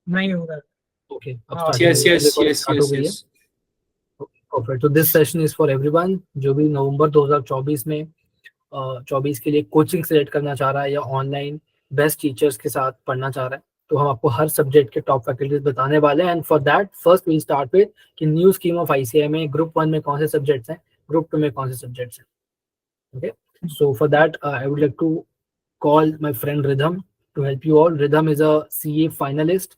नहीं हो रहा। ओके, अब हाँ, स्टार्ट यस हो यस गई, यस स्टार्ट हो यस गई है। यस। परफेक्ट। तो this session is for everyone जो भी नवंबर 2024 में 24 के लिए कोचिंग सेलेक्ट करना चाह रहा है या ऑनलाइन बेस्ट टीचर्स के साथ पढ़ना चाह रहा है, तो हम आपको हर सब्जेक्ट के टॉप फैकल्टीज बताने वाले हैं। And for that first we start with कि न्यू स्कीम ऑफ आईसीएआई में ग्रुप 1 में कौन से सब्जेक्ट्स हैं, ग्रुप 2 में कौन से सब्जेक्ट्स हैं। Okay, so for that I would like to call my friend Rhythm to help you all. Rhythm is a CA finalist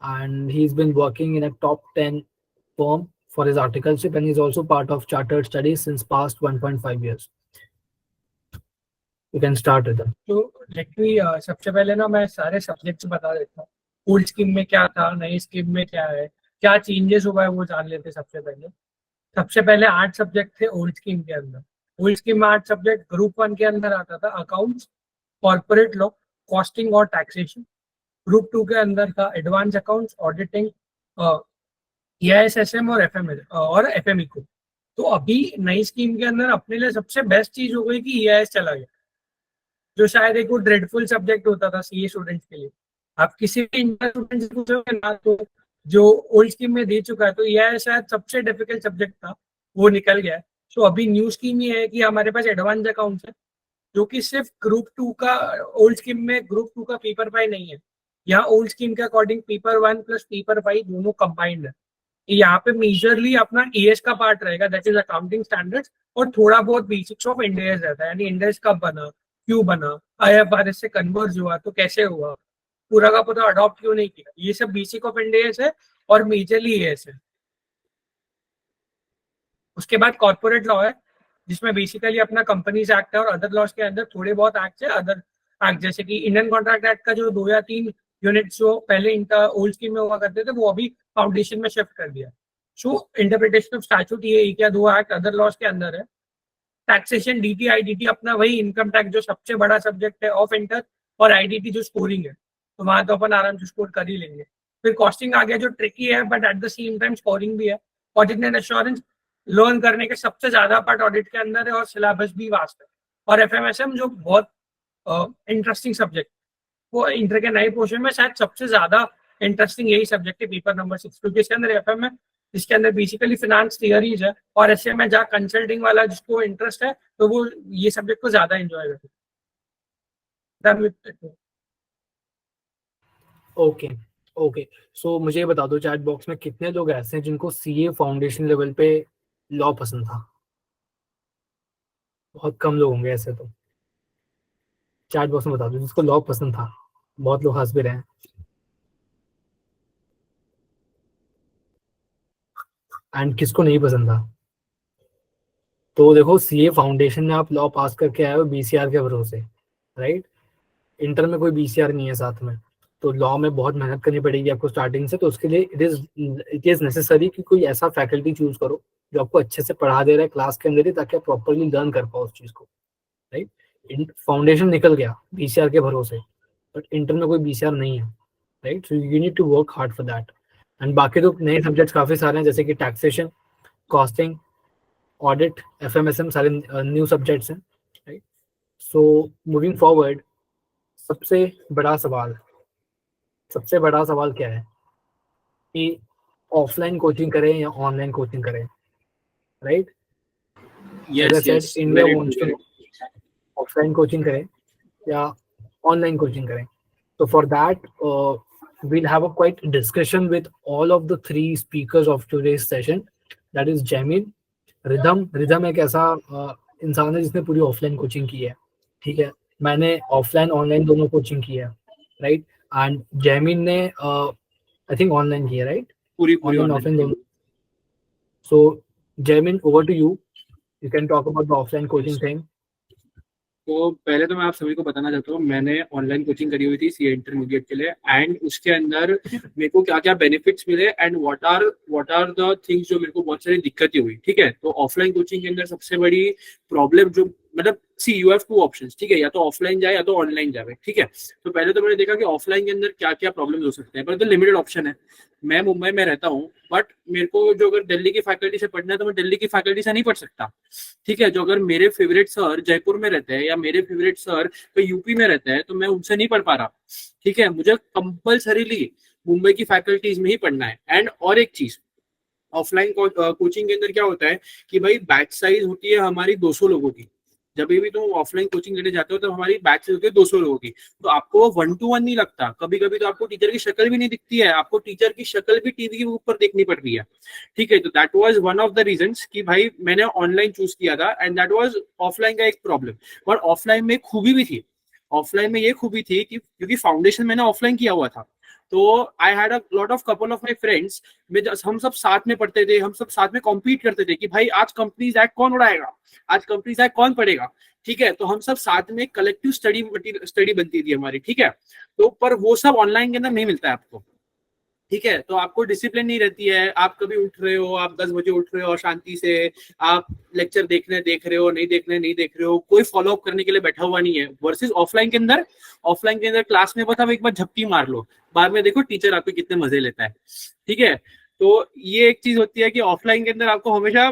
and he's been working in a top 10 firm for his articleship and he's also part of chartered studies since past 1.5 years. You can start with them. तो लेटवी सबसे पहले ना मैं सारे subjects बता देता हूँ। Old scheme में क्या था, नई स्कीम में क्या है, क्या चेंजेस हुआ है वो जान लेते सबसे पहले। सबसे पहले 8 सब्जेक्ट थे ओल्ड स्कीम के अंदर। ओल्ड स्कीम में 8 सब्जेक्ट ग्रुप 1 के अंदर आता था अकाउंट्स, कॉर्पोरेट लॉ, कॉस्टिंग और टैक्सेशन। ग्रुप 2 के अंदर था एडवांस अकाउंट्स, ऑडिटिंग, EISSM और FME को। तो अभी नई स्कीम के अंदर अपने लिए सबसे बेस्ट चीज हो गई कि EIS चला गया, जो शायद एक वो ड्रेडफुल सब्जेक्ट होता था सीए स्टूडेंट्स के लिए। आप किसी भी इंटर स्टूडेंट से पूछोगे ना तो जो ओल्ड स्कीम में दे चुका है तो यह शायद सबसे डिफिकल्ट सब्जेक्ट था, वो निकल गया है। तो अभी न्यू स्कीम ये है कि हमारे पास एडवांस अकाउंट्स है, जो कि सिर्फ ग्रुप 2 का, ओल्ड स्कीम में ग्रुप 2 का पेपर 5 नहीं है। यहाँ ओल्ड स्कीम के अकॉर्डिंग पेपर 1 प्लस पेपर 5 दोनों कंबाइंड है। यहाँ पे मेजरली अपना ES का पार्ट रहेगा, दैट इज अकाउंटिंग स्टैंडर्ड्स, और थोड़ा बहुत बेसिक्स ऑफ इंडेस रहता है, यानी इंडेस कब बना, क्यों बना, IFRS से कन्वर्ज हुआ तो कैसे हुआ, पूरा का पूरा अडॉप्ट क्यों नहीं किया, ये सब बेसिक ऑफ इंडेस है और मेजरली ES है। उसके बाद कॉर्पोरेट लॉ है, जिसमें बेसिकली अपना कंपनीज एक्ट है और अदर लॉज के अंदर थोड़े बहुत एक्ट है, अदर एक्ट जैसे कि इंडियन कॉन्ट्रैक्ट एक्ट का जो 2 या 3 यूनिट्स जो पहले ओल्ड स्कीम में हुआ करते थे वो अभी फाउंडेशन में शिफ्ट कर दिया। सो इंटरप्रिटेशन ऑफ स्टैट्यूट ये 1 या 2 एक्ट अदर लॉज के अंदर है। टैक्सेशन DT IDT अपना वही इनकम टैक्स जो सबसे बड़ा सब्जेक्ट है ऑफ इंटर, और IDT जो स्कोरिंग है, तो वहां तो अपन आराम से स्कोर कर ही लेंगे। फिर कॉस्टिंग आ गया जो ट्रिकी है but at the same time scoring भी है। ऑडिट एंड एश्योरेंस लर्न करने के सबसे ज्यादा पार्ट ऑडिट के अंदर है और सिलेबस भी वास्ट है। और FMSM जो बहुत इंटरेस्टिंग सब्जेक्ट, वो इंटर के नए पोर्शन में शायद सबसे ज्यादा इंटरेस्टिंग यही सब्जेक्ट है, पेपर नंबर 6, क्योंकि इसके अंदर FM है, इसके अंदर बेसिकली फिनांस थियरीज है, और SM में जहाँ कंसल्टिंग वाला जिसको इंटरेस्ट है तो वो ये सब्जेक्ट को ज्यादा एंजॉय करते हैं। ओके ओके, सो मुझे ये बता दो चैट बॉक्स में कितने लोग ऐसे हैं जिनको CA फाउंडेशन लेवल पे लॉ पसंद था। बहुत कम लोग होंगे ऐसे, तो चैट बॉक्स में बता दो जिसको लॉ पसंद था। बहुत लोग हंस भी रहे हैं। एंड किसको नहीं पसंद था। तो देखो, CA फाउंडेशन में आप लॉ पास करके आए हो BCR के भरोसे, राइट। इंटर में कोई BCR नहीं है साथ में, तो लॉ में बहुत मेहनत करनी पड़ेगी आपको स्टार्टिंग से। तो उसके लिए इट इज नेसेसरी कि कोई ऐसा फैकल्टी चूज करो जो आपको अच्छे से पढ़ा दे रहा है क्लास के अंदर ही, ताकि आप प्रॉपरली लर्न कर पाओ उस चीज को, राइट। फाउंडेशन निकल गया BCR के भरोसे, बट इंटर में कोई BCR नहीं है, right. So you need to work hard for that. And बाकी तो नए सब्जेक्ट्स काफी सारे हैं, जैसे कि टैक्सेशन, कॉस्टिंग, ऑडिट, FMSM, सारे न्यू सब्जेक्ट्स हैं, राइट। सो मूविंग फॉरवर्ड, सबसे बड़ा सवाल सबसे बड़ा सवाल क्या है कि ऑफलाइन कोचिंग करें या ऑनलाइन कोचिंग करें, right. As I yes said, yes, India very wants to true. No offline coaching करें या ऑनलाइन कोचिंग करें। तो for that we'll have a quite discussion with all of the 3 speakers of today's session, that is Jamin, rhythm एक ऐसा इंसान है जिसने पूरी ऑफलाइन कोचिंग की है, ठीक है। मैंने ऑफलाइन ऑनलाइन दोनों कोचिंग की है, राइट। एंड जैमिन ने आई थिंक ऑनलाइन की है, राइट। पूरी पूरी ऑनलाइन ऑफलाइन दोनों। So Jaimin, over to you can talk about the offline coaching thing. तो पहले तो मैं आप सभी को बताना चाहता हूँ, मैंने ऑनलाइन कोचिंग करी हुई थी CA इंटरमीडिएट के लिए, एंड उसके अंदर मेरे को क्या क्या बेनिफिट्स मिले and what are the things जो मेरे को बहुत सारी दिक्कतें हुई, ठीक है। तो ऑफलाइन कोचिंग के अंदर सबसे बड़ी प्रॉब्लम जो, मतलब सी यू हैव 2 ऑप्शंस, ठीक है, या तो ऑफलाइन जाए या तो ऑनलाइन जाए, ठीक है। तो पहले तो मैंने देखा कि ऑफलाइन के अंदर क्या क्या प्रॉब्लम हो सकते हैं, पर तो लिमिटेड ऑप्शन है। मैं मुंबई में रहता हूँ, बट मेरे को जो अगर दिल्ली की फैकल्टी से पढ़ना है तो मैं दिल्ली की फैकल्टी से नहीं पढ़ सकता, ठीक है। जो अगर मेरे फेवरेट सर जयपुर में रहते हैं या मेरे फेवरेट सर कोई यूपी में रहते हैं तो मैं उनसे नहीं पढ़ पा रहा, ठीक है। मुझे कंपल्सरीली मुंबई की फैकल्टीज में ही पढ़ना है। एंड और एक चीज, ऑफलाइन कोचिंग के अंदर क्या होता है कि भाई बैच साइज होती है हमारी 200 लोगों की। जब भी तुम ऑफलाइन कोचिंग लेने जाते हो तो हमारी बैच साइज होती है 200 लोगों की, तो आपको 1-to-1 नहीं लगता, कभी कभी तो आपको टीचर की शक्ल भी नहीं दिखती है, आपको टीचर की शक्ल भी टीवी के ऊपर देखनी पड़ रही है। ठीक है, तो that was one of the reasons कि भाई मैंने ऑनलाइन चूज किया था, एंड दैट वाज ऑफलाइन का एक प्रॉब्लम। और ऑफलाइन में खूबी भी थी, ऑफलाइन में ये खूबी थी कि क्योंकि फाउंडेशन मैंने ऑफलाइन किया हुआ था, तो I had a lot of couple of my friends, हम सब साथ में पढ़ते थे, हम सब साथ में कॉम्पीट करते थे कि भाई आज कंपनीज एक्ट कौन उड़ाएगा, आज कंपनीज एक्ट कौन पढ़ेगा। ठीक है, तो हम सब साथ में कलेक्टिव स्टडी बनती थी हमारी। ठीक है, तो पर वो सब ऑनलाइन के अंदर नहीं मिलता है आपको। ठीक है, तो आपको डिसिप्लिन नहीं रहती है, आप कभी उठ रहे हो, आप 10 बजे उठ रहे हो शांति से, आप लेक्चर देख रहे हो, नहीं देख रहे हो, कोई फॉलो अप करने के लिए बैठा हुआ नहीं है। वर्सेस ऑफलाइन के अंदर क्लास में बस आप एक बार झपकी मार लो, बाद में देखो टीचर आपके कितने मजे लेता है। ठीक है, तो ये एक चीज होती है कि ऑफलाइन के अंदर आपको हमेशा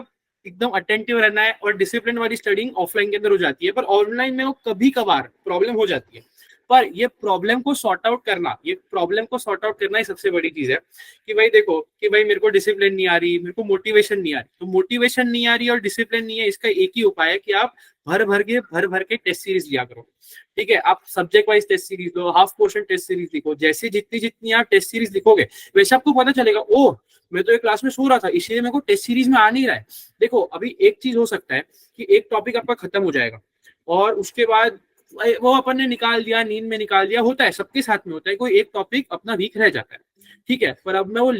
एकदम अटेंटिव रहना है, और डिसिप्लिन वाली स्टडिंग ऑफलाइन के अंदर हो जाती है, पर ऑनलाइन में वो कभी कभार प्रॉब्लम हो जाती है। पर ये प्रॉब्लम को सॉर्ट आउट करना ही सबसे बड़ी चीज है कि भाई देखो कि भाई मेरे को डिसिप्लिन नहीं आ रही, मेरे को मोटिवेशन नहीं आ रही, तो मोटिवेशन नहीं आ रही और डिसिप्लिन नहीं है, इसका एक ही उपाय है कि आप भर भर के टेस्ट सीरीज लिया करो। ठीक है, आप सब्जेक्ट वाइज टेस्ट सीरीज लो, हाफ पोर्शन टेस्ट सीरीज लिखो, जैसे जितनी आप टेस्ट सीरीज लिखोगे वैसे आपको पता चलेगा, ओ मैं तो एक क्लास में सो रहा था इसलिए मेरे को टेस्ट सीरीज में आ नहीं रहा है। देखो अभी एक चीज हो सकता है कि एक टॉपिक आपका खत्म हो जाएगा और उसके बाद वो अपन ने निकाल दिया, नींद में निकाल दिया, होता है सबके साथ में होता है, कोई एक टॉपिक अपना वीक रह जाता है। ठीक है, पर अब मैं वो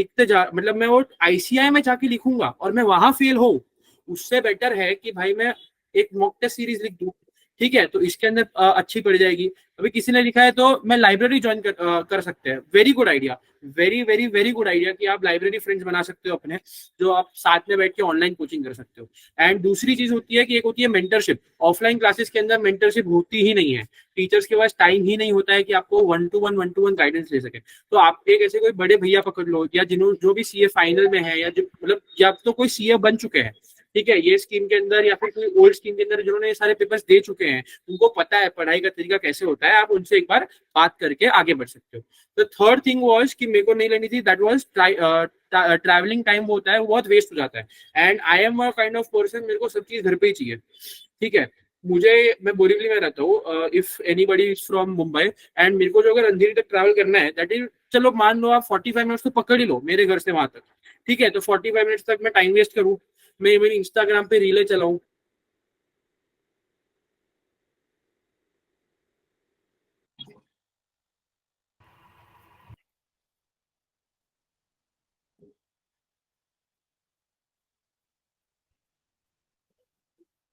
मैं वो आईसीआई में जाके लिखूंगा और मैं वहां फेल हो, उससे बेटर है कि भाई मैं एक मॉक टेस्ट सीरीज लिख दूं। ठीक है, तो इसके अंदर अच्छी पड़ जाएगी। अभी किसी ने लिखा है तो मैं लाइब्रेरी ज्वाइन कर सकते हैं, very good idea, very good idea कि आप लाइब्रेरी फ्रेंड्स बना सकते हो अपने, जो आप साथ में बैठ के ऑनलाइन कोचिंग कर सकते हो। एंड दूसरी चीज होती है कि एक होती है मेंटरशिप। ऑफलाइन क्लासेस के अंदर मेंटरशिप होती ही नहीं है, टीचर्स के पास टाइम ही नहीं होता है कि आपको 1-to-1 गाइडेंस ले सके। तो आप एक ऐसे कोई बड़े भैया पकड़ लो, या जो भी सीए फाइनल में है, या जो मतलब या तो कोई सीए बन चुके हैं, ठीक है, ये स्कीम के अंदर या फिर कोई ओल्ड स्कीम के अंदर जिन्होंने ये सारे पेपर्स दे चुके हैं, उनको पता है पढ़ाई का तरीका कैसे होता है, आप उनसे एक बार बात करके आगे बढ़ सकते हो। तो थर्ड थिंग वाज कि मेरे को नहीं लेनी थी, दैट वाज ट्रैवलिंग टाइम होता है वो बहुत वेस्ट हो जाता है। And I am a kind of person, मेरे को सब चीज घर पे ही चाहिए। ठीक है, मैं बोरीवली में रहता हूँ, if anybody is from Mumbai, and मेरे को जो अगर अंधेरी तक ट्रैवल करना है, दैट इज, चलो मान लो आप 45 मिनट्स तो पकड़ ही लो मेरे घर से वहां तक। ठीक है, तो 45 मिनट्स तक मैं टाइम वेस्ट करूँ, मैं मेरी इंस्टाग्राम पे रीलें चलाऊं,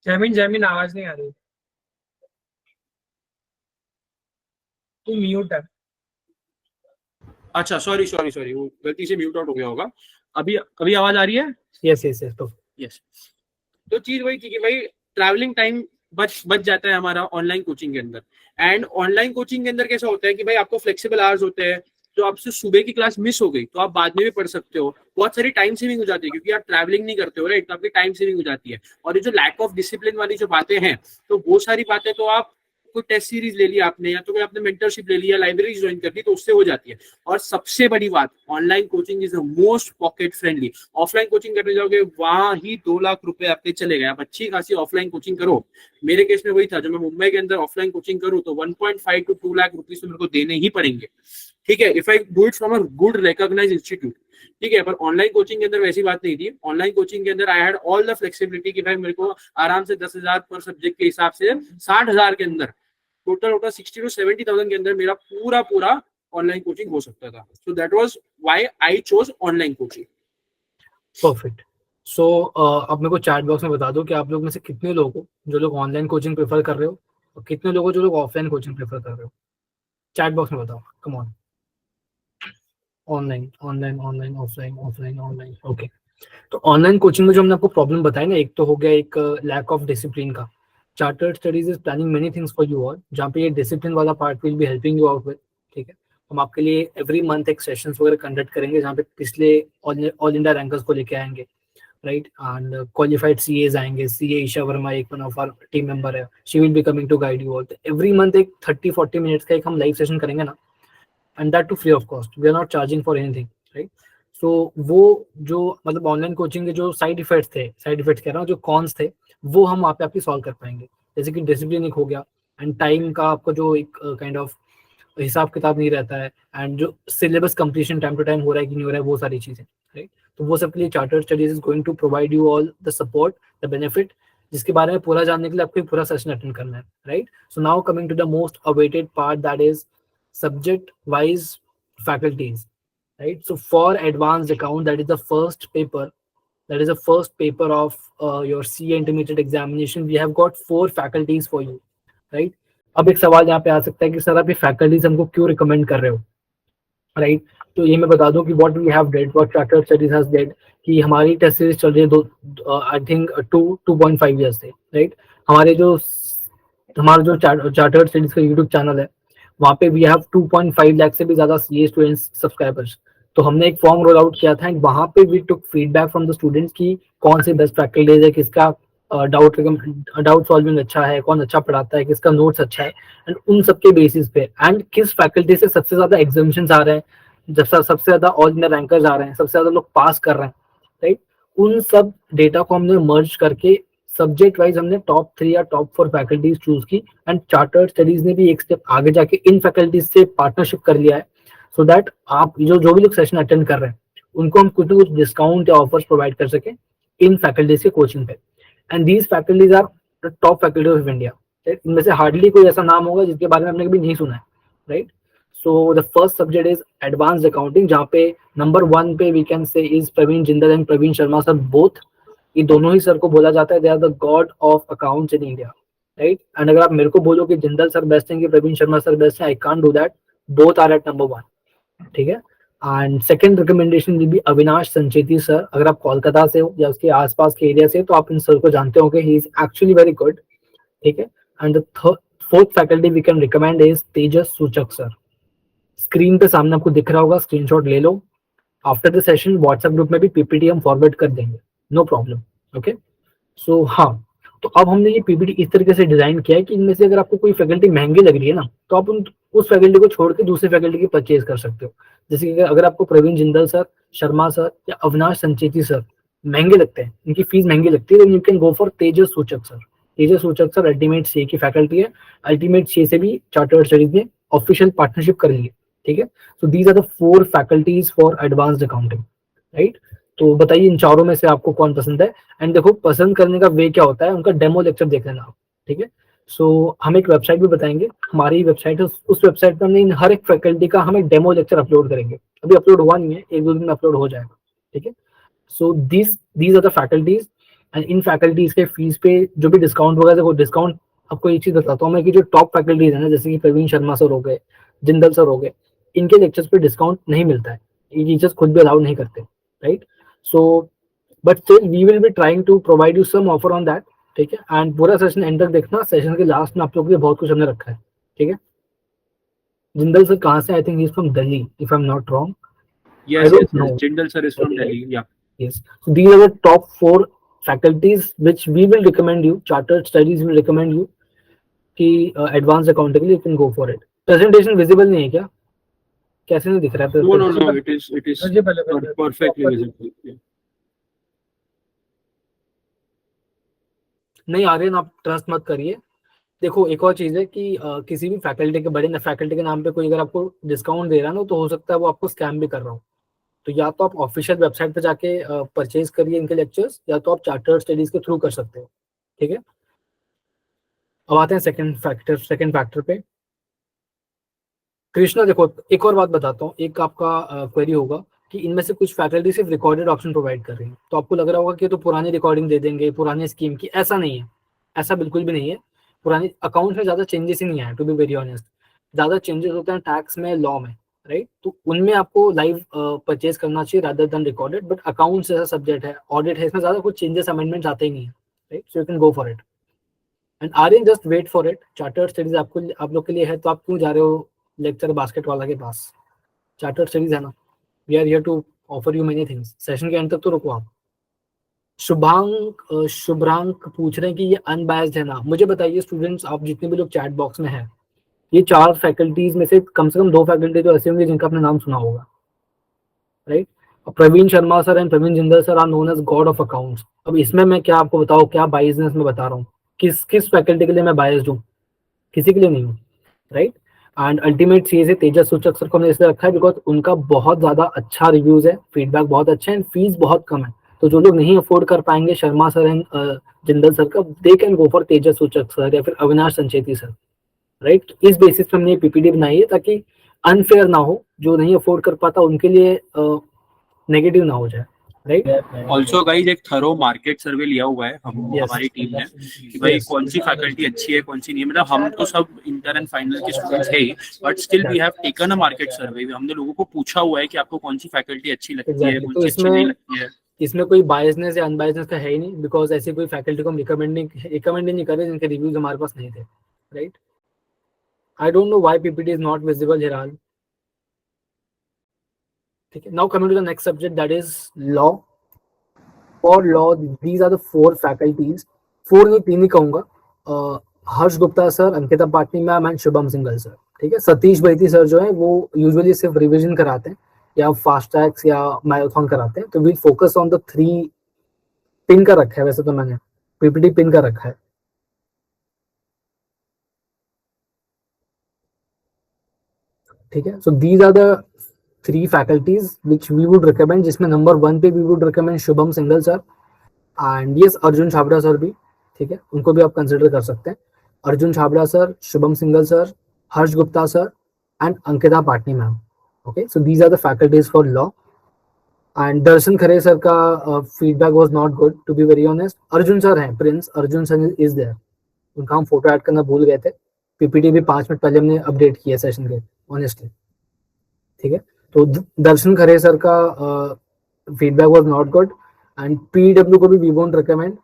जैमिन आवाज नहीं आ रही, तू म्यूट है। अच्छा सॉरी वो गलती से म्यूट आउट हो गया होगा। अभी आवाज आ रही है? यस यस यस, तो यस। तो चीज वही थी कि भाई ट्रैवलिंग टाइम बच जाता है हमारा ऑनलाइन कोचिंग के अंदर। एंड ऑनलाइन कोचिंग के अंदर कैसा होता है कि भाई आपको फ्लेक्सिबल आवर्स होते हैं, जो आपसे सुबह की क्लास मिस हो गई तो आप बाद में भी पढ़ सकते हो, बहुत सारी टाइम सेविंग हो जाती है क्योंकि आप ट्रैवलिंग नहीं करते हो, राइट, तो आपकी टाइम सेविंग हो जाती है। और ये जो लैक ऑफ डिसिप्लिन वाली जो बातें हैं, तो वो सारी बातें तो आप कोई टेस्ट सीरीज ले लिया आपने, या तो कोई आपने मेंटरशिप ले लिया, लाइब्रेरी ज्वाइन कर ली, तो उससे हो जाती है। और सबसे बड़ी बात, online coaching is the most pocket friendly. Offline coaching करने जाओगे वहां ही 2 लाख रुपए आपके चले गए। आप अच्छी खासी ऑफलाइन कोचिंग करो, मेरे केस में वही था, जब मैं मुंबई के अंदर ऑफलाइन कोचिंग करूँ तो 1.5 to 2 लाख रुपीज तो मेरे को देने ही पड़ेंगे। ठीक है, if I do it from a good recognised institute. ठीक है, पर ऑनलाइन कोचिंग के अंदर वैसी बात नहीं थी। ऑनलाइन कोचिंग के अंदर I had all the flexibility कि भाई मेरे को आराम से 10,000 पर सब्जेक्ट के हिसाब से 60,000 के अंदर, टोटल 60 to 70,000 के अंदर मेरा पूरा ऑनलाइन कोचिंग हो सकता था। So that was why I chose online coaching. Perfect. So अब मेरे को चैट बॉक्स में बता दो कि आप लोग में से कितने लोग हो जो लोग ऑनलाइन कोचिंग प्रेफर कर रहे हो, और कितने लोग हो जो लोग ऑफलाइन कोचिंग प्रेफर कर रहे हो। चैट बॉक्स में बताओ, come on. Online online online offline offline online, okay. तो ऑनलाइन कोचिंग में जो हमने आपको प्रॉब्लम बताया ना, एक तो हो गया एक लैक ऑफ डिसिप्लिन का। Chartered studies is planning many things for you all, जहाँ पे ये डिसिप्लिन वाला part will be helping you out with. ठीक है, हम आपके लिए एवरी मंथ एक सेशंस वगैरह कंडक्ट करेंगे जहाँ पे पिछले ऑल इंडिया रैंकर्स को लेके आएंगे, राइट, एंड क्वालिफाइड सीएज आएंगे। सीए ईशा वर्मा एक one of our team member है, she will be coming to guide you all. Every month एक 30-40 मिनट्स का एक हम लाइव सेशन करेंगे ना, and that too free of cost, we are not charging for anything, right. So वो जो मतलब ऑनलाइन कोचिंग के जो साइड इफेक्ट्स थे, साइड इफेक्ट्स कह रहा हूँ, जो कॉन्स थे, वो हम वहाँ पे आपकी सॉल्व कर पाएंगे। जैसे कि डिसिप्लिन एक हो गया, एंड टाइम का आपका जो एक काइंड ऑफ हिसाब किताब नहीं रहता है, एंड जो syllabus completion time to time हो रहा है कि नहीं हो रहा है, वो सारी चीजें, राइट। तो वो सब के लिए chartered studies is going to provide you all the support, the benefit, जिसके बारे में पूरा जानने के लिए आपको एक पूरा सेशन अटेंड करना है, right. So now coming to the most awaited part, that is subject wise faculties, right? So for advanced account, that is the first paper, that is the first paper of your CA intermediate examination. We have got 4 faculties for you, right? अब एक सवाल यहाँ पे आ सकता है कि sir आप ये फैकल्टीज हमको क्यों रिकमेंड कर रहे हो, राइट। तो ये मैं बता दूं कि what we have did, what chartered studies has did, कि हमारी टेस्ट सीरीज चल रही है दो, आई थिंक 2.5 ईयर्स से, राइट। हमारे जो हमारा जो चार्टर्ड स्टडीज का यूट्यूब चैनल है, वहाँ पे वी हैव 2.5 लाख से भी ज्यादा सीए स्टूडेंट्स सब्सक्राइबर्स। तो हमने एक फॉर्म रोल आउट किया था, एंड वहाँ पे we took feedback from the students की कौन से बेस्ट फैकल्टीज है, किसका डाउट सॉल्विंग अच्छा है, कौन अच्छा पढ़ाता है, किसका नोट्स अच्छा है, एंड उन सबके बेसिस पे, एंड किस फैकल्टी से सबसे ज्यादा एग्जामिशंस आ रहे हैं, जब सबसे ज्यादा ऑल इंडिया रैंकर्स आ रहे हैं, सबसे ज्यादा लोग पास कर रहे हैं, राइट। उन सब डेटा को हमने मर्ज करके सब्जेक्ट वाइज हमने टॉप 3 या टॉप 4 फैकल्टीज चूज की, एंड चार्टर्ड स्टडीज ने भी एक स्टेप आगे जाके इन फैकल्टीज से पार्टनरशिप कर लिया है, सो दैट आप जो भी लोग सेशन अटेंड कर रहे हैं उनको हम कुछ ना कुछ डिस्काउंट या ऑफर्स प्रोवाइड कर सके इन फैकल्टीज के कोचिंग पे। And these faculties are the top faculties of India, इनमें से हार्डली कोई ऐसा नाम होगा जिसके बारे में आपने कभी नहीं सुना है, right. So the first subject is advanced accounting, जहाँ पे नंबर 1 पे we can say is Praveen Jindal and Praveen Sharma sir both. ये दोनों ही सर को बोला जाता है they are the god of accounts in India, right. And अगर आप मेरे को बोलो कि जिंदल सर बेस्ट हैं कि प्रवीण शर्मा सर बेस्ट हैं, I can't do that, both are at number 1, ठीक है। And second recommendation will be Avinash Sancheti sir. अगर आप कोलकाता से हो या उसके आसपास के एरिया से, तो आप इन सर को जानते होंगे, he is actually very good, ठीक है। And the fourth faculty we can recommend is Tejas Suchak sir. Screen पे सामने आपको दिख रहा होगा, स्क्रीनशॉट ले लो, after the session WhatsApp group में भी पीपीटी हम फॉरवर्ड कर देंगे, नो प्रॉब्लम, ओके। सो हाँ, तो अब हमने ये पीपीटी इस तरीके से डिजाइन किया है कि इनमें से अगर आपको कोई फैकल्टी महंगी लग रही है ना, तो आप उस फैकल्टी को छोड़ के दूसरी फैकल्टी की परचेज कर सकते हो। जैसे कि अगर आपको प्रवीण जिंदल सर, शर्मा सर या अविनाश संचेती सर महंगे लगते हैं, इनकी फीस महंगी लगती है, you can go for Tejas Suchak sir. Tejas Suchak sir ultimate CA की फैकल्टी है, अल्टीमेट सीए से भी चार्टर्ड स्टडीज ने ऑफिशियल पार्टनरशिप कर ली है, ठीक है। So these are the 4 faculties for advanced accounting, right. तो बताइए इन चारों में से आपको कौन पसंद है। एंड देखो पसंद करने का वे क्या होता है, उनका डेमो लेक्चर देख लेना आप, ठीक है। सो हम एक वेबसाइट भी बताएंगे, हमारी वेबसाइट है, उस वेबसाइट पर हमने इन हर एक फैकल्टी का हम एक डेमो लेक्चर अपलोड करेंगे। अभी अपलोड हुआ नहीं है, 1-2 दिन में अपलोड हो जाएगा, ठीक है। So these are the faculties, and इन फैकल्टीज के फीस पे जो भी डिस्काउंट वगैरह, देखो डिस्काउंट आपको एक चीज बताता हूँ मैं, कि जो टॉप फैकल्टीज है ना, जैसे कि प्रवीण शर्मा सर हो गए, जिंदल सर हो गए, इनके लेक्चर्स पे डिस्काउंट नहीं मिलता है, ये टीचर्स खुद भी अलाउ नहीं करते, right. So but still we will be trying to provide you some offer on that, ठीक है। एंड पूरा सेशन एंड तक देखना, सेशन के लास्ट में आप लोगों के लिए बहुत कुछ हमने रखा है, ठीक है। जिंदल सर कहाँ से, I think he is from Delhi if I am not wrong. Yes, Jindal sir is from Delhi. Yeah. Yes. So these are the top 4 faculties which we will recommend you. Chartered Studies will recommend you कि advanced accounting के लिए you can go for it. Presentation visible नहीं है क्या? कैसे नहीं दिख रहा है? No. It is perfectly visible. Yeah. नहीं आर्यन, आप ट्रस्ट मत करिए। देखो एक और चीज है कि किसी भी फैकल्टी के बड़े फैकल्टी के नाम पे कोई अगर आपको डिस्काउंट दे रहा है ना, तो हो सकता है वो आपको स्कैम भी कर रहा हो। तो या तो आप ऑफिशियल वेबसाइट पे जाके परचेज करिए इनके लेक्चर्स, या तो आप चार्टर्ड स्टडीज के थ्रू कर सकते हो, ठीक है। अब आते हैं सेकंड फैक्टर पे। कृष्णा देखो एक और बात बताता हूँ, एक आपका क्वेरी होगा कि इनमें से कुछ फैकल्टी सिर्फ रिकॉर्डेड ऑप्शन प्रोवाइड कर रही है, तो आपको लग रहा होगा कि तो पुरानी रिकॉर्डिंग दे देंगे, पुरानी स्कीम की। ऐसा नहीं है, ऐसा बिल्कुल भी नहीं है। पुरानी अकाउंट में ज्यादा चेंजेस ही नहीं आया, टू बी वेरी ऑनेस्ट। ज्यादा चेंजेस होते हैं टैक्स में, लॉ में, राइट। तो उनमें आपको लाइव परचेज करना चाहिए rather than recorded. But accounts जैसा सब्जेक्ट है, ऑडिट है, इसमें ज्यादा कुछ चेंजेस अमेंडमेंट्स आते ही नहीं है, right. So you can go for it and Aryan just wait for it. Chartered studies आप लोग के लिए है, तो आप क्यों जा रहे हो लेक्चर बास्केट वाला के पास? चार्टर्ड स्टडीज है ना, we are here to offer you many things. Session के एंड तक तो रुको आप। शुभ्रांक पूछ रहे हैं कि ये अनबायस्ड है ना। मुझे बताइए स्टूडेंट्स, आप जितने भी लोग चैट बॉक्स में हैं, ये 4 फैकल्टीज में से कम 2 फैकल्टी तो ऐसे होंगे जिनका आपने नाम सुना होगा, right. Praveen Sharma sir and Praveen Jindal sir are known as god of accounts. अब इसमें मैं क्या आपको बताऊं, क्या बायसनेस में बता रहा हूँ, किस फैकल्टी के लिए मैं बायस्ड हूँ, किसी के लिए नहीं हूँ, राइट। एंड अल्टीमेट चीज है तेजस सूचक सर को हमने इसलिए रखा है बिकॉज उनका बहुत ज्यादा अच्छा रिव्यूज है, फीडबैक बहुत अच्छा है एंड फीस बहुत कम है। तो जो लोग नहीं अफोर्ड कर पाएंगे Sharma sir and Jindal sir का, they can go for Tejas Suchak sir या फिर अविनाश संचेती सर, राइट। इस बेसिस पे हमने पीपीटी बनाई है ताकि अनफेयर ना हो, जो नहीं अफोर्ड कर पाता उनके लिए नेगेटिव ना हो जाए, राइट। ऑल्सो गाइज एक थरो मार्केट सर्वे लिया हुआ है Yes. हमारी टीम ने कि भाई Yes. कौन सी फैकल्टी अच्छी है कौन सी नहीं है। मतलब हम तो सब इंटर एंड फाइनल के स्टूडेंट्स है ही, but still we have taken a market survey. हमने लोगों को पूछा हुआ है कि आपको कौन सी फैकल्टी अच्छी लगती है, Exactly. कौन तो सी अच्छी नहीं लगती है। इसमें कोई बायसनेस या अनबायसनेस का है ही नहीं, बिकॉज ऐसी कोई फैकल्टी को हम रिकमेंड नहीं कर रहे जिनके रिव्यूज हमारे पास नहीं थे, right. I don't know why PPT is not visible Hiral. ठीक है, now coming to the next subject that is law. For law these are the 4 faculties, 4 नहीं 3 ही कहूंगा। Harsh Gupta sir, Ankita Patni ma'am and Shubham Singhal sir. ठीक है, सतीश बैती सर जो है वो यूजुअली सिर्फ रिविजन कराते हैं या फास्ट ट्रैक्स या मैराथन कराते हैं। तो we focus on the 3 pin का रखा है, वैसे तो मैंने पीपीटी पिन का रखा है। ठीक है, so these are the 3 faculties which we would recommend, जिसमें नंबर 1 पे we would recommend Shubham Singhal sir and yes Arjun Chhabra sir भी। ठीक है, उनको भी आप कंसिडर कर सकते हैं। Arjun Chhabra sir, Shubham Singhal sir, Harsh Gupta sir and Ankita Patni ma'am. Okay, so these are the faculties for law. And Darshan Khare sir का feedback was not good to be very honest. Arjun sir हैं, Prince Arjun sir is there, उनका हम फोटो ऐड करना भूल गए थे। पीपीटी भी 5 minute पहले हमने अपडेट किया सेशन के, ऑनेस्टली। ठीक है, तो दर्शन खरे सर का feedback was not good and PW को भी we won't recommend.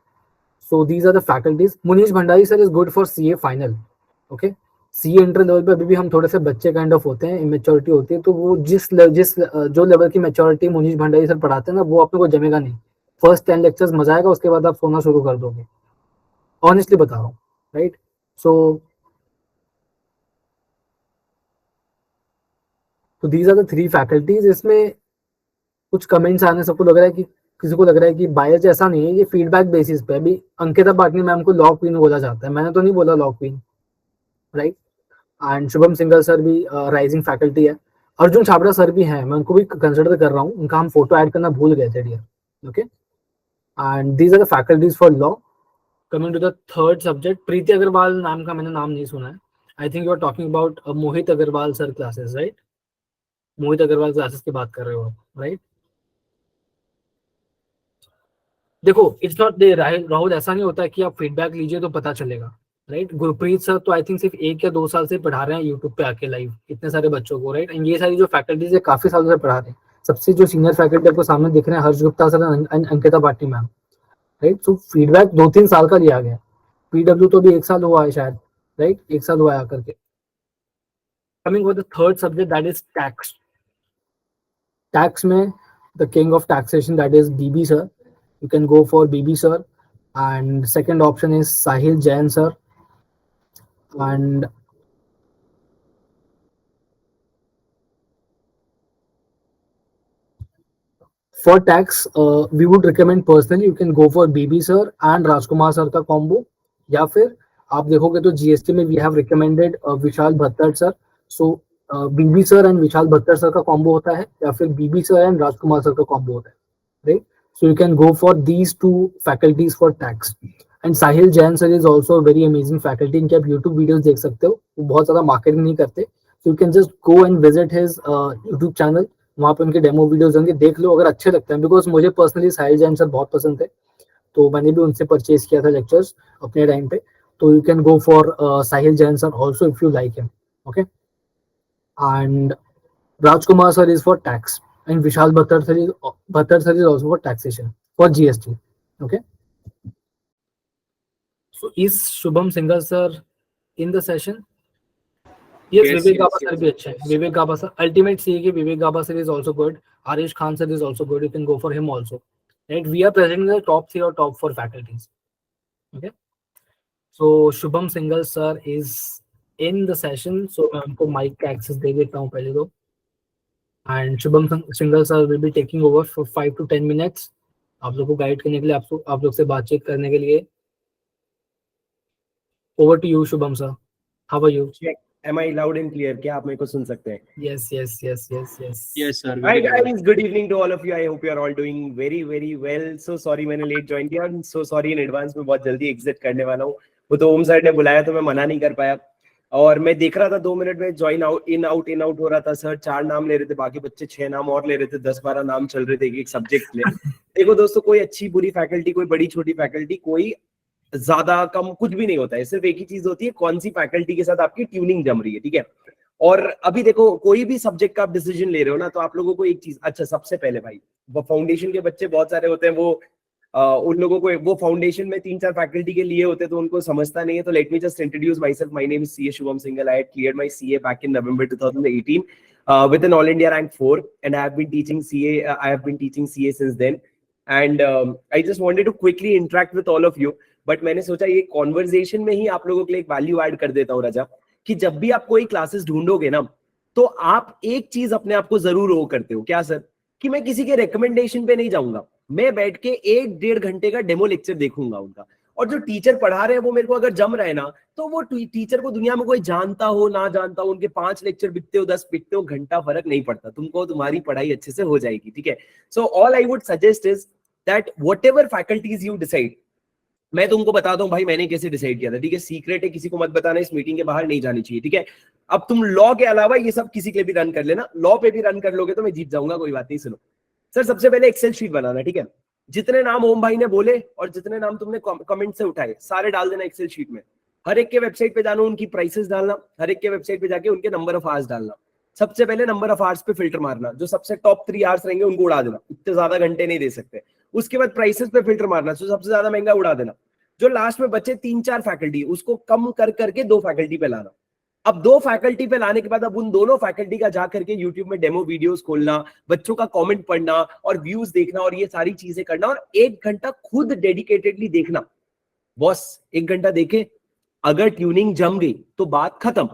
So these are the faculties. Munish Bhandari sir is good for CA final. Okay, CA inter level पे अभी भी हम थोड़े से बच्चे काइंड ऑफ होते हैं, इमेच्योरिटी होती है, तो वो जो लेवल की मेच्योरिटी मुनीश भंडारी सर पढ़ाते हैं ना, वो अपने को जमेगा नहीं। फर्स्ट 10 लेक्चर्स मजा आएगा, उसके बाद आप सोना शुरू कर दोगे, ऑनेस्टली बता रहा हूँ, right. So these are the 3 faculties. इसमें कुछ कमेंट्स आने, सबको लग रहा है कि किसी को लग रहा है कि बायस, ऐसा नहीं है, ये फीडबैक बेसिस पे। अभी अंकिता पाटनी मैम को लॉ क्वीन बोला जाता है, मैंने तो नहीं बोला law queen, right. And Shubham Singhal sir भी राइजिंग फैकल्टी है। अर्जुन छाबड़ा सर भी हैं, मैं उनको भी कंसिडर कर रहा हूँ, उनका हम फोटो ऐड करना भूल गए थे dear. Okay, and these are the faculties for law. Coming to the third subject, Preeti Agarwal नाम का मैंने नाम नहीं सुना है। I think you are talking about Mohit Agarwal sir classes, right. Mohit Agarwal classes की बात कर रहे हो आप, राइट। देखो, इट्स नॉट दे राहुल, ऐसा नहीं होता है कि आप फीडबैक लीजिए तो पता चलेगा, राइट। गुरप्रीत सर तो आई थिंक सिर्फ 1 या 2 साल से पढ़ा रहे हैं यूट्यूब पे आके लाइव इतने सारे बच्चों को, राइट। एंड ये सारी जो फैकल्टीज है काफी सालों से पढ़ा रहे हैं। सबसे जो सीनियर फैकल्टी आपको सामने दिख रहे हैं, Harsh Gupta sir and Ankita Patni ma'am, right. So feedback 2-3 साल का लिया गया। पीडब्ल्यू तो भी 1 साल हुआ है शायद, राइट, 1 साल हुआ है आकर के। Coming for the third subject that is tax. Tax में the king of taxation that is BB sir, you can go for BB sir, and second option is Sahil Jain sir, and for tax we would recommend personally you can go for BB sir and Rajkumar sir का combo, या फिर आप देखोगे तो GST में we have recommended Vishal भत्तर sir। so BB sir and Vishal भत्तर sir का combo होता है, या फिर BB sir and Rajkumar sir का combo होता है, right। so you can go for these 2 faculties for tax। And Sahil Jain sir is also very amazing faculty, इनके आप यूट्यूब वीडियोस देख सकते हो, वो बहुत ज्यादा मार्केटिंग नहीं करते, सो you can just go and visit his YouTube channel, वहाँ पे उनके डेमो वीडियोस होंगे, देख लो अगर अच्छे लगते हैं। बिकॉज मुझे पर्सनली साहिल जैन सर बहुत पसंद थे, तो मैंने भी उनसे परचेज किया था लेक्चर्स अपने टाइम पे। तो you can go for Sahil Jain sir also if you like him, okay. And Rajkumar sir is for tax and Vishal Bhattar sir is also for taxation for GST, okay। So is Shubham Singhal sir in the session? Yes, Vivek Gaba sir bhi अच्छा है. Vivek Gaba sir, ultimate CA के Vivek Gaba sir is also good. Arish Khan sir is also good. You can go for him also. Right? We are presenting the top 3 or top 4 faculties. Okay. So Shubham Singhal sir is in the session, so मैं उनको mic का access दे देता हूँ पहले तो। And Shubham Singhal sir will be taking over for 5 to 10 minutes आप लोग को गाइड करने के लिए, आप लोग से बातचीत करने के लिए। Over to you Shubham sir, how are you? Check. Am I loud and clear? क्या आप मेरे को सुन सकते हैं? Yes, yes, yes, yes, yes. Yes, sir. Hi Very good. guys, good evening to all of you. I hope you are all doing very very well. So sorry मैंने late join किया, so sorry in advance, मैं बहुत जल्दी exit करने वाला हूँ। वो तो ओम सर ने बुलाया तो मैं मना नहीं कर पाया, और मैं देख रहा था 2 मिनट में ज्वाइन आउट इन आउट हो रहा था। सर 4 नाम ले रहे थे, बाकी बच्चे 6 नाम और ले रहे थे, 10-12 नाम चल रहे थे एक सब्जेक्ट में। देखो दोस्तों, कोई अच्छी बुरी फैकल्टी, कोई बड़ी छोटी फैकल्टी, कोई ज्यादा कम कुछ भी नहीं होता है। सिर्फ एक ही चीज होती है, कौन सी फैकल्टी के साथ आपकी ट्यूनिंग जम रही है, ठीक है। और अभी देखो, कोई भी सब्जेक्ट का आप डिसीजन ले रहे हो ना, तो आप लोगों को एक चीज, अच्छा सबसे पहले भाई, वो फाउंडेशन के बच्चे बहुत सारे होते हैं, वो उन लोगों को वो फाउंडेशन में 3-4 फैकल्टी के लिए होते हैं, तो उनको समझता नहीं है। तो let me just introduce my self. My name is CA Shubham single. I had cleared my CA back in November 2018 with an all India rank 4, and I have been teaching CA. I have been teaching CA since then, and I just wanted to quickly interact with all of you. But मैंने सोचा ये conversation में ही आप लोगों के लिए एक value add कर देता हूँ राजा, कि जब भी आप कोई क्लासेस ढूंढोगे ना, तो आप एक चीज अपने आप को जरूर वो करते हो, क्या सर, कि मैं किसी के रिकमेंडेशन पे नहीं जाऊंगा, मैं बैठ के 1-1.5 घंटे का डेमो लेक्चर देखूंगा उनका। और जो टीचर पढ़ा रहे हैं वो मेरे को अगर जम रहा है ना, तो वो टीचर को दुनिया में कोई जानता हो ना जानता हो, उनके 5 लेक्चर बिकते हो 10 बिकते हो, घंटा फर्क नहीं पड़ता, तुमको तुम्हारी पढ़ाई अच्छे से हो जाएगी, ठीक है। So all I would suggest is that what ever faculties you decide, मैं तुमको बताता हूँ भाई मैंने कैसे डिसाइड किया था, ठीक है। सीक्रेट है, किसी को मत बताना, इस मीटिंग के बाहर नहीं जानी चाहिए, ठीक है। अब तुम लॉ के अलावा ये सब किसी के लिए भी रन कर लेना, लॉ पे भी रन कर लोगे तो मैं जीत जाऊंगा, कोई बात नहीं। सुनो सर, सबसे पहले एक्सेल शीट बनाना, ठीक है। जितने नाम ओम भाई ने बोले और जितने नाम तुमने कमेंट से उठाए, सारे डाल देना एक्सेल शीट में। हर एक के वेबसाइट पे जाना, उनकी प्राइसेस डालना, हर एक के वेबसाइट पे जाके उनके नंबर ऑफ आवर्स डालना। सबसे पहले नंबर ऑफ आवर्स पे फिल्टर मारना, जो सबसे टॉप 3 आवर्स रहेंगे उनको उड़ा देना, इतने ज्यादा घंटे नहीं दे सकते। उसके बाद प्राइसेस पे फिल्टर मारना, जो सबसे ज्यादा महंगा उड़ा देना। जो लास्ट में बचे 3-4 फैकल्टी, उसको कम कर करके 2 फैकल्टी पे लाना। अब 2 फैकल्टी पे लाने के बाद अब उन दोनों फैकल्टी का जा करके यूट्यूब में डेमो वीडियोस खोलना, बच्चों का कमेंट पढ़ना और व्यूज देखना और ये सारी चीजें करना, और 1 घंटा खुद डेडिकेटेडली देखना। बॉस 1 घंटा देखे, अगर ट्यूनिंग जम गई तो बात खत्म,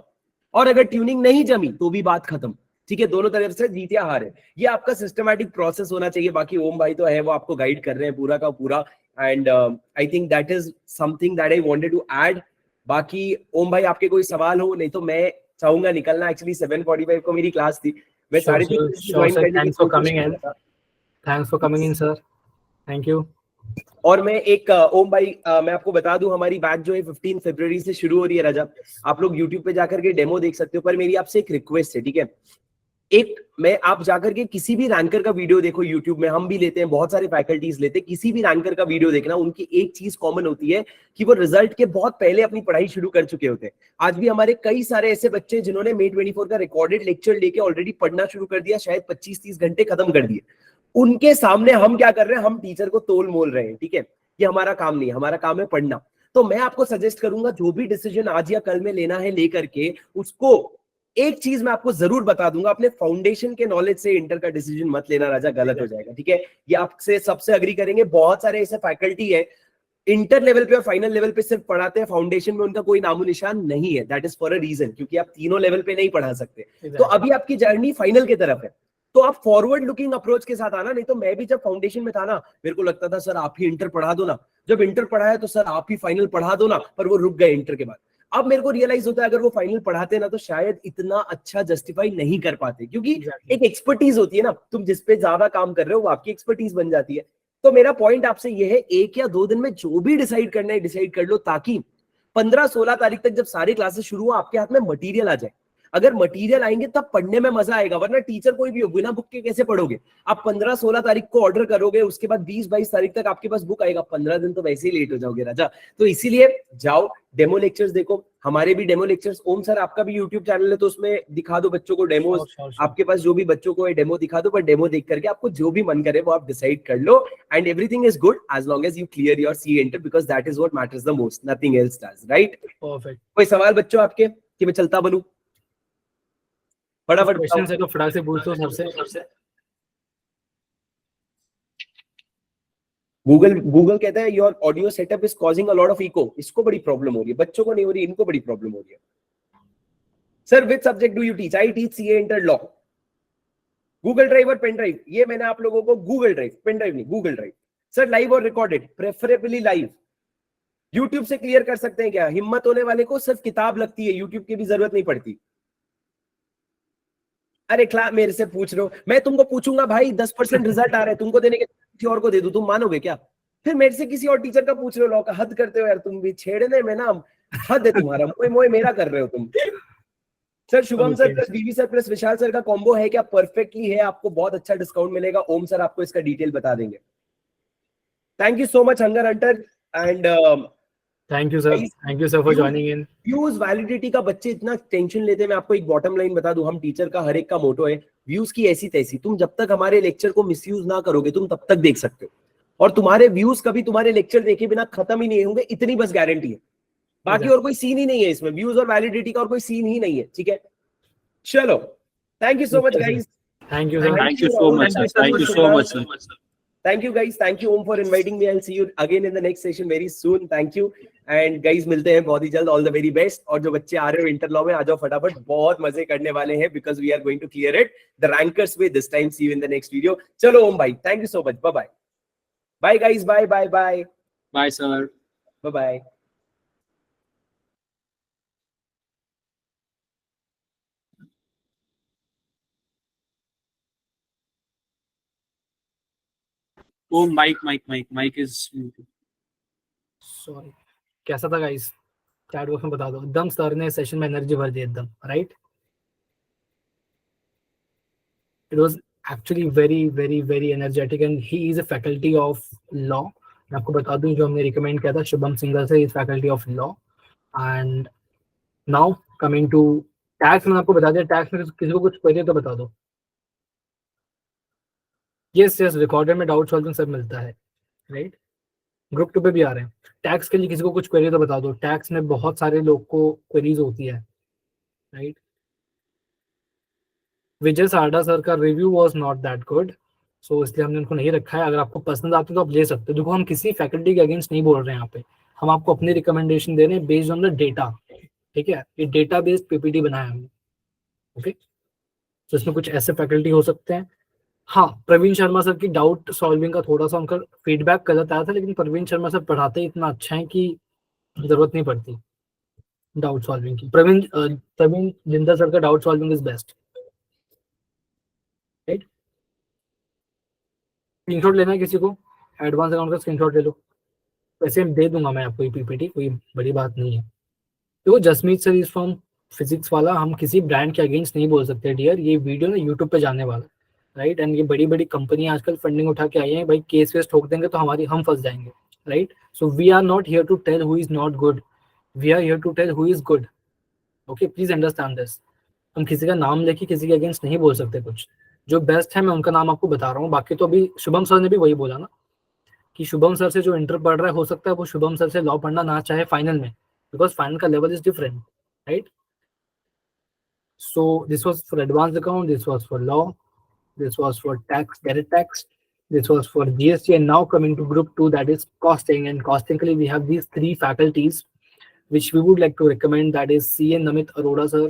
और अगर ट्यूनिंग नहीं जमी तो भी बात खत्म, ठीक है। दोनों तरफ से जीत या हार है, ये आपका सिस्टमैटिक प्रोसेस होना चाहिए। बाकी ओम भाई तो है, वो आपको गाइड कर रहे हैं पूरा का पूरा, and I think that is something that I wanted to add. बाकी ओम भाई आपके कोई सवाल हो, नहीं तो मैं चाहूंगा निकलना। एक्चुअली 7:45 को मेरी क्लास थी, मैं 3:30 ज्वाइन करने की thanks for coming in sir, thank you. और मैं एक ओम भाई, मैं आपको बता दूं, हमारी बैच जो है 15 फरवरी से शुरू हो रही है राजा। आप लोग यूट्यूब पे जाकर के डेमो देख सकते हो, पर मेरी आपसे एक रिक्वेस्ट है, ठीक है। आप जाकर के किसी भी रैंकर का वीडियो देखो यूट्यूब में, हम भी लेते हैं, बहुत सारे फैकल्टीज लेते हैं, किसी भी रैंकर का वीडियो देखना, उनकी एक चीज कॉमन होती है कि वो रिजल्ट के बहुत पहले अपनी पढ़ाई शुरू कर चुके होते हैं। आज भी हमारे कई सारे ऐसे बच्चे जिन्होंने May 24 का रिकॉर्डेड लेक्चर लेके ऑलरेडी पढ़ना शुरू कर दिया, शायद 25-30 घंटे खत्म कर दिए। उनके सामने हम क्या कर रहे हैं, हम टीचर को तोल मोल रहे हैं, ठीक है। ये हमारा काम नहीं है, हमारा काम है पढ़ना। तो मैं आपको सजेस्ट करूंगा, जो भी डिसीजन आज या कल में लेना है लेकर के उसको, एक चीज मैं आपको जरूर बता दूंगा, अपने फाउंडेशन के नॉलेज से इंटर का डिसीजन मत लेना राजा, गलत हो जाएगा, ठीक है। ये आपसे सबसे अग्री करेंगे। बहुत सारे ऐसे फैकल्टी है इंटर लेवल पे और फाइनल लेवल पे सिर्फ पढ़ाते हैं, फाउंडेशन में उनका कोई नामो निशान नहीं है। That is for a reason, क्योंकि आप तीनों लेवल पे नहीं पढ़ा सकते। तो अभी आपकी जर्नी फाइनल की तरफ है, तो आप फॉरवर्ड लुकिंग अप्रोच के साथ आना। नहीं तो मैं भी जब फाउंडेशन में था ना, मेरे को लगता था सर आप ही इंटर पढ़ा दो ना, जब इंटर पढ़ाया तो सर आप ही फाइनल पढ़ा दो ना, पर वो रुक गए इंटर के बाद। अब मेरे को रियलाइज होता है, अगर वो फाइनल पढ़ाते ना तो शायद इतना अच्छा जस्टिफाई नहीं कर पाते, क्योंकि एक एक्सपर्टीज होती है ना, तुम जिस पे ज्यादा काम कर रहे हो वो आपकी एक्सपर्टीज बन जाती है। तो मेरा पॉइंट आपसे ये है, 1 या 2 दिन में जो भी डिसाइड करना है डिसाइड कर लो, ताकि 15-16 तारीख तक जब सारी क्लासेस शुरू हो आपके हाथ में मटेरियल आ जाए। अगर मटेरियल आएंगे तब पढ़ने में मजा आएगा, वरना टीचर कोई भी हो, बिना बुक के कैसे पढ़ोगे। आप 15-16 तारीख को ऑर्डर करोगे, उसके बाद 20-22 तारीख तक आपके पास बुक आएगा, 15 दिन तो वैसे ही लेट हो जाओगे राजा। तो इसीलिए जाओ डेमो लेक्चर्स देखो, हमारे भी डेमो लेक्चर्स। ओम सर आपका भी यूट्यूब चैनल है, तो उसमें दिखा दो बच्चों को डेमोस। आपके पास जो भी बच्चों को है डेमो दिखा दो, पर डेमो देख करके आपको जो भी मन करे वो आप डिसाइड कर लो, and everything is good as long as you clear your CA inter, because that is what matters the most, nothing else does, right. Perfect. कोई सवाल बच्चों आपके, कि मैं चलता बनूं? फटाफट क्वेश्चन है तो फटाक से पूछ लो सबसे। गूगल कहता है your audio setup is causing a lot of echo. इसको बड़ी प्रॉब्लम हो रही है, बच्चों को नहीं हो रही, इनको बड़ी प्रॉब्लम हो रही है। Sir which subject do you teach? I teach CA inter law. Google drive और पेन ड्राइव, ये मैंने आप लोगों को गूगल ड्राइव, पेन ड्राइव नहीं, गूगल ड्राइव। सर लाइव और रिकॉर्डेड, प्रेफरेबली लाइव। यूट्यूब से क्लियर कर सकते हैं क्या? हिम्मत होने वाले को सिर्फ किताब लगती है, यूट्यूब की भी जरूरत नहीं पड़ती। अरे क्लास मेरे से पूछ रहे हो, मैं तुमको पूछूंगा भाई 10% रिजल्ट आ रहा है, तुमको देने के किसी और को दे दूं, तुम मानोगे क्या? फिर मेरे से किसी और टीचर का पूछ रहे हो, लॉ का। हद करते हो यार तुम भी, छेड़ने में ना हद है तुम्हारा। मोए मोए मेरा कर रहे हो तुम। सर शुभम सर प्लस बीवी सर प्लस विशाल सर का कॉम्बो है क्या? परफेक्टली है, आपको बहुत अच्छा डिस्काउंट मिलेगा। ओम सर आपको इसका डिटेल बता देंगे। Thank you so much hunger Hunter and thank you sir for joining in. Views validity का बच्चे इतना टेंशन लेते हैं। मैं आपको एक बॉटम लाइन बता दूं, हम टीचर का हर एक का मोटो है व्यूज की ऐसी तैसी। तुम जब तक हमारे लेक्चर को मिसयूज ना करोगे तुम तब तक देख सकते हो, और तुम्हारे व्यूज कभी तुम्हारे लेक्चर देखे बिना खत्म ही नहीं होंगे, इतनी बस गारंटी है। बाकी और कोई सीन ही नहीं है इसमें, व्यूज और वैलिडिटी का और कोई सीन ही नहीं है, ठीक है? चलो, thank you so much guys. Thank you sir. Thank you so much, sir. Thank you so much, sir. Thank you guys, thank you Om for inviting me. I'll see you again in the next session very soon. Thank you and guys, मिलते हैं बहुत ही जल्द। All the very best। और जो बच्चे आ रहे हो inter law में, आ जाओ फटाफट, बहुत मजे करने वाले हैं because we are going to clear it the rankers way this time। See you in the next video। चलो ओम भाई, thank you so much, bye bye। Bye guys, bye bye bye Bye, sir. bye bye। Oh, mic is muted. Sorry. कैसा था guys? Chat box में बता दो। एकदम sir ने session में एनर्जी भर दी एकदम, right? It was actually very very very energetic and he is a faculty of law. मैं आपको बता दूं, जो हमने रिकमेंड किया था शुभम सिंगल से, is faculty of law. And now coming to tax, मैंने आपको बता दिया। टैक्स में किसी को कुछ क्वेरी तो बता दो। यस रिकॉर्डर में डाउट सॉल्विंग सब मिलता है, राइट? ग्रुप 2 पे भी आ रहे हैं। टैक्स के लिए किसी को कुछ क्वेरी तो बता दो। टैक्स में बहुत सारे लोग को क्वेरीज होती है, राइट? विजय सारडा सर का review was not that good, so इसलिए हमने उनको नहीं रखा है। अगर आपको पसंद आती है तो आप ले सकते हो। देखो, हम किसी फैकल्टी के अगेंस्ट नहीं बोल रहे हैं यहाँ पे, हम आपको अपनी रिकमेंडेशन दे रहे हैं बेस्ड ऑन द डेटा, ठीक है? ये डेटा बेस्ड पीपीटी बनाया हमने, ओके? तो इसमें कुछ ऐसे फैकल्टी हो सकते हैं। हाँ, प्रवीण शर्मा सर की डाउट सॉल्विंग का थोड़ा सा उनका फीडबैक गलत आया था, लेकिन प्रवीण शर्मा सर पढ़ाते ही इतना अच्छा है कि जरूरत नहीं पड़ती डाउट सॉल्विंग की। प्रवीण जिंदा सर का doubt solving is best, right? Screenshot लेना है किसी को? एडवांस अकाउंट का स्क्रीनशॉट ले लो। वैसे दे दूंगा मैं आपको ये पीपीटी, कोई बड़ी बात नहीं है। तो Jasmeet sir is from physics वाला, हम किसी ब्रांड के अगेंस्ट नहीं बोल सकते डियर। ये वीडियो ना यूट्यूब पे जाने वाला, राइट? एंड ये बड़ी बड़ी कंपनियां आजकल फंडिंग उठा के आई हैं भाई, केस वेस ठोक देंगे तो हम फंस जाएंगे, right? So we are not here to tell who is not good, we are here to tell who is good, okay? Please understand this. हम किसी का नाम लेके किसी के अगेंस्ट नहीं बोल सकते कुछ। जो बेस्ट है मैं उनका नाम आपको बता रहा हूँ। बाकी तो अभी शुभम सर ने भी वही बोला ना कि शुभम सर से जो इंटर पढ़ रहा है, हो सकता है वो शुभम सर से लॉ पढ़ना ना चाहे फाइनल में, बिकॉज फाइनल का level is different, right? So this was for advance account, this was for law, this was for tax, direct tax, this was for GST, and now coming to group 2, that is costing. And costingly we have these 3 faculties which we would like to recommend, that is CA Namit Arora sir,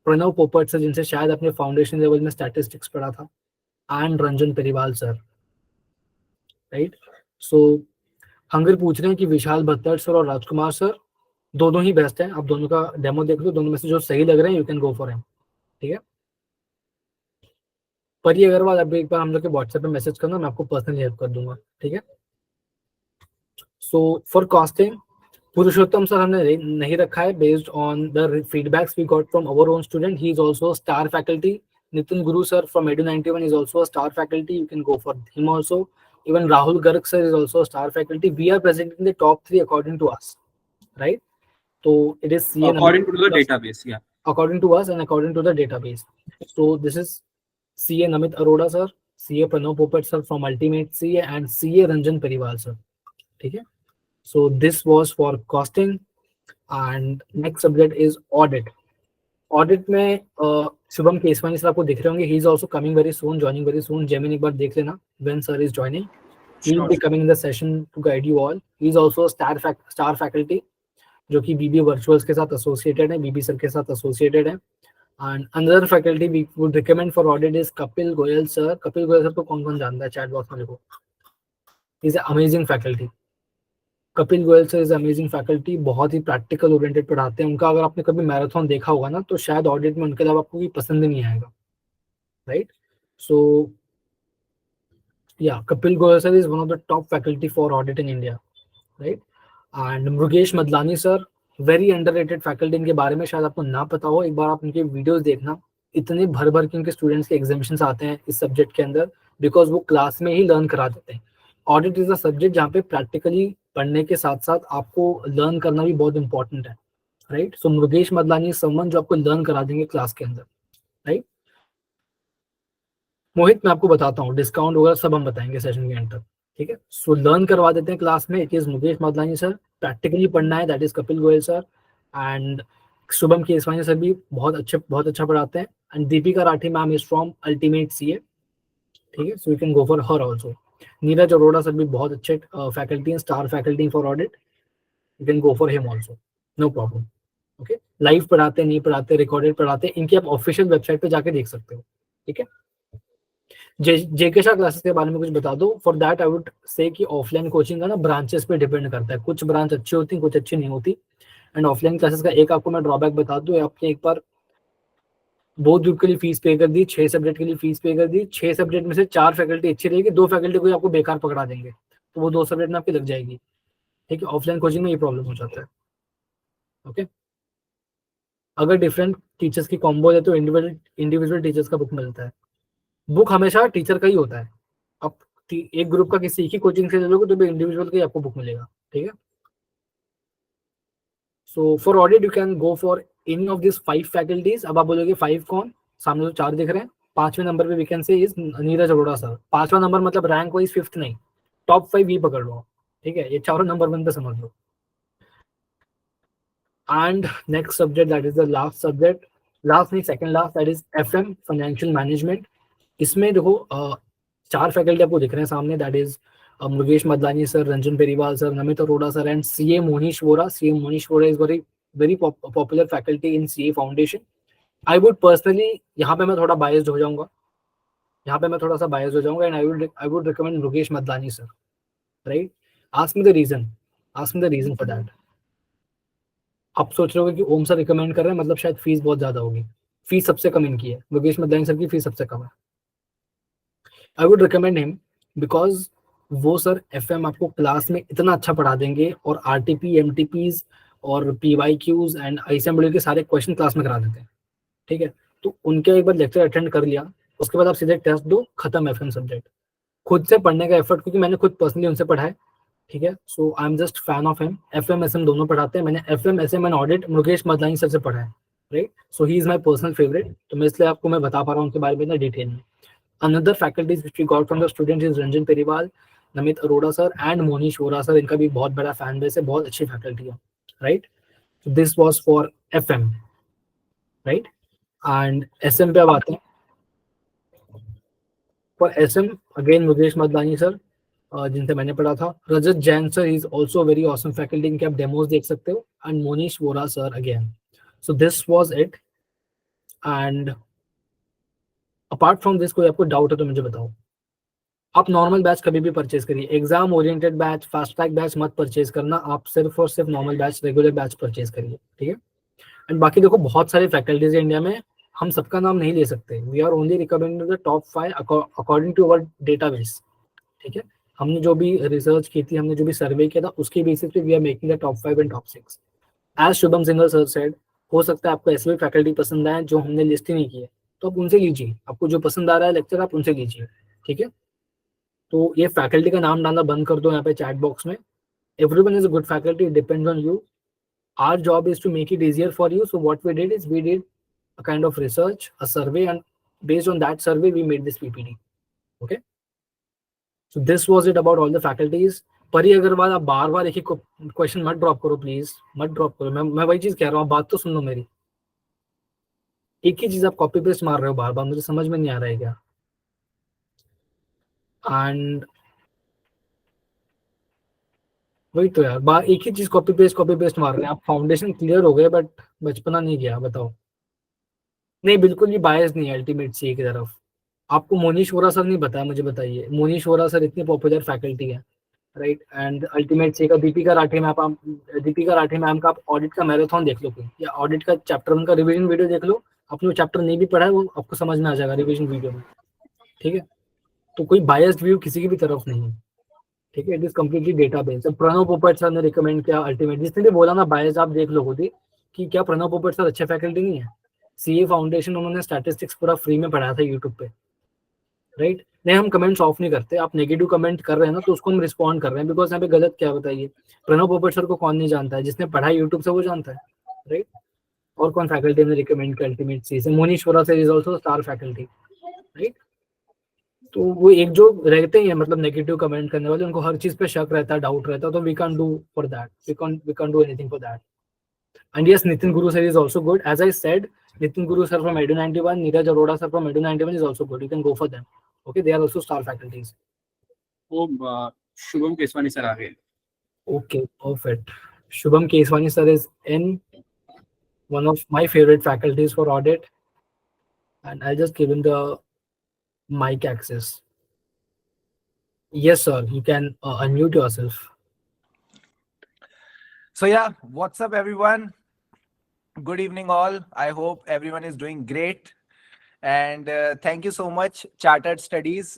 Pranav Popat sir जिनसे शायद अपने foundation level में statistics पढ़ा था, and Ranjan Periwal sir, right? So हंगर पूछ रहे हैं कि विशाल भत्तर सर और राजकुमार सर दोनों ही बेस्ट हैं। आप दोनों का डेमो देख लो, दोनों में से जो सही लग रहे हैं you can go for him, ठीक है? परी अग्रवाल, अब एक बार हम लोग के व्हाट्सएप पे मैसेज करना, मैं आपको पर्सनली हेल्प कर दूंगा, ठीक है? So for costing Purushottam sir हमने नहीं रखा है based on the feedbacks we got from our own student. He is also star faculty. Nitin Guru sir from Edu 91 is also a star faculty, you can go for him also. Even Rahul Garg sir is also a star faculty. We are presenting the top 3 according to us, right? So it is CA According to the database, yeah. According to us and according to the database. So this is CA Namit Arora sir, CA Pranav Popat sir from Ultimate CA, and CA Ranjan Pariwal sir, ठीक है? So this was for costing, and next subject is audit. Audit में Shubham Keswani sir आपको दिख रहे होंगे। he is also coming very soon, joining very soon. जेमिन एक बार देख लेना when sir is joining. He will be coming in the session to guide you all. He is also a star faculty जो कि बीबी वर्चुअल्स के साथ एसोसिएटेड है, बीबी sir के साथ एसोसिएटेड है। And another faculty we would recommend for audit is Kapil Goyal sir. Kapil Goyal sir को कौन कौन जानता है चैट बॉक्स में लिखो। Is amazing faculty. Kapil Goyal sir is amazing faculty, बहुत ही प्रैक्टिकल ओरिएंटेड पढ़ाते हैं। उनका अगर आपने कभी मैराथन देखा होगा ना, तो शायद ऑडिट में उनके अलावा आपको कोई पसंद ही नहीं आएगा, right. So yeah, Kapil Goyal sir is one of the top faculty for audit in India, right? And Mrugesh Madlani sir, very underrated faculty। इनके बारे में शायद आपको ना पता हो, एक बार आप इनके वीडियोस देखना। इतने भर भर के इनके स्टूडेंट्स के एग्जामिनेशंस आते हैं इस सब्जेक्ट के अंदर, बिकॉज वो क्लास में ही लर्न करा देते हैं। ऑडिट इज अ सब्जेक्ट जहाँ पे प्रैक्टिकली पढ़ने के साथ साथ आपको लर्न करना भी बहुत इंपॉर्टेंट है, राइट। सो मृगेश मदलानी समवन जो आपको लर्न करा देंगे क्लास के अंदर, राइट। मोहित मैं आपको बताता हूँ, डिस्काउंट वगैरह सब हम बताएंगे सेशन के एंड तक, ठीक है। सो लर्न करवा देते हैं क्लास में, it is Mukesh Madlani sir. Practically पढ़ना है, that is Kapil Goyal sir. And Shubham Keswani sir भी बहुत अच्छा पढ़ाते हैं। And Deepika Rathi ma'am is from ultimate CA, ठीक है। So you can go for her also. Neeraj Arora sir भी बहुत अच्छे फैकल्टी हैं, star faculty for audit, you can go for him also, no problem. Okay, live पढ़ाते नहीं पढ़ाते, रिकॉर्डेड पढ़ाते, इनकी आप ऑफिशियल वेबसाइट पे जाके देख सकते हो, ठीक है। जेके शाह क्लासेस के बारे में कुछ बता दो। For that I would say कि ऑफलाइन कोचिंग का ना ब्रांचेस पे डिपेंड करता है, कुछ ब्रांच अच्छी होती है, कुछ अच्छी नहीं होती। एंड ऑफलाइन क्लासेस का एक आपको मैं ड्रॉबैक बता दूं, आपने एक बार बोथ ग्रुप के लिए फीस पे कर दी, 6 सब्जेक्ट के लिए फीस पे कर दी, 6 सब्जेक्ट में से 4 फैकल्टी अच्छी रहेगी, 2 फैकल्टी को आपको बेकार पकड़ा देंगे, तो वो 2 सब्जेक्ट में आपकी लग जाएगी, ठीक है। ऑफलाइन कोचिंग में ये प्रॉब्लम हो जाता है, ओके। अगर डिफरेंट टीचर्स की कॉम्बो है तो इंडिविजुअल टीचर्स का बुक मिलता है। बुक हमेशा टीचर का ही होता है। अब एक ग्रुप का किसी की कोचिंग से ले लोगे तो भी इंडिविजुअल का ही आपको बुक मिलेगा, ठीक है। So for audit you can go for any of this 5 faculties. अब आप बोलोगे 5 कौन, सामने तो 4 दिख रहे हैं। 5वें नंबर पे we can say is Neeraj Arora sir. 5वां नंबर मतलब रैंक वाइज 5th नहीं, टॉप 5 ही पकड़ लो, ठीक है। ये चारों नंबर 1 पे समझ लो। And next subject that is the last subject, last नहीं second last, that is FM financial management. इसमें देखो 4 फैकल्टी आपको दिख रहे हैं सामने, that is Mukesh Madlani sir, Ranjan Periwal sir, Namit Arora sir and CA Monish Vora. CA Monish Vora is very popular faculty in CA foundation. I would personally, यहाँ पे मैं थोड़ा बायस्ड हो जाऊंगा, and I would recommend Mukesh Madlani sir, right. Ask me the reason for that. आप सोच रहे हो कि ओम सर रिकमेंड कर रहे हैं मतलब शायद फीस बहुत ज्यादा होगी। फीस सबसे कम इनकी है, मुकेश मदलानी सर की फीस सबसे कम है। आई वुड रिकमेंड हिम बिकॉज वो सर एफएम आपको क्लास में इतना अच्छा पढ़ा देंगे, और आरटीपी, एमटीपीज और पीवाईक्यूज एंड आईसीएमडब्ल्यू के सारे क्वेश्चन क्लास में करा देते हैं, ठीक है। तो उनके एक बार लेक्चर अटेंड कर लिया, उसके बाद आप सीधे टेस्ट दो, खत्म एफएम सब्जेक्ट। खुद से पढ़ने का एफर्ट, क्योंकि मैंने खुद पर्सनली उनसे पढ़ा है, ठीक है। So I am just fan of him. FM SM दोनों पढ़ाते हैं। मैंने FM SM and audit Mukesh Madlani sir से पढ़ा है, right. So he is my personal favourite, तो मैं इसलिए आपको मैं बता पा रहा हूँ उनके बारे में ना डिटेल में। Another faculties which we got from the students is Ranjan Periwal, Namit Arora sir and Monish Vora sir। इनका भी बहुत बड़ा फैन बेस है, बहुत अच्छी फैकल्टी है, right. So this was for FM, right? And SM पे अब आते हैं। For SM again Mukesh Madlani sir, जिनसे मैंने पढ़ा था। Rajat Jain sir is also very awesome faculty, इनके आप डेमोज देख सकते हो। And Monish Vora sir again. So this was it. And apart from this कोई आपको डाउट है तो मुझे बताओ। आप नॉर्मल बैच कभी भी परचेज करिए, exam oriented batch, fast track batch मत परचेज करना। आप सिर्फ और सिर्फ normal batch, regular batch purchase करिए, ठीक है। एंड बाकी देखो बहुत सारे फैकल्टीज है इंडिया में, हम सबका नाम नहीं ले सकते। We are only recommending the top 5 according to our database, ठीक है। हमने जो भी रिसर्च की थी, हमने जो भी सर्वे किया था, उसके बेसिस पे we are making the top 5 and top 6। As Shubham Singhal sir said, हो सकता है आपको ऐसे भी फैकल्टी पसंद आए जो हमने लिस्ट ही नहीं किए, तो आप उनसे लीजिए। आपको जो पसंद आ रहा है लेक्चर, आप उनसे लीजिए, ठीक है। तो ये फैकल्टी का नाम डालना बंद कर दो यहाँ पे चैट बॉक्स में। Everyone is a good faculty, it depends on you. Our job is to make it easier for you. So what we did is we did a kind of research, a survey, and based on that survey we made this PPT, okay. So this was it about all the faculties. Pari Agarwal, आप बार बार एक ही question मत drop करो please, मत drop करो। मैं वही चीज कह रहा हूँ, बात तो सुन लो मेरी। एक ही चीज आप कॉपी पेस्ट मार रहे हो बार बार, मुझे समझ में नहीं आ रहा है क्या। एंड वही तो यार, एक ही चीज कॉपी पेस्ट मार रहे हैं आप। फाउंडेशन क्लियर हो गए बट बचपना नहीं गया, बताओ। नहीं, बिल्कुल भी बायस नहीं है अल्टीमेट सी की तरफ। आपको मोनीश वोरा सर नहीं बताया, मुझे बताइए। मोनीश वोरा सर इतनी पॉपुलर फैकल्टी है, राइट। एंड अल्टीमेट सी का दीपिका राठी मैम का आप ऑडिट का मैराथन देख लो कोई, या ऑडिट का चैप्टर उनका रिवीजन वीडियो देख लो। आपने वो चैप्टर नहीं भी पढ़ा है वो आपको समझ में आ जाएगा रिवीजन वीडियो में, ठीक है। तो कोई बायस्ड व्यू किसी की भी तरफ नहीं है, ठीक है। It is completely data based. Pranav Popat sir ने रिकमेंड किया अल्टीमेट, जिसने भी बोला ना बायस, आप देख लो खुद ही कि क्या प्रणव पोपट सर अच्छे फैकल्टी नहीं है। सीए फाउंडेशन उन्होंने स्टैटिस्टिक्स पूरा फ्री में पढ़ाया था यूट्यूब पे, राइट। नहीं, हम कमेंट्स ऑफ नहीं करते। आप नेगेटिव कमेंट कर रहे हैं ना तो उसको हम रिस्पॉन्ड कर रहे हैं, बिकॉज यहाँ पे गलत क्या बताइए। प्रणव पोपट सर को कौन नहीं जानता है, जिसने पढ़ा यूट्यूब से वो जानता है, राइट। और कौन फैकल्टी ने रिकमेंड किया अल्टीमेट सी से? Monish Vora sir is also star faculty, right. तो वो एक जो रहते हैं मतलब नेगेटिव कमेंट करने वाले, उनको हर चीज पे शक रहता है, डाउट रहता है, तो we can do for that, we can do anything for that. And yes, Nitin Guru sir is also good, as I said. Nitin Guru sir from Edu 91, Neeraj Arora sir from Edu 91 is also good. You can go for them. Okay, they are also star faculties. वो Shubham Keswani sir आ गए। Okay, perfect. Shubham Keswani sir is in one of my favorite faculties for audit, and I'll just give him the mic access. Yes, sir. You can unmute yourself. So yeah, what's up everyone? Good evening all. I hope everyone is doing great. And thank you so much Chartered Studies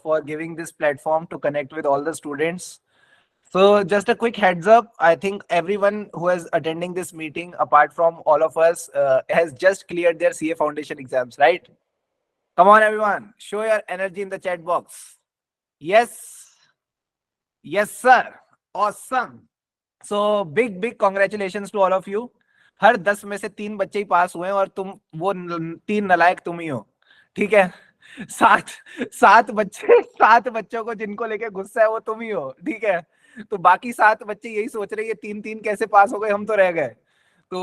for giving this platform to connect with all the students. So just a quick heads up, I think everyone who is attending this meeting apart from all of us has just cleared their CA Foundation exams, right? Come on everyone, show your energy in the chat box. Yes. Yes sir. Awesome. So big congratulations to all of you. हर 10 में से 3 बच्चे ही पास हुए हैं और तुम वो 3 नालायक तुम ही हो, ठीक है। 7 बच्चों को जिनको लेके गुस्सा है वो तुम ही हो, ठीक है। तो बाकी 7 बच्चे यही सोच रहे हैं ये 3 कैसे पास हो गए, हम तो रह गए। तो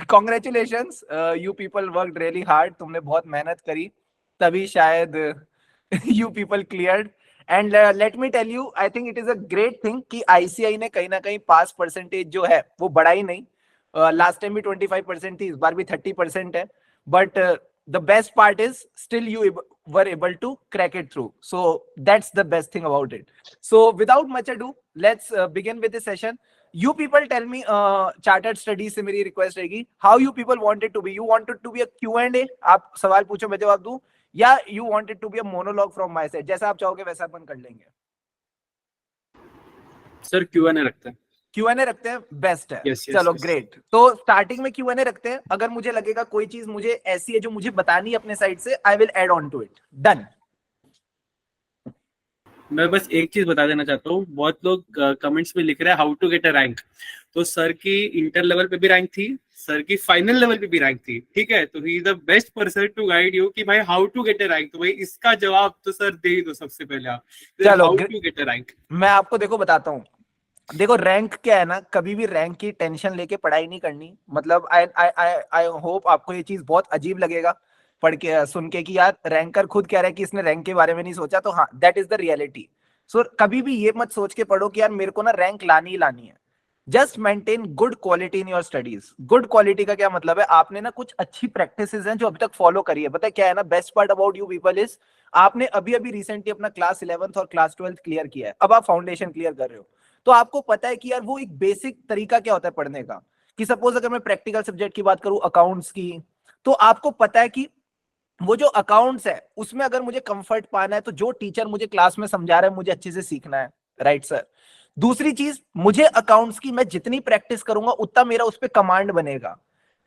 congratulations, you people worked really hard, तुमने बहुत मेहनत करी तभी शायद you people cleared. And let me tell you, I think it is a great thing कि आईसीआई ने कहीं ना कहीं पास परसेंटेज जो है वो बढ़ाई नहीं। लास्ट टाइम भी 25% थी, इस बार भी 30% है। But the best part is still you were able to crack it through, so that's the best thing about it. So without much ado let's begin with this session. You people tell me, chartered studies से मेरी request रहेगी, how you people wanted to be, you wanted to be a Q&A, आप सवाल पूछो मैं जवाब दूं, या you wanted to be a monologue from my side? जैसा आप चाहोगे वैसा अपन कर लेंगे। सर Q&A रखते हैं। Q&A रखते हैं, बेस्ट है। Yes, चलो yes. ग्रेट। तो स्टार्टिंग में Q&A रखते हैं, अगर मुझे लगेगा कोई चीज मुझे ऐसी है जो मुझे बतानी है अपने साइड से, I will add on to it. Done. मैं बस एक चीज बता देना चाहता हूँ, बहुत लोग कमेंट्स में लिख रहे हैं how to get a rank. तो सर की इंटर लेवल पे भी रैंक थी, सर की फाइनल लेवल पे भी रैंक थी, ठीक है। तो he is the best person to guide you कि भाई how to get a rank. तो भाई इसका जवाब तो सर दे ही दो सबसे पहले आप, चलो how to get a rank. मैं आपको देखो बताता हूँ। देखो रैंक क्या है ना, कभी भी रैंक की टेंशन लेके पढ़ाई नहीं करनी। मतलब आई होप आपको ये चीज बहुत अजीब लगेगा पढ़ के सुन के कि यार रैंकर खुद कह रहा है कि इसने रैंक के बारे में नहीं सोचा। तो हाँ, दैट इज द रियलिटी। सो कभी भी ये मत सोच के पढ़ो कि यार मेरे को ना रैंक लानी ही लानी है। Just maintain good quality in your studies. Good quality का क्या मतलब है, आपने ना कुछ अच्छी प्रैक्टिसेस हैं जो अभी तक फॉलो करी है। पता है क्या है ना, best part about you people is, आपने अभी अभी रिसेंटली अपना क्लास 11th और क्लास 12th क्लियर किया है, अब आप फाउंडेशन क्लियर कर रहे हो। तो आपको पता है कि यार वो एक बेसिक तरीका क्या होता है पढ़ने का। कि सपोज अगर मैं प्रैक्टिकल सब्जेक्ट की बात करूं, अकाउंट्स की, तो आपको पता है कि वो जो अकाउंट्स है उसमें अगर मुझे कंफर्ट पाना है तो जो टीचर मुझे क्लास में समझा रहा है मुझे अच्छे से सीखना है, राइट सर। दूसरी चीज, मुझे अकाउंट्स की मैं जितनी प्रैक्टिस करूंगा उतना मेरा उस पर कमांड बनेगा।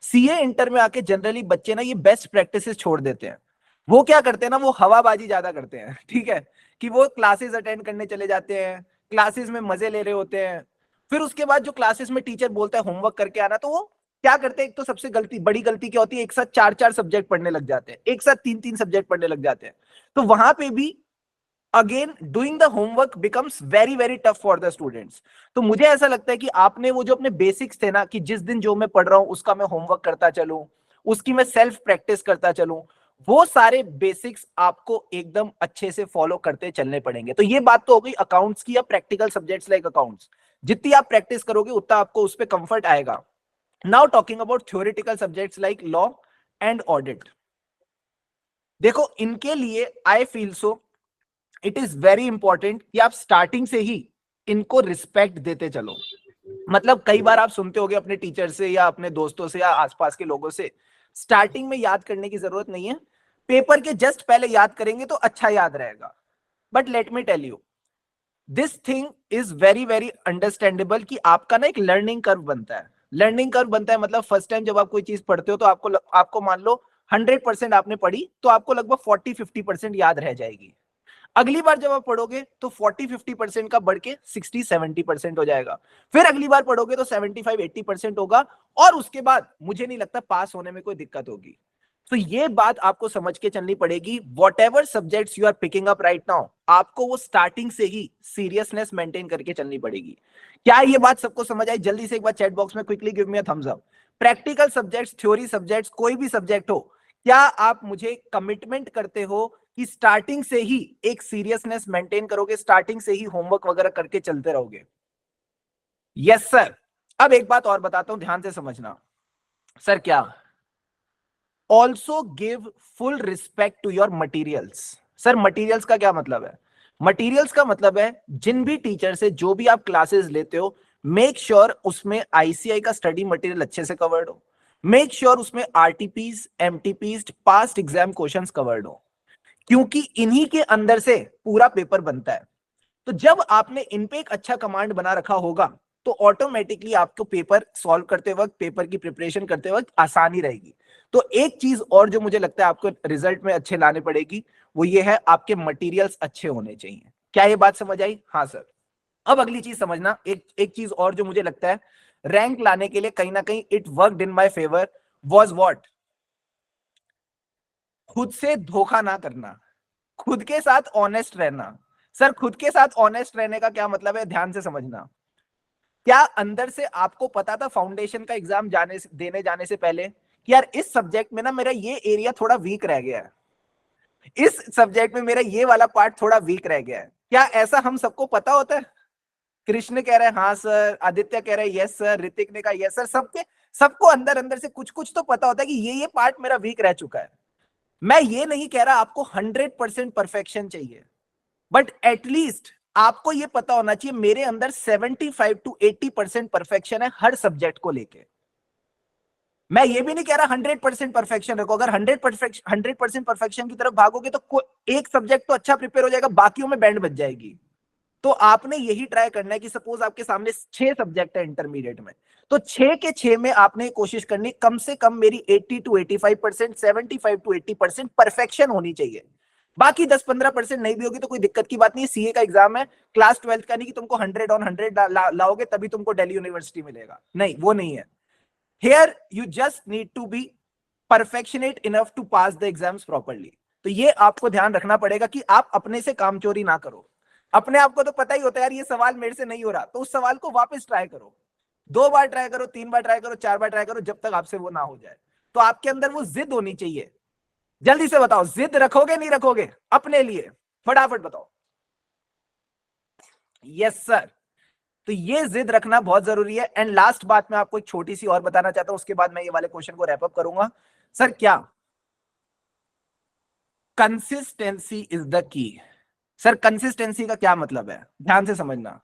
सीए इंटर में आके जनरली बच्चे ना ये बेस्ट प्रैक्टिसेस छोड़ देते हैं। वो क्या करते हैं ना, वो हवाबाजी ज्यादा करते हैं, ठीक है। कि वो क्लासेस अटेंड करने चले जाते हैं, क्लासेस में मजे ले रहे होते हैं। फिर उसके बाद जो क्लासेस में टीचर बोलता है होमवर्क करके आना, तो वो क्या करते हैं, एक तो सबसे बड़ी गलती क्या होती है, एक साथ 4 सब्जेक्ट पढ़ने लग जाते हैं, एक साथ 3 सब्जेक्ट पढ़ने लग जाते हैं। तो वहां पे भी again doing the homework becomes very very tough for the students. तो मुझे ऐसा लगता है कि आपने वो जो अपने बेसिक्स थे ना, कि जिस दिन जो मैं पढ़ रहा हूं उसका मैं होमवर्क करता चलूं, उसकी मैं सेल्फ प्रैक्टिस करता चलूं, वो सारे बेसिक्स आपको एकदम अच्छे से फॉलो करते चलने पड़ेंगे। तो ये बात तो हो गई अकाउंट्स की या प्रैक्टिकल सब्जेक्ट्स लाइक अकाउंट्स। जितनी आप प्रैक्टिस करोगे उतना आपको उस पर कंफर्ट आएगा। Now talking about theoretical subjects like law, and audit. देखो इनके लिए I feel so it is very important कि आप स्टार्टिंग से ही इनको रिस्पेक्ट देते चलो। मतलब कई बार आप सुनते होगे अपने टीचर से या अपने दोस्तों से या आसपास के लोगों से, स्टार्टिंग में याद करने की जरूरत नहीं है, पेपर के जस्ट पहले याद करेंगे तो अच्छा याद रहेगा। But let me tell you, this thing is very very understandable कि आपका ना एक लर्निंग कर्व बनता है। लर्निंग कर्व बनता है मतलब फर्स्ट टाइम जब आप कोई चीज पढ़ते हो तो आपको मान लो 100% आपने पढ़ी तो आपको लगभग 40-50% याद रह जाएगी। अगली बार जब आप पढ़ोगे तो 40-50% का बढ़ के 60-70% हो जाएगा। फिर अगली बार पढ़ोगे तो 75-80% होगा, और उसके बाद मुझे नहीं लगता पास होने में कोई दिक्कत होगी। तो ये बात आपको समझ के चलनी पड़ेगी। Whatever subjects you are picking up right now, आपको वो स्टार्टिंग से ही सीरियसनेस मेंटेन करके चलनी पड़ेगी। क्या ये बात सबको समझ आई? जल्दी से एक बार चैट बॉक्स में quickly give me a thumbs up. Practical subjects, theory subjects, कोई भी सब्जेक्ट हो, क्या आप मुझे कमिटमेंट करते हो कि स्टार्टिंग से ही एक सीरियसनेस मेंटेन करोगे, स्टार्टिंग से ही होमवर्क वगैरह करके चलते रहोगे? Yes sir. अब एक बात और बताता हूं, ध्यान से समझना। सर क्या? Also give full respect to your materials. Sir materials का क्या मतलब है? मटीरियल्स का मतलब है जिन भी टीचर से जो भी आप क्लासेस लेते हो, मेक श्योर उसमें आईसीआई का स्टडी मटेरियल अच्छे से कवर्ड हो, मेक श्योर उसमें RTPs, MTPs, past exam questions covered हो, क्योंकि इन्हीं के अंदर से पूरा पेपर बनता है। तो जब आपने इन पे एक अच्छा कमांड बना रखा होगा तो ऑटोमेटिकली आपको पेपर सॉल्व करते वक्त, पेपर की प्रिपरेशन करते वक्त आसानी रहेगी। तो एक चीज और जो मुझे लगता है आपको रिजल्ट में अच्छे लाने पड़ेगी, वो ये है आपके मटेरियल्स अच्छे होने चाहिए। क्या ये बात समझ आई? हाँ सर। अब अगली चीज समझना, एक चीज और जो मुझे लगता है रैंक लाने के लिए कहीं ना कहीं it worked in my favour was what? खुद से धोखा ना करना, खुद के साथ ऑनेस्ट रहना। सर खुद के साथ ऑनेस्ट रहने का क्या मतलब है? ध्यान से समझना। क्या अंदर से आपको पता था फाउंडेशन का एग्जाम देने जाने से पहले कि यार इस सब्जेक्ट में ना मेरा ये एरिया थोड़ा वीक रह गया है, इस सब्जेक्ट में मेरा ये वाला पार्ट थोड़ा वीक रह गया है? क्या ऐसा हम सबको पता होता है? कृष्ण कह रहे हैं हाँ सर, आदित्य कह रहे हैं यस सर, ऋतिक ने कहा यस सर। सबको अंदर अंदर से कुछ कुछ तो पता होता है कि ये पार्ट मेरा वीक रह चुका है। मैं ये नहीं कह रहा आपको 100% परफेक्शन चाहिए, बट एटलीस्ट आपको ये पता होना चाहिए मेरे अंदर 75-80% परफेक्शन है हर सब्जेक्ट को लेके। मैं ये भी नहीं कह रहा 100% परफेक्शन रखो। अगर 100% परफेक्शन की तरफ भागोगे तो एक सब्जेक्ट तो अच्छा प्रिपेयर हो जाएगा, बाकियों में बैंड बच जाएगी। तो आपने यही ट्राई करना है कि सपोज आपके सामने 6 सब्जेक्ट है इंटरमीडिएट में, तो 6 के 6 में आपने कोशिश करनी कम से कम मेरी 80-85%, 75-80% परफेक्शन होनी चाहिए। बाकी 10-15% नहीं भी होगी तो कोई दिक्कत की बात नहीं है। सीए का एग्जाम है, क्लास 12 का नहीं कि तुमको 100 on 100 लाओगे तभी तुमको दिल्ली यूनिवर्सिटी मिलेगा, नहीं वो नहीं है। Here you just need to be perfectionist enough to pass the exams properly. तो ये आपको ध्यान रखना पड़ेगा कि आप अपने से काम चोरी ना करो। अपने आप को तो पता ही होता है यार ये सवाल मेरे से नहीं हो रहा, तो उस सवाल को वापस ट्राई करो, 2 बार ट्राई करो, 3 बार ट्राई करो, 4 बार ट्राई करो, जब तक आपसे वो ना हो जाए। तो आपके अंदर वो जिद होनी चाहिए। जल्दी से बताओ, जिद रखोगे नहीं रखोगे अपने लिए? फटाफट बताओ। Yes sir. तो ये जिद रखना बहुत जरूरी है। एंड लास्ट बात मैं आपको एक छोटी सी और बताना चाहता हूं, उसके बाद मैं ये वाले क्वेश्चन को रैप अप करूंगा। सर क्या? Consistency is the key. Sir consistency का क्या मतलब है? ध्यान से समझना।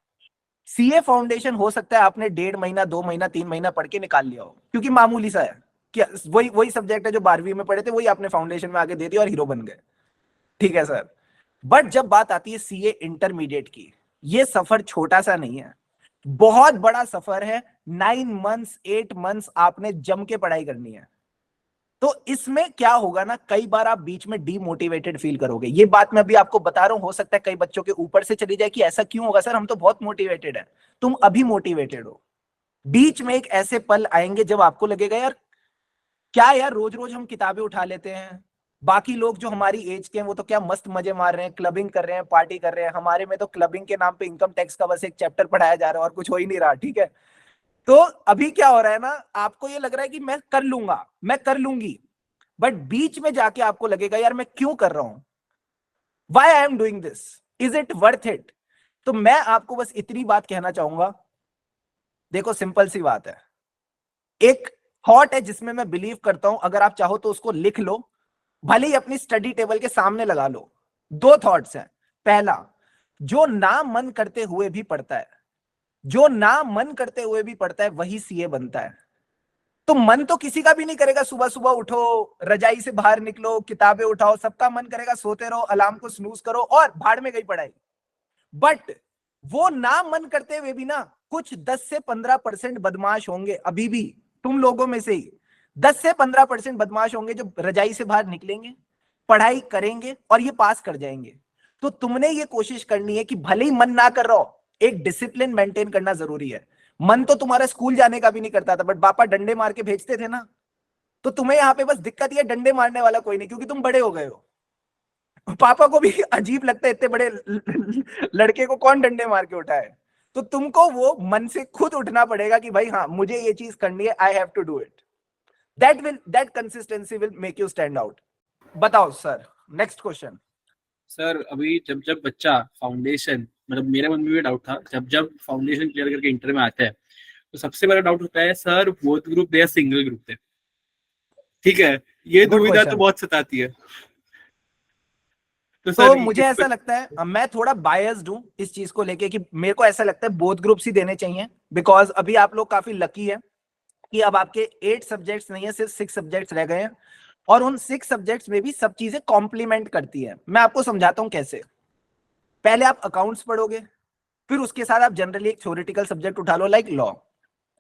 सीए फाउंडेशन हो सकता है आपने 1.5 महीना, 2 महीना, 3 महीना पढ़ के निकाल लिया हो, क्योंकि मामूली सा है कि वही सब्जेक्ट है जो 12वीं में पढ़े थे, वही आपने फाउंडेशन में आगे दे दिया और हीरो बन गए। ठीक है सर। बट जब बात आती है सीए इंटरमीडिएट की, ये सफर छोटा सा नहीं है, बहुत बड़ा सफर है। 9 मंथ्स, 8 मंथ्स आपने जम के पढ़ाई करनी है। तो इसमें क्या होगा ना, कई बार आप बीच में डीमोटिवेटेड फील करोगे। ये बात मैं अभी आपको बता रहा हूं, हो सकता है कई बच्चों के ऊपर से चली जाए कि ऐसा क्यों होगा सर, हम तो बहुत मोटिवेटेड हैं। तुम अभी मोटिवेटेड हो, बीच में एक ऐसे पल आएंगे जब आपको लगेगा यार क्या यार रोज रोज हम किताबें उठा लेते हैं, बाकी लोग जो हमारी एज के हैं वो तो क्या मस्त मजे मार रहे हैं, क्लबिंग कर रहे हैं, पार्टी कर रहे हैं, हमारे में तो क्लबिंग के नाम पे इनकम टैक्स का बस एक चैप्टर पढ़ाया जा रहा है और कुछ हो ही नहीं रहा। ठीक है, तो अभी क्या हो रहा है ना, आपको ये लग रहा है कि मैं कर लूंगा, मैं कर लूंगी, बट बीच में जाके आपको लगेगा यार मैं क्यों कर रहा हूं, why I am doing this, is it worth it? तो मैं आपको बस इतनी बात कहना चाहूंगा। देखो सिंपल सी बात है, एक थॉट है जिसमें मैं बिलीव करता हूं, अगर आप चाहो तो उसको लिख लो, भले ही अपनी स्टडी टेबल के सामने लगा लो। 2 थॉट्स हैं। पहला, जो ना मन करते हुए भी पढ़ता है, जो ना मन करते हुए भी पढ़ता है वही सीए बनता है। तो मन तो किसी का भी नहीं करेगा, सुबह सुबह उठो, रजाई से बाहर निकलो, किताबें उठाओ, सबका मन करेगा सोते रहो, अलार्म को स्नूज करो और भाड़ में गई पढ़ाई। बट वो ना मन करते हुए भी ना कुछ 10 से 15% बदमाश होंगे, अभी भी तुम लोगों में से ही 10 से 15% बदमाश होंगे जो रजाई से बाहर निकलेंगे, पढ़ाई करेंगे और ये पास कर जाएंगे। तो तुमने ये कोशिश करनी है कि भले ही मन ना कर रहा हो, एक डिसिप्लिन मेंटेन करना जरूरी है। मन तो तुम्हारा स्कूल जाने का भी नहीं करता था, बट पापा डंडे मार के भेजते थे ना। तो तुम्हें यहाँ पे बस दिक्कत ये, डंडे मारने वाला कोई नहीं, क्योंकि तुम बड़े हो गए हो। पापा को भी अजीब लगता है, इतने बड़े लड़के को कौन डंडे मार के उठाए। तो तुमको वो मन से खुद उठना पड़ेगा कि भाई हाँ, मुझे ये चीज करनी है, I have to do it. That consistency will make you stand out. बताओ सर, नेक्स्ट क्वेश्चन। सर अभी जब जब बच्चा फाउंडेशन, मतलब मेरे मन में भी डाउट था, जब जब फाउंडेशन क्लियर करके इंटर में आता है तो सबसे बड़ा डाउट होता है सर बोथ ग्रुप दे या सिंगल ग्रुप दे। ठीक है, ये Good दुविधा तो question. बहुत सताती है। तो सर मुझे ऐसा लगता है, मैं थोड़ा बायस्ड हूं इस चीज को लेके, कि मेरे को ऐसा लगता है बोथ ग्रुप्स ही देने चाहिए। बिकॉज अभी आप लोग काफी लकी है कि अब आपके 8 सब्जेक्ट्स नहीं है, सिर्फ 6 सब्जेक्ट्स रह गए हैं, और उन 6 सब्जेक्ट्स में भी सब चीजें कॉम्प्लीमेंट करती है। मैं आपको समझाता हूं कैसे। पहले आप अकाउंट्स पढ़ोगे, फिर उसके साथ आप जनरली एक थ्योरेटिकल सब्जेक्ट उठा लो, लाइक लॉ।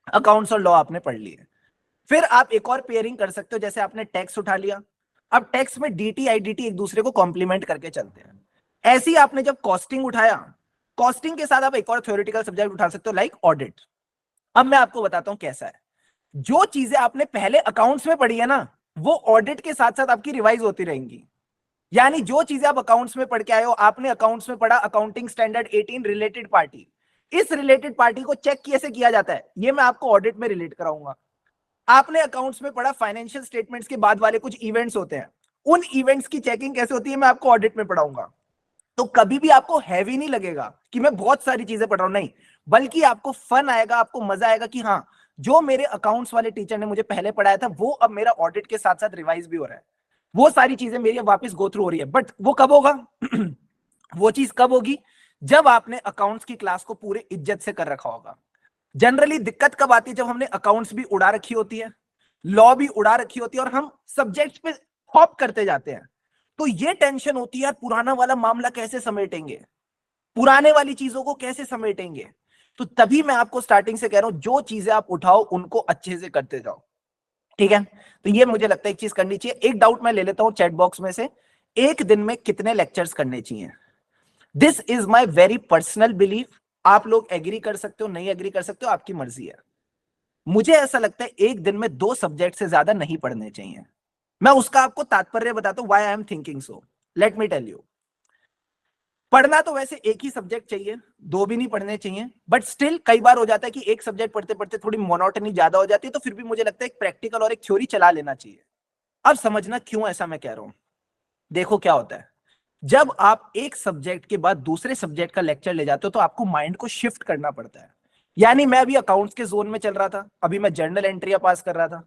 अकाउंट्स और लॉ आपने पढ़ लिए, फिर आप एक और पेयरिंग कर सकते हो, जैसे आपने टैक्स उठा लिया। अब टैक्स में डीटी आईडीटी एक दूसरे को कॉम्प्लीमेंट करके चलते हैं। ऐसे ही आपने जब कॉस्टिंग उठाया, कॉस्टिंग के साथ आप एक और थ्योरेटिकल सब्जेक्ट उठा सकते हो, लाइक ऑडिट। अब मैं आपको बताता हूं कैसा है। जो चीजें आपने पहले अकाउंट्स में पढ़ी है ना, वो ऑडिट के साथ साथ आपकी रिवाइज होती रहेंगी। यानी जो चीजें आप अकाउंट्स में पढ़ के आए हो, आपने अकाउंट्स में पढ़ा अकाउंटिंग स्टैंडर्ड 18 रिलेटेड पार्टी, इस रिलेटेड पार्टी को चेक कैसे किया जाता है ये मैं आपको ऑडिट में रिलेट कराऊंगा। आपने अकाउंट्स में पढ़ा फाइनेंशियल स्टेटमेंट्स के बाद वाले कुछ इवेंट्स होते हैं, उन इवेंट्स की चेकिंग कैसे होती है मैं आपको ऑडिट में पढ़ाऊंगा। तो कभी भी आपको हैवी नहीं लगेगा कि मैं बहुत सारी चीजें पढ़ रहा हूं, नहीं, बल्कि आपको फन आएगा, आपको मजा आएगा कि हाँ, जो मेरे अकाउंट्स वाले टीचर ने मुझे पहले पढ़ाया था वो अब मेरा ऑडिट के साथ साथ रिवाइज भी हो रहा है, वो सारी चीजें मेरी वापस गो थ्रू हो रही है। बट वो कब होगा वो चीज कब होगी, जब आपने अकाउंट्स की क्लास को पूरे इज्जत से कर रखा होगा। जनरली दिक्कत कब आती है, जब हमने अकाउंट्स भी उड़ा रखी होती है, लॉ भी उड़ा रखी होती है, और हम सब्जेक्ट पे हॉप करते जाते हैं। तो ये टेंशन होती है यार, पुराना वाला मामला कैसे समेटेंगे, पुराने वाली चीजों को कैसे समेटेंगे। तो तभी मैं आपको स्टार्टिंग से कह रहा हूं, जो चीजें आप उठाओ उनको अच्छे से करते जाओ, ठीक है। तो ये मुझे लगता है एक चीज करनी चाहिए। एक डाउट मैं ले लेता हूं चैट बॉक्स में से, एक दिन में कितने लेक्चर्स करने चाहिए? This is my very personal belief. आप लोग एग्री कर सकते हो, नहीं एग्री कर सकते हो, आपकी मर्जी है। मुझे ऐसा लगता है एक दिन में 2 सब्जेक्ट से ज्यादा नहीं पढ़ने चाहिए। मैं उसका आपको तात्पर्य बताता हूं, why I am thinking so. Let me tell you. पढ़ना तो वैसे एक ही सब्जेक्ट चाहिए, 2 भी नहीं पढ़ने चाहिए, बट स्टिल कई बार हो जाता है कि एक सब्जेक्ट पढ़ते पढ़ते थोड़ी मोनोटनी ज्यादा हो जाती है, तो फिर भी मुझे लगता है एक प्रैक्टिकल और एक थ्योरी चला लेना चाहिए। अब समझना क्यों ऐसा मैं कह रहा हूं। देखो क्या होता है, जब आप एक सब्जेक्ट के बाद दूसरे सब्जेक्ट का लेक्चर ले जाते हो तो आपको माइंड को शिफ्ट करना पड़ता है। यानी मैं अभी अकाउंट्स के जोन में चल रहा था, अभी मैं जर्नल एंट्रियां पास कर रहा था,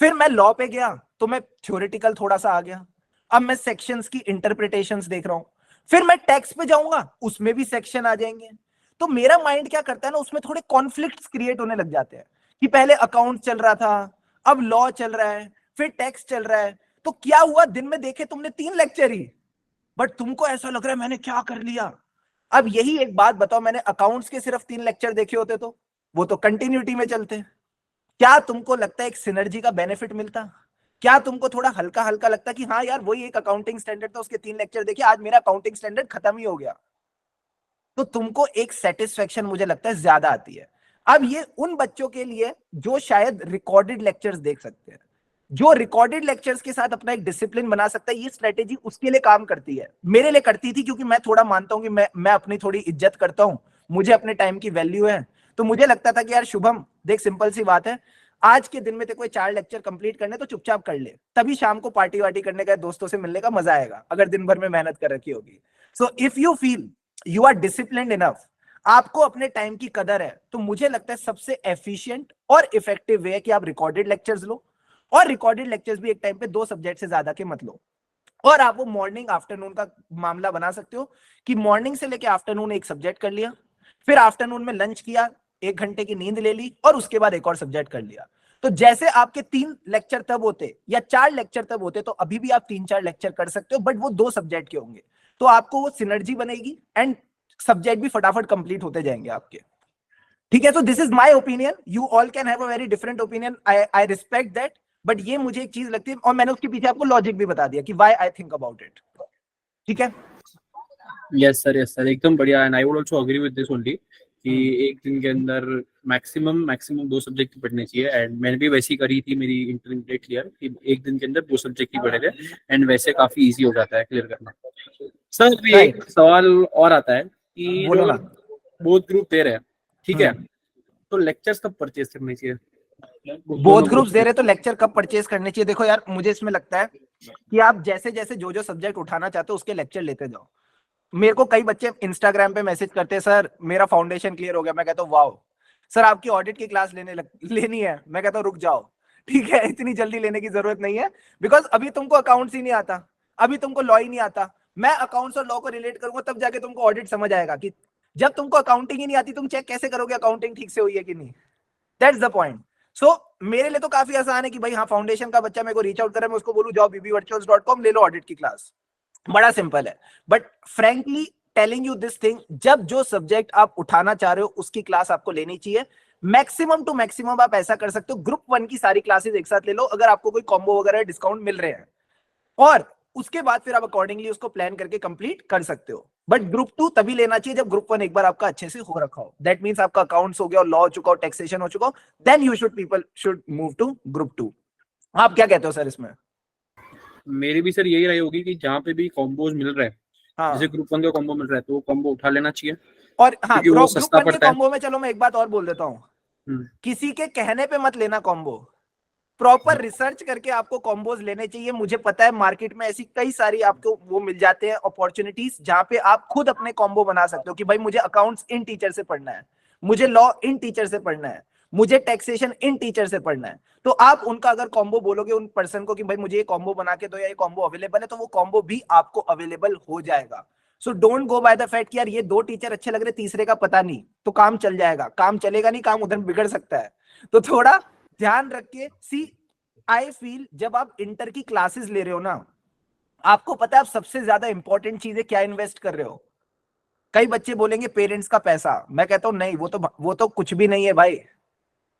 फिर मैं लॉ पे गया तो मैं थ्योरेटिकल थोड़ा सा आ गया, अब मैं सेक्शंस की इंटरप्रिटेशंस देख रहा हूं, फिर मैं टैक्स पे जाऊंगा उसमें भी सेक्शन आ जाएंगे। तो मेरा माइंड क्या करता है ना, उसमें थोड़े कॉन्फ्लिक्ट्स क्रिएट होने लग जाते हैं कि पहले अकाउंट चल रहा था, अब लॉ चल रहा है, फिर टैक्स चल रहा है। तो क्या हुआ, दिन में देखे तुमने 3 लेक्चर ही, बट तुमको ऐसा लग रहा है मैंने क्या कर लिया। अब यही एक बात बताओ, मैंने अकाउंट्स के सिर्फ 3 लेक्चर देखे होते तो वो तो कंटिन्यूटी में चलते। क्या तुमको लगता है एक सिनर्जी का बेनिफिट मिलता? क्या तुमको थोड़ा हल्का हल्का लगता कि हाँ यार वही एक अकाउंटिंग स्टैंडर्ड था, उसके 3 लेक्चर देखे, आज मेरा अकाउंटिंग स्टैंडर्ड खत्म ही हो गया। तो तुमको एक सेटिस्फेक्शन मुझे लगता है ज्यादा आती है। अब ये उन बच्चों के लिए जो शायद रिकॉर्डेड लेक्चर्स देख सकते हैं, जो रिकॉर्डेड लेक्चर्स के साथ अपना एक डिसिप्लिन बना सकता है, ये स्ट्रेटेजी उसके लिए काम करती है। मेरे लिए करती थी, क्योंकि मैं थोड़ा मानता हूं कि मैं अपनी थोड़ी इज्जत करता हूं, मुझे अपने टाइम की वैल्यू है। तो मुझे लगता था कि यार शुभम देख, सिंपल सी बात है, आज के दिन में तेरे को 4 लेक्चर कंप्लीट करने तो चुपचाप कर ले, तभी शाम को पार्टी वार्टी करने का, दोस्तों से मिलने का मजा आएगा, अगर दिन भर में मेहनत कर रखी होगी। So if you feel you are disciplined enough, आपको अपने टाइम की कदर है, तो मुझे लगता है सबसे एफिशिएंट और इफेक्टिव वे है कि आप रिकॉर्डेड लेक्चर्स लो, और रिकॉर्डेड लेक्चर्स भी एक टाइम पे 2 सब्जेक्ट से ज्यादा के मत लो। और आप वो मॉर्निंग आफ्टरनून का मामला बना सकते हो कि मॉर्निंग से लेके आफ्टरनून एक सब्जेक्ट कर लिया, फिर आफ्टरनून में लंच किया, 1 घंटे की नींद ले ली, और उसके बाद एक और सब्जेक्ट कर लिया। तो जैसे आपके 3 लेक्चर तब होते या 4 लेक्चर तब होते, तो अभी भी आप 3-4 लेक्चर कर सकते हो, बट वो 2 सब्जेक्ट के होंगे, तो आपको वो सिनर्जी बनेगी एंड सब्जेक्ट भी फटाफट कंप्लीट होते जाएंगे आपके। ठीक है, तो this is my opinion, you all can have a very different opinion, I respect that, but ये मुझे एक चीज लगती है, और मैंने उसके पीछे आपको लॉजिक भी बता दिया कि why I think about it. ठीक है, यस सर एकदम बढ़िया। And I would also agree with this only कि एक दिन के अंदर मैक्सिमम 2 सब्जेक्ट पढ़ने चाहिए। एंड मैंने भी वैसी करी थी मेरी इंटरमीडिएट क्लियर, कि एक दिन के अंदर 2 सब्जेक्ट ही पढ़े थे, एंड वैसे काफी इजी हो जाता है क्लियर करना। सर भी एक सवाल और आता है कि बोलो जो ना। बोथ ग्रुप दे रहे हैं, ठीक है, तो लेक्चर्स कब परचेज करने चाहिए? बोथ ग्रुप्स दे रहे तो लेक्चर कब परचेज करने चाहिए? देखो यार, मुझे इसमें लगता है कि आप जैसे जैसे जो सब्जेक्ट उठाना चाहते हो उसके लेक्चर लेते जाओ। मेरे को कई बच्चे इंस्टाग्राम पे मैसेज करते हैं, सर मेरा फाउंडेशन क्लियर हो गया। मैं कहता हूँ वाओ। सर आपकी ऑडिट की क्लास लेनी है। मैं कहता हूँ रुक जाओ, ठीक है, इतनी जल्दी लेने की जरूरत नहीं है, बिकॉज अभी तुमको अकाउंट्स ही नहीं आता, अभी तुमको लॉ ही नहीं आता। मैं अकाउंट्स और लॉ को रिलेट करूंगा तब जाके तुमको ऑडिट समझ आएगा। कि जब तुमको अकाउंटिंग ही नहीं आती, तुम चेक कैसे करोगे अकाउंटिंग ठीक से हुई है कि नहीं? That's the point. सो मेरे लिए तो काफी आसान है कि भाई हाँ, फाउंडेशन का बच्चा मेरे को रीच आउट करे, मैं उसको बोलूं जाओ bbvirtuals.com ले लो ऑडिट की क्लास। बड़ा सिंपल है। But frankly telling you this thing, जब जो सब्जेक्ट आप उठाना चाह रहे हो उसकी क्लास आपको लेनी चाहिए। मैक्सिमम टू मैक्सिमम आप ऐसा कर सकते हो, ग्रुप 1 की सारी क्लासेस एक साथ ले लो, अगर आपको कोई कॉम्बो वगैरह डिस्काउंट मिल रहे हैं, और उसके बाद फिर आप अकॉर्डिंगली उसको प्लान करके कंप्लीट कर सकते हो। बट ग्रुप 2 तभी लेना चाहिए जब ग्रुप 1 एक बार आपका अच्छे से हो रखा हो। दैट मींस आपका अकाउंट्स हो गया, लॉ हो चुका हो, टैक्सेशन हो चुका हो, then you should people should move to group 2। आप क्या कहते हो सर इसमें? मेरी भी सर यही राय होगी कि जहाँ पे भी कॉम्बोज मिल रहे हैं, हाँ, जैसे ग्रुप 1 का कॉम्बो मिल रहा है तो वो कॉम्बो उठा लेना चाहिए, और हाँ, क्योंकि वो ग्रुप सस्ता 1 के पड़ता है। कॉम्बो में चलो मैं एक बात और बोल देता हूँ, हम्म, किसी के कहने पे मत लेना कॉम्बो, प्रॉपर रिसर्च करके आपको कॉम्बोज लेने चाहिए। मुझे पता है मार्केट में ऐसी कई सारी आपको वो मिल जाते हैं अपॉर्चुनिटीज, जहां पे आप खुद अपने कॉम्बो बना सकते हो कि भाई मुझे अकाउंट्स इन टीचर से पढ़ना है, मुझे लॉ इन टीचर से पढ़ना है, मुझे टैक्सेशन इन टीचर से पढ़ना है। तो आप उनका अगर कॉम्बो बोलोगे उन पर्सन को कि भाई मुझे ये कॉम्बो बना के दो या ये कॉम्बो अवेलेबल है, तो वो कॉम्बो भी आपको अवेलेबल हो जाएगा। So don't go by the fact कि यार ये 2 टीचर अच्छे लग रहे, तीसरे का पता नहीं, तो काम चल जाएगा। काम चलेगा नहीं, काम उधर बिगड़ सकता है। तो थोड़ा ध्यान रख के सी। आई फील जब आप इंटर की क्लासेस ले रहे हो ना, आपको पता है आप सबसे ज्यादा इंपॉर्टेंट चीजें क्या इन्वेस्ट कर रहे हो। कई बच्चे बोलेंगे पेरेंट्स का पैसा, मैं कहता हूं नहीं, वो तो कुछ भी नहीं है भाई।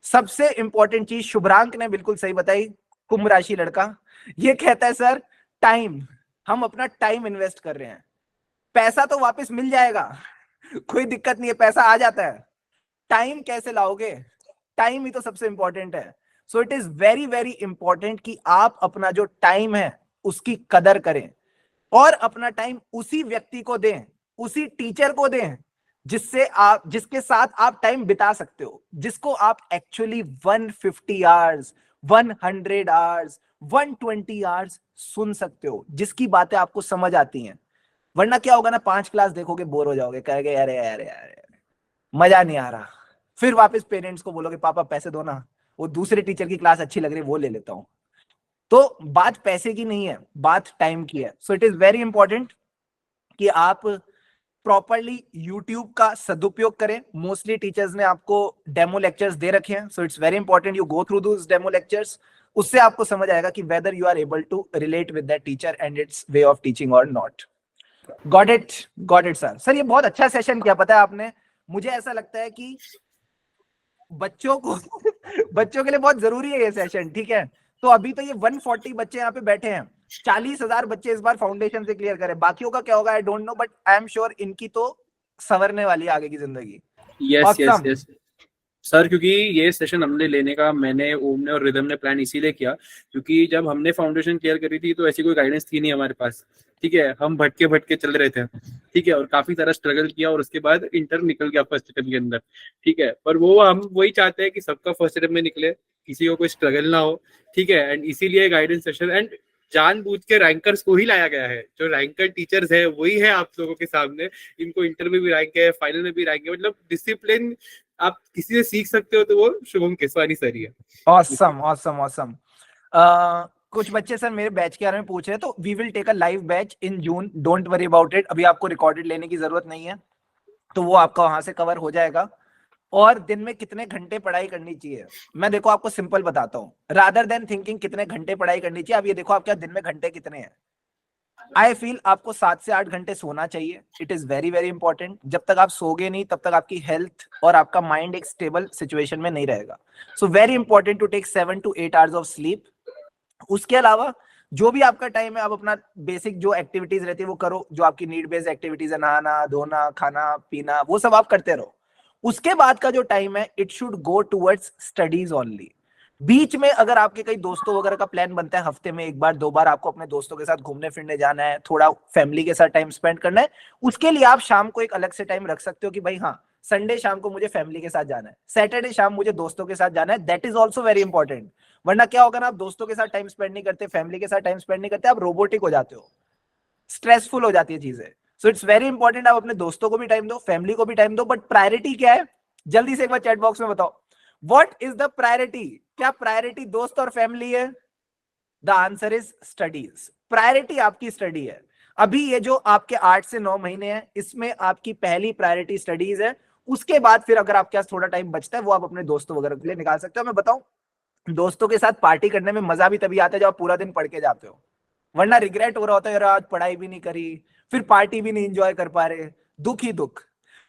सबसे इंपॉर्टेंट चीज शुभ्रांक ने बिल्कुल सही बताई, कुंभ राशि लड़का, ये कहता है सर टाइम, हम अपना टाइम इन्वेस्ट कर रहे हैं। पैसा तो वापस मिल जाएगा, कोई दिक्कत नहीं है, पैसा आ जाता है, टाइम कैसे लाओगे? टाइम ही तो सबसे इंपॉर्टेंट है। So it is very very important कि आप अपना जो टाइम है उसकी कदर करें, और अपना टाइम उसी व्यक्ति को दें, उसी टीचर को दें जिसके साथ आप टाइम बिता सकते हो, जिसको आप एक्चुअली 150 आवर्स, 100 आवर्स, 120 आवर्स सुन सकते हो, जिसकी बातें आपको समझ आती हैं। वरना क्या होगा ना, 5 क्लास देखोगे बोर हो जाओगे, कहोगे अरे यार यार मजा नहीं आ रहा, फिर वापस पेरेंट्स को बोलोगे पापा पैसे दो ना, वो दूसरे टीचर की क्लास अच्छी लग रही है वो ले लेता हूं। तो बात पैसे की नहीं है, बात टाइम की है। So it is very important कि आप प्रॉपरली यूट्यूब का सदुपयोग करें। मोस्टली टीचर्स ने आपको डेमो लेक्चर्स दे रखे हैं, so it's very important you go through those demo lectures. उससे आपको समझ आएगा कि whether you are able to relate with that teacher and its way of teaching और not. Got it sir. Sir ये बहुत अच्छा सेशन किया, पता है आपने, मुझे ऐसा लगता है कि बच्चों के लिए बहुत जरूरी है ये सेशन। ठीक है, तो अभी तो ये 140 बच्चे यहाँ पे बैठे हैं, 40,000 बच्चे इस बार फाउंडेशन से क्लियर करें, बाकियों का क्या होगा आई don't no, but I am sure इनकी तो संवरने वाली है आगे की जिंदगी। यस सर, क्योंकि ये सेशन हमने लेने का मैंने, ओम ने और रिदम ने प्लान इसीलिए किया क्योंकि जब हमने फाउंडेशन क्लियर करी थी तो ऐसी कोई गाइडेंस थी नहीं हमारे पास। ठीक है, हम भटके चल रहे थे, ठीक है, और काफी सारा स्ट्रगल किया और उसके बाद इंटर निकल गया फर्स्ट अटेम्प्ट के अंदर। ठीक है, पर वो हम वही चाहते हैं कि सबका फर्स्ट अटेम्प्ट में निकले, किसी को कोई स्ट्रगल ना हो। ठीक है, एंड इसीलिए गाइडेंस सेशन, एंड जानबूझ के रैंकर्स को ही लाया गया है। जो रैंकर टीचर्स है वही है आप लोगों के सामने, इनको इंटर में भी रैंक है, फाइनल में भी रैंक है। मतलब डिसिप्लिन आप किसी से सीख सकते हो तो वो शुभम केसवानी सर ही है। Awesome awesome awesome. कुछ बच्चे सर मेरे बैच के बारे में पूछ रहे हैं, तो we will take a live batch in June, don't worry about it. अभी आपको रिकॉर्डेड लेने की जरूरत नहीं है, तो वो आपका वहां से कवर हो जाएगा। और दिन में कितने घंटे पढ़ाई करनी चाहिए, मैं देखो आपको सिंपल बताता हूँ, रादर देन थिंकिंग कितने घंटे पढ़ाई करनी चाहिए, अब ये देखो आपके दिन में घंटे कितने हैं। आई फील आपको 7 से 8 घंटे सोना चाहिए। It is very very important. जब तक आप सोगे नहीं तब तक आपकी हेल्थ और आपका माइंड एक स्टेबल सिचुएशन में नहीं रहेगा। So very important to take 7 to 8 hours of sleep. उसके अलावा जो भी आपका टाइम है, आप अपना बेसिक जो एक्टिविटीज रहती है वो करो, जो आपकी नीड बेस्ड एक्टिविटीज है, नहाना धोना खाना पीना, वो सब आप करते रहो। उसके बाद का जो टाइम है, it should go towards studies only. बीच में अगर आपके कई दोस्तों वगैरह का प्लान बनता है, हफ्ते में 1 बार 2 बार आपको अपने दोस्तों के साथ घूमने फिरने जाना है, थोड़ा फैमिली के साथ टाइम स्पेंड करना है, उसके लिए आप शाम को एक अलग से टाइम रख सकते हो कि भाई हाँ, संडे शाम को मुझे फैमिली के साथ जाना है, सैटरडे शाम मुझे दोस्तों के साथ जाना है। That is also very important. वरना क्या होगा ना, आप दोस्तों के साथ टाइम स्पेंड नहीं करते, फैमिली के साथ टाइम स्पेंड नहीं करते, आप रोबोटिक हो जाते हो, स्ट्रेसफुल हो जाती है चीजें। सो इट्स वेरी इंपॉर्टेंट, आप अपने दोस्तों को भी टाइम दो, फैमिली को भी टाइम दो, बट प्रायोरिटी क्या है, जल्दी से एक बार चैट बॉक्स में बताओ, व्हाट इज द प्रायोरिटी? क्या प्रायोरिटी दोस्त और फैमिली है? The answer is studies. Priority आपकी स्टडी है। अभी ये जो आपके 8 से 9 महीने हैं, इसमें आपकी पहली प्रायोरिटी स्टडीज है। उसके बाद फिर अगर आपके पास थोड़ा टाइम बचता है, वो आप अपने दोस्तों वगैरह के लिए निकाल सकते हो। मैं बताऊं, दोस्तों के साथ पार्टी करने में मजा भी तभी आता है जब आप पूरा दिन पढ़ के जाते हो, वरना रिग्रेट हो रहा होता है, यार आज पढ़ाई भी नहीं करी, फिर पार्टी भी नहीं एंजॉय कर पा रहे, दुख ही दुख।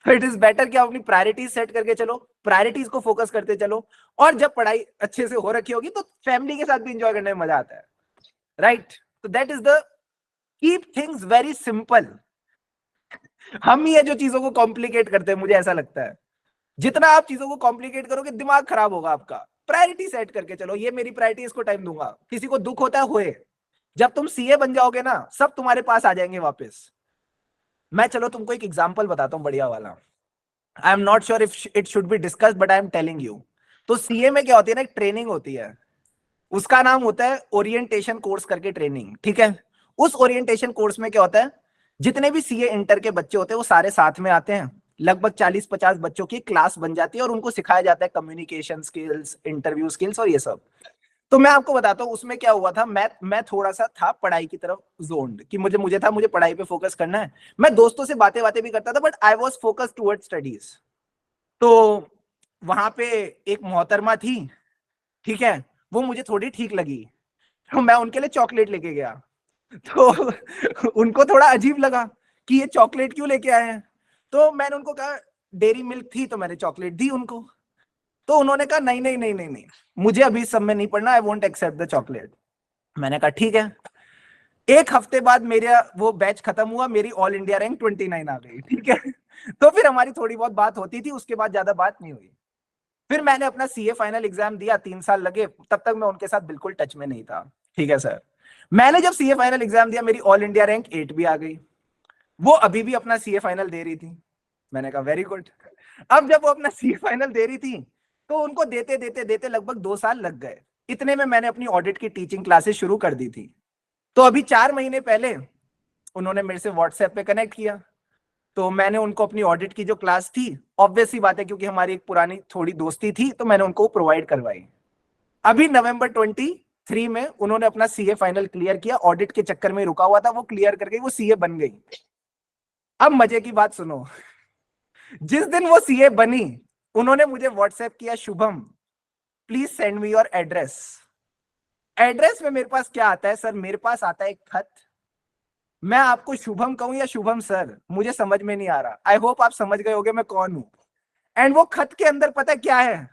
इट इज बेटर कि आप अपनी प्रायोरिटीज सेट करके चलो, प्रायोरिटीज को फोकस करते चलो, और जब पढ़ाई अच्छे से हो रखी होगी तो फैमिली के साथ भी एंजॉय करने में मजा आता है, राइट? तो that is the keep things very simple. हम ये जो चीजों को कॉम्प्लिकेट करते हैं, मुझे ऐसा लगता है जितना आप चीजों को कॉम्प्लिकेट करोगे दिमाग खराब होगा आपका। प्रायोरिटी सेट करके चलो, ये मेरी प्रायोरिटी, इसको टाइम दूंगा। किसी को दुख होता है होए, जब तुम सीए बन जाओगे ना, सब तुम्हारे पास आ जाएंगे वापस। मैं चलो तुमको एक एग्जांपल बताता हूँ बढ़िया वाला। I am not sure if it should be discussed, but I am telling you. तो सीए में क्या होती है ना, एक ट्रेनिंग होती है, उसका नाम होता है ओरिएंटेशन कोर्स करके ट्रेनिंग, ठीक है? उस ओरिएंटेशन कोर्स में क्या होता है, जितने भी सीए इंटर के बच्चे होते हैं वो सारे साथ में आते हैं, लगभग 40-50 बच्चों की क्लास बन जाती है, और उनको सिखाया जाता है कम्युनिकेशन स्किल्स, इंटरव्यू स्किल्स और ये सब। तो मैं आपको बताता हूँ उसमें क्या हुआ था। मैं थोड़ा सा था पढ़ाई की तरफ जोन्ड, कि मुझे पढ़ाई पे फोकस करना है। मैं दोस्तों से बातें भी करता था, but I was focused towards studies. तो वहां पे एक मोहतरमा थी, ठीक है, वो मुझे थोड़ी ठीक लगी, तो मैं उनके लिए चॉकलेट लेके गया। तो उनको थोड़ा अजीब लगा कि ये चॉकलेट क्यों लेके आए हैं। तो मैंने उनको कहा, डेयरी मिल्क थी तो मैंने चॉकलेट दी उनको। तो उन्होंने कहा नहीं नहीं नहीं नहीं नहीं, मुझे अभी सब में नहीं पढ़ना, I won't accept the chocolate. मैंने कहा ठीक है। एक हफ्ते बाद मेरा वो बैच खत्म हुआ, मेरी ऑल इंडिया रैंक 29 आ गई, ठीक है। तो फिर हमारी थोड़ी बहुत बात होती थी, उसके बाद ज्यादा बात नहीं हुई। फिर मैंने अपना सीए फाइनल एग्जाम दिया, 3 साल लगे, तब तक मैं उनके साथ बिल्कुल टच में नहीं था, ठीक है सर। मैंने जब सीए फाइनल एग्जाम दिया, मेरी ऑल इंडिया रैंक 8 भी आ गई। वो अभी भी अपना सीए फाइनल दे रही थी। मैंने कहा वेरी गुड। अब जब वो अपना सीए फाइनल दे रही थी, तो उनको देते देते देते लगभग 2 साल लग गए। इतने में मैंने अपनी ऑडिट की टीचिंग क्लासेस शुरू कर दी थी। तो अभी 4 महीने पहले उन्होंने मेरे से व्हाट्सएप पे कनेक्ट किया, तो मैंने उनको अपनी ऑडिट की जो क्लास थी, ऑब्वियस सी बात है क्योंकि हमारी एक पुरानी थोड़ी दोस्ती थी, तो मैंने उनको प्रोवाइड करवाई। अभी नवंबर 23 में उन्होंने अपना सीए फाइनल क्लियर किया, ऑडिट के चक्कर में रुका हुआ था, वो क्लियर कर गई, वो सीए बन गई। अब मजे की बात सुनो, जिस दिन वो सीए बनी, उन्होंने मुझे व्हाट्सएप किया, Shubham please send me your address. Address में मेरे पास क्या आता है सर, मेरे पास आता है एक खत। मैं आपको शुभम कहूं या शुभम सर, मुझे समझ में नहीं आ रहा। आई होप आप समझ गए होगे मैं कौन हूं। एंड वो खत के अंदर पता क्या है,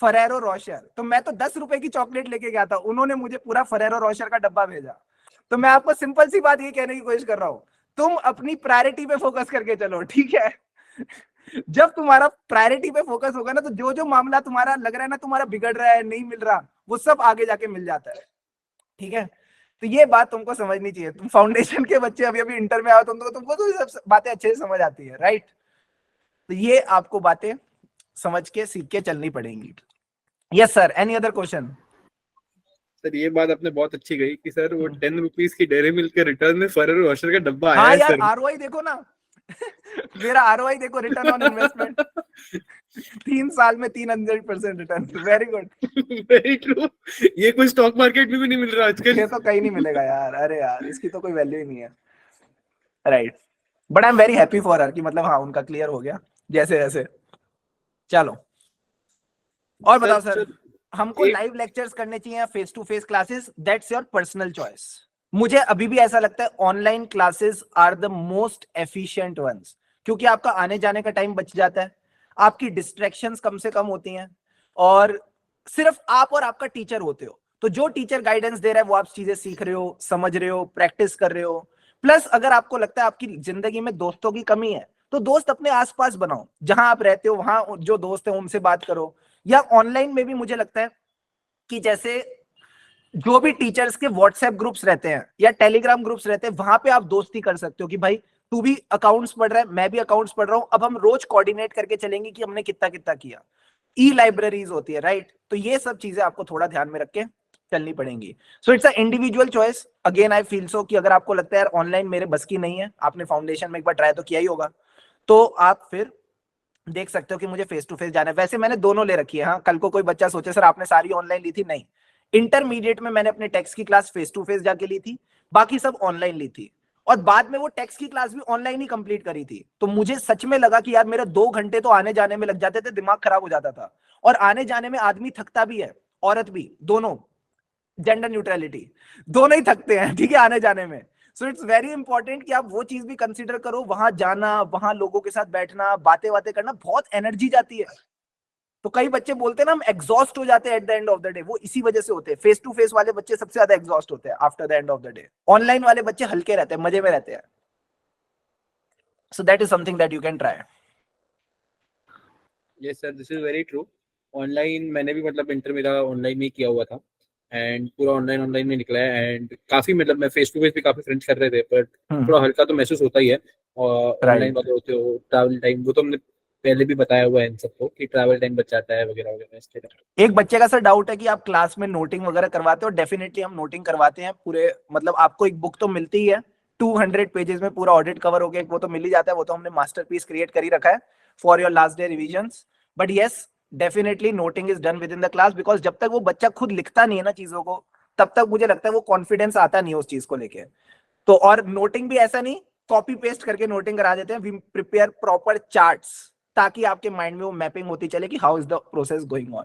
फरेरो रोशर। तो मैं तो 10 रुपए की चॉकलेट लेके गया था, उन्होंने मुझे पूरा फरेरो रोशर का डब्बा भेजा। तो मैं आपको सिंपल सी बात ये कहने की कोशिश कर रहा हूं, तुम अपनी प्रायोरिटी पे फोकस करके चलो, ठीक है? जब तुम्हारा प्रायोरिटी पे फोकस होगा ना, तो जो जो मामला तुम्हारा लग रहा है ना, तुम्हारा बिगड़ रहा है, नहीं मिल रहा, वो सब आगे जाके मिल जाता है, ठीक है? तो ये बात तुमको समझनी चाहिए। तुम फाउंडेशन के बच्चे अभी अभी इंटर में आओ, तुमको तो ये सब बातें अच्छे से समझ आती है, राइट? तो ये आपको बातें समझ के सीख के चलनी पड़ेंगी। Yes sir, any other question? Sir ये बात आपने बहुत अच्छी कही कि सर वो हम्म। 10 रुपीज की डेयरी मिल्क के रिटर्न में फरेरो रोशर का डब्बा आया हाँ है यार, सर। आरओआई देखो ना। मेरा आरओआई देखो, रिटर्न ऑन इन्वेस्टमेंट 3 साल में 300% return. Very good. Very true. ये कोई स्टॉक मार्केट में भी नहीं मिल रहा आजकल। ये तो कहीं नहीं मिलेगा यार। अरे यार, इसकी तो कोई वैल्यू ही नहीं है। Right, but I am very happy for her कि मतलब हाँ, उनका क्लियर हो गया जैसे जैसे। चलो, और बताओ सर, हमको एक लाइव लेक्चर्स करने चाहिए या face to face classes? That's your personal choice. मुझे अभी भी ऐसा लगता है online classes are the most efficient ones, क्योंकि आपका आने जाने का टाइम बच जाता है, आपकी डिस्ट्रैक्शंस कम से कम होती हैं, और सिर्फ आप और आपका टीचर होते हो। तो जो टीचर गाइडेंस दे रहा है वो आप चीजें सीख रहे हो, समझ रहे हो, प्रैक्टिस कर रहे हो। प्लस अगर आपको लगता है आपकी जिंदगी में दोस्तों की कमी है, तो दोस्त अपने आसपास बनाओ, जहां आप रहते हो वहां जो दोस्त है उनसे बात करो। या ऑनलाइन में भी मुझे लगता है कि जैसे जो भी टीचर्स के व्हाट्सएप ग्रुप्स रहते हैं या टेलीग्राम ग्रुप्स रहते हैं, वहां पे आप दोस्ती कर सकते हो कि भाई तू भी अकाउंट्स पढ़ रहा है, मैं भी अकाउंट्स पढ़ रहा हूं, अब हम रोज कोऑर्डिनेट करके चलेंगे कि हमने कितना कितना किया। ई लाइब्रेरीज होती है, राइट? तो ये सब चीजें आपको थोड़ा ध्यान में रख के चलनी पड़ेंगी। So it's a individual choice. Again I feel so कि अगर आपको लगता है यार ऑनलाइन मेरे बस की नहीं है, आपने फाउंडेशन में एक बार ट्राई तो किया ही होगा, तो आप फिर देख सकते हो कि मुझे फेस टू फेस जाना है। वैसे मैंने दोनों ले रखी है। हाँ, कल को कोई बच्चा सोचे सर आपने सारी ऑनलाइन ली थी, नहीं। इंटरमीडिएट में मैंने अपने टेक्स्ट की क्लास फेस टू फेस जाके ली थी, बाकी सब ऑनलाइन ली थी, और बाद में वो टेक्स्ट की क्लास भी ऑनलाइन ही कंप्लीट करी थी। तो मुझे सच में लगा कि यार मेरे 2 घंटे तो आने जाने में लग जाते थे, दिमाग खराब हो जाता था। और आने जाने में आदमी थकता भी है, औरत भी, दोनों, जेंडर न्यूट्रलिटी, दोनों ही थकते हैं, ठीक है, आने जाने में। सो इट्स वेरी इंपॉर्टेंट कि आप वो चीज भी कंसीडर करो। वहां जाना, वहां लोगों के साथ बैठना, बातें बातें करना, बहुत एनर्जी जाती है। तो कई बच्चे बोलते हैं ना हम एग्जॉस्ट हो जाते हैं at the end of the day, वो इसी वजह से होते हैं। फेस टू फेस वाले बच्चे सबसे ज्यादा एग्जॉस्ट होते हैं after the end of the day. Online वाले बच्चे हल्के रहते हैं, मजे में रहते हैं। So that is something that you can try. Yes sir, this is very true. Online मैंने भी मतलब इंटर मेरा ऑनलाइन में किया हुआ था, एंड पूरा ऑनलाइन में निकला है। एंड काफी मतलब मैं फेस टू फेस भी काफी फ्रेंड्स कर रहे थे, पर थोड़ा हल्का तो महसूस होता ही है। और ऑनलाइन वाले होते हो ट्रैवल टाइम, वो तो हमने पहले भी बताया हुआ है इन सबको कि ट्रैवल टाइम बच जाता है वगैरह वगैरह इसके लिए। एक बच्चे का सर डाउट है कि आप क्लास में नोटिंग वगैरह करवाते हो? डेफिनेटली हम नोटिंग करवाते हैं पूरे, मतलब आपको एक बुक तो मिलती ही है 200 पेजेस में, पूरा ऑडिट कवर हो गया, वो तो मिल ही जाता है। वो तो हमने मास्टरपीस क्रिएट कर ही रखा है for your last day revisions. But yes, definitely noting is done with in the class, because जब तक वो बच्चा खुद लिखता नहीं है ना चीजों को, तब तक मुझे लगता है वो कॉन्फिडेंस आता नहीं है उस चीज को लेके। तो और नोटिंग भी ऐसा नहीं कॉपी पेस्ट करके नोटिंग करा देते हैं, वी प्रिपेयर प्रॉपर चार्ट्स, ताकि आपके माइंड में वो मैपिंग होती चले कि how is the process going on.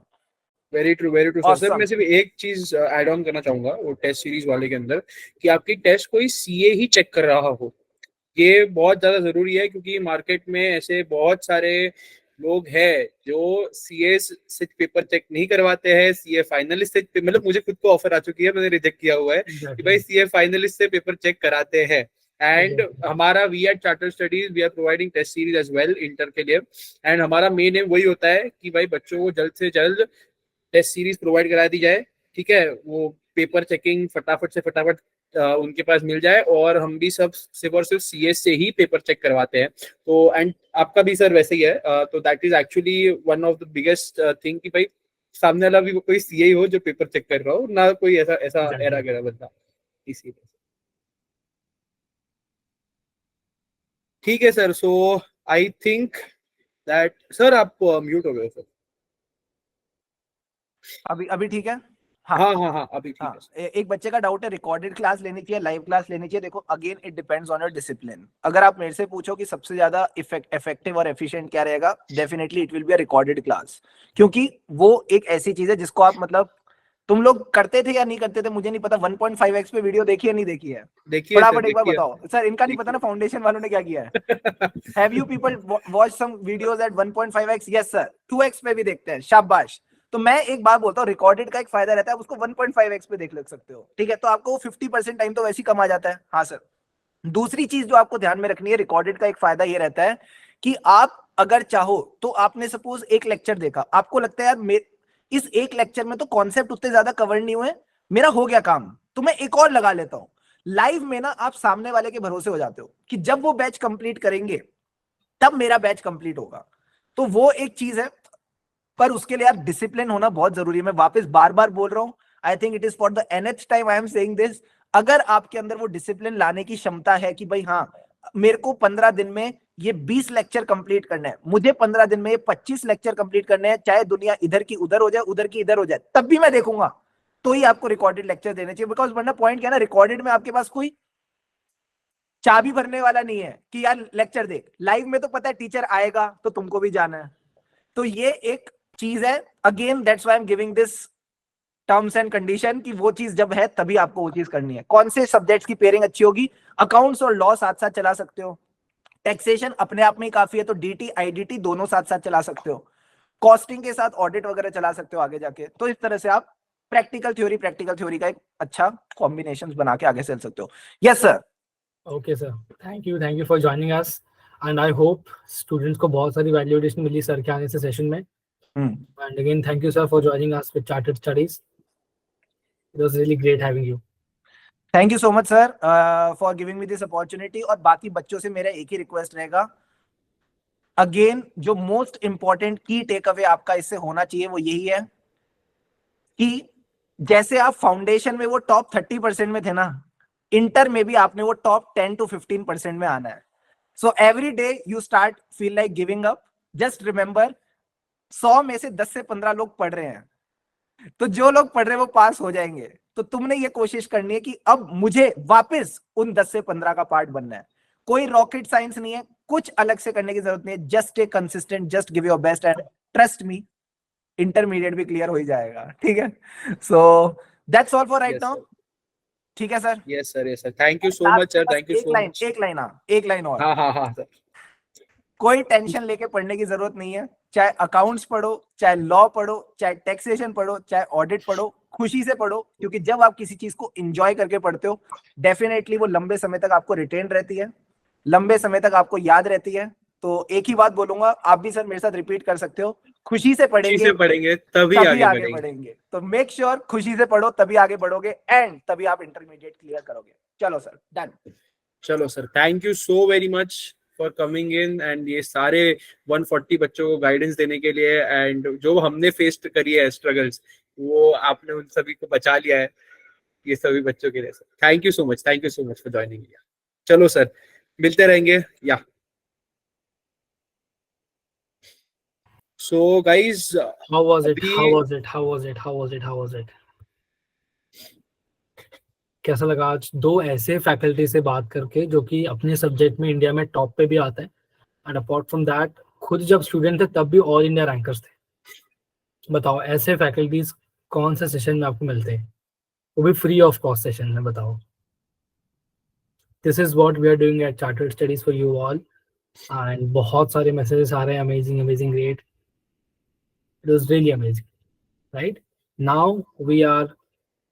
Very true, very true sir. Sir Awesome. मैं सिर्फ एक चीज ऐड ऑन करना चाहूंगा वो टेस्ट सीरीज वाले के अंदर, कि आपकी टेस्ट कोई सीए ही चेक कर रहा हो। ये बहुत ज्यादा जरूरी है, क्योंकि मार्केट में ऐसे बहुत सारे लोग हैं जो सीए से पेपर चेक नहीं करवाते हैं, सीए फाइनलिस्ट से, मतलब मुझे खुद को ऑफर आ चुकी है, मैंने रिजेक्ट किया हुआ है कि भाई सीए फाइनलिस्ट से पेपर चेक कराते हैं। एंड हमारा we at Charter Studies we are providing test series as well inter के लिए। एंड हमारा मेन एम वही होता है कि भाई बच्चों को जल्द से जल्द टेस्ट सीरीज प्रोवाइड करा दी जाए, ठीक है, वो पेपर चेकिंग फटाफट से फटाफट उनके पास मिल जाए। और हम भी सब सिर्फ और सिर्फ सीएस से ही पेपर चेक करवाते हैं। तो एंड आपका भी सर वैसे ही है। तो that is actually one of the biggest thing कि भाई सामने वाला भी कोई सीए हो जो पेपर चेक कर रहा हो, ना कोई ऐसा ऐसा एरा गैरा बंदा। इसीलिए ठीक है sir. So I think that sir आप म्यूट हो गए सर। अभी अभी ठीक है? हाँ हाँ हाँ, अभी ठीक हाँ, है। एक बच्चे का डाउट है रिकॉर्डेड क्लास लेनी चाहिए, लाइव क्लास लेनी चाहिए? देखो again it depends on your discipline. अगर आप मेरे से पूछो कि सबसे ज्यादा इफेक्टिव और एफिशिएंट क्या रहेगा, definitely it will be a recorded class, क्योंकि वो एक ऐसी चीज है जिसको आप मतलब, तुम लोग करते थे या नहीं करते थे मुझे नहीं पता, 1.5x पे वीडियो देखी है नहीं देखी है? देखिए सर, फटाफट एक बार देखिए बताओ सर, इनका नहीं पता ना फाउंडेशन वालों ने क्या किया है। Have you people watch some videos at 1.5x? Yes sir, 2x पे भी देखते हैं, शाबाश। तो मैं एक बात बोलता हूँ, रिकॉर्डेड का एक फायदा रहता है, उसको 1.5x पे देख लग सकते हो, ठीक है, तो आपको 50% टाइम तो वैसे ही कम आ जाता है। हाँ सर। दूसरी चीज जो आपको ध्यान में रखनी है, रिकॉर्डेड का एक फायदा ये रहता है कि आप अगर चाहो तो आपने सपोज एक लेक्चर देखा, आपको लगता है यार इस एक लेक्चर में तो कॉन्सेप्ट उतने ज्यादा कवर नहीं हुए, मेरा हो गया काम, तो मैं एक और लगा लेता हूं। लाइव में ना आप सामने वाले के भरोसे हो जाते हो कि जब वो बैच कंप्लीट करेंगे तब मेरा बैच कंप्लीट होगा। तो वो एक चीज है, पर उसके लिए यार डिसिप्लिन होना बहुत जरूरी है। मैं वापस बार बार बोल रहा हूं, आई think it is for the nth time I am saying this, अगर आपके अंदर वो डिसिप्लिन लाने की क्षमता है कि भाई हाँ मेरे को 15 दिन में ये 20 लेक्चर कंप्लीट करना है, मुझे 15 दिन में ये 25 लेक्चर कंप्लीट करने हैं, चाहे दुनिया इधर की उधर हो जाए, उधर की इधर हो जाए, तब भी मैं देखूंगा, तो ही आपको रिकॉर्डेड लेक्चर देने चाहिए। बिकॉज वरना पॉइंट क्या है ना, रिकॉर्डेड में आपके पास कोई चाबी भरने वाला नहीं है कि यार लेक्चर देख, लाइव में तो पता है टीचर आएगा तो तुमको भी जाना है। तो ये एक चीज है, again that's why I am giving this terms and condition कि वो चीज जब है तभी आपको वो चीज करनी है। कौन से सब्जेक्ट्स की पेयरिंग अच्छी होगी, अकाउंट्स और लॉ साथ साथ चला सकते हो, टैक्सेशन अपने आप में ही काफी है तो डीटी आईडीटी दोनों साथ साथ चला सकते हो, कॉस्टिंग के साथ ऑडिट वगैरह चला सकते हो आगे जाके। तो इस तरह से आप प्रैक्टिकल थ्योरी का एक अच्छा कॉम्बिनेशन बना के आगे चल सकते हो। Yes sir. Okay sir, thank you for joining us and I hope students को बहुत सारी वैल्यू एडिशन मिली सर के आने से सेशन में। And again thank you sir for joining us with chartered studies, it was really great having you. Thank you so much sir for giving me this opportunity. और बाकी बच्चों से मेरा एक ही रिक्वेस्ट रहेगा, अगेन जो मोस्ट इंपॉर्टेंट की take away आपका इससे होना चाहिए वो यही है कि जैसे आप फाउंडेशन में वो टॉप 30% में थे ना, इंटर में भी आपने वो टॉप 10 to 15% में आना है। So every day you start feel like giving up, just remember 100 में से 10 से 15 लोग पढ़ रहे हैं, तो जो लोग पढ़ रहे हैं वो पास हो जाएंगे। तो तुमने ये कोशिश करनी है कि अब मुझे वापस उन 10 से 15 का पार्ट बनना है। कोई रॉकेट साइंस नहीं है, कुछ अलग से करने की जरूरत नहीं है, just stay consistent, just give your best and trust me intermediate भी क्लियर हो ही जाएगा। ठीक है, so that's all for right now. ठीक है sir. Yes sir thank you so much sir, thank you so much. एक लाइन और। हाँ सर। कोई टेंशन लेके पढ़ने की जरूरत नहीं है, चाहे अकाउंट्स पढ़ो, चाहे लॉ पढ़ो, चाहे टैक्सेशन पढ़ो, चाहे ऑडिट पढ़ो, खुशी से पढ़ो, क्योंकि जब आप किसी चीज को एंजॉय करके पढ़ते हो डेफिनेटली वो लंबे समय तक आपको रिटेन रहती है, लंबे समय तक आपको याद रहती है। तो एक ही बात बोलूंगा, आप भी सर मेरे साथ रिपीट कर सकते हो, खुशी से पढ़ेंगे तभी आगे बढ़ेंगे। तो मेक श्योर खुशी से पढ़ो, तभी आगे बढ़ोगे एंड तभी आप इंटरमीडिएट क्लियर करोगे। चलो सर, डन। चलो sir, thank you so very much for coming in and ये सारे 140 बच्चों को गाइडेंस देने के लिए, एंड जो हमने फेस करी है स्ट्रगल्स वो आपने उन सभी को बचा लिया है ये सभी बच्चों के लिए। Sir thank you so much for joining. चलो सर, मिलते रहेंगे या so guys, How was it? कैसा लगा आज दो ऐसे फैकल्टी से बात करके जो कि अपने सब्जेक्ट में इंडिया में टॉप पे भी आता है, एंड अपार्ट फ्रॉम दैट खुद जब स्टूडेंट थे तब भी ऑल इंडिया रैंकर्स थे। बताओ ऐसे फैकल्टीज कौन से सेशन में आपको मिलते हैं, वो भी फ्री ऑफ कॉस्ट सेशन में। बताओ, this is what we are doing at Chartered Studies for you all. And बहुत सारे मैसेजेस आ रहे हैं, amazing great, it was really amazing. Right now we are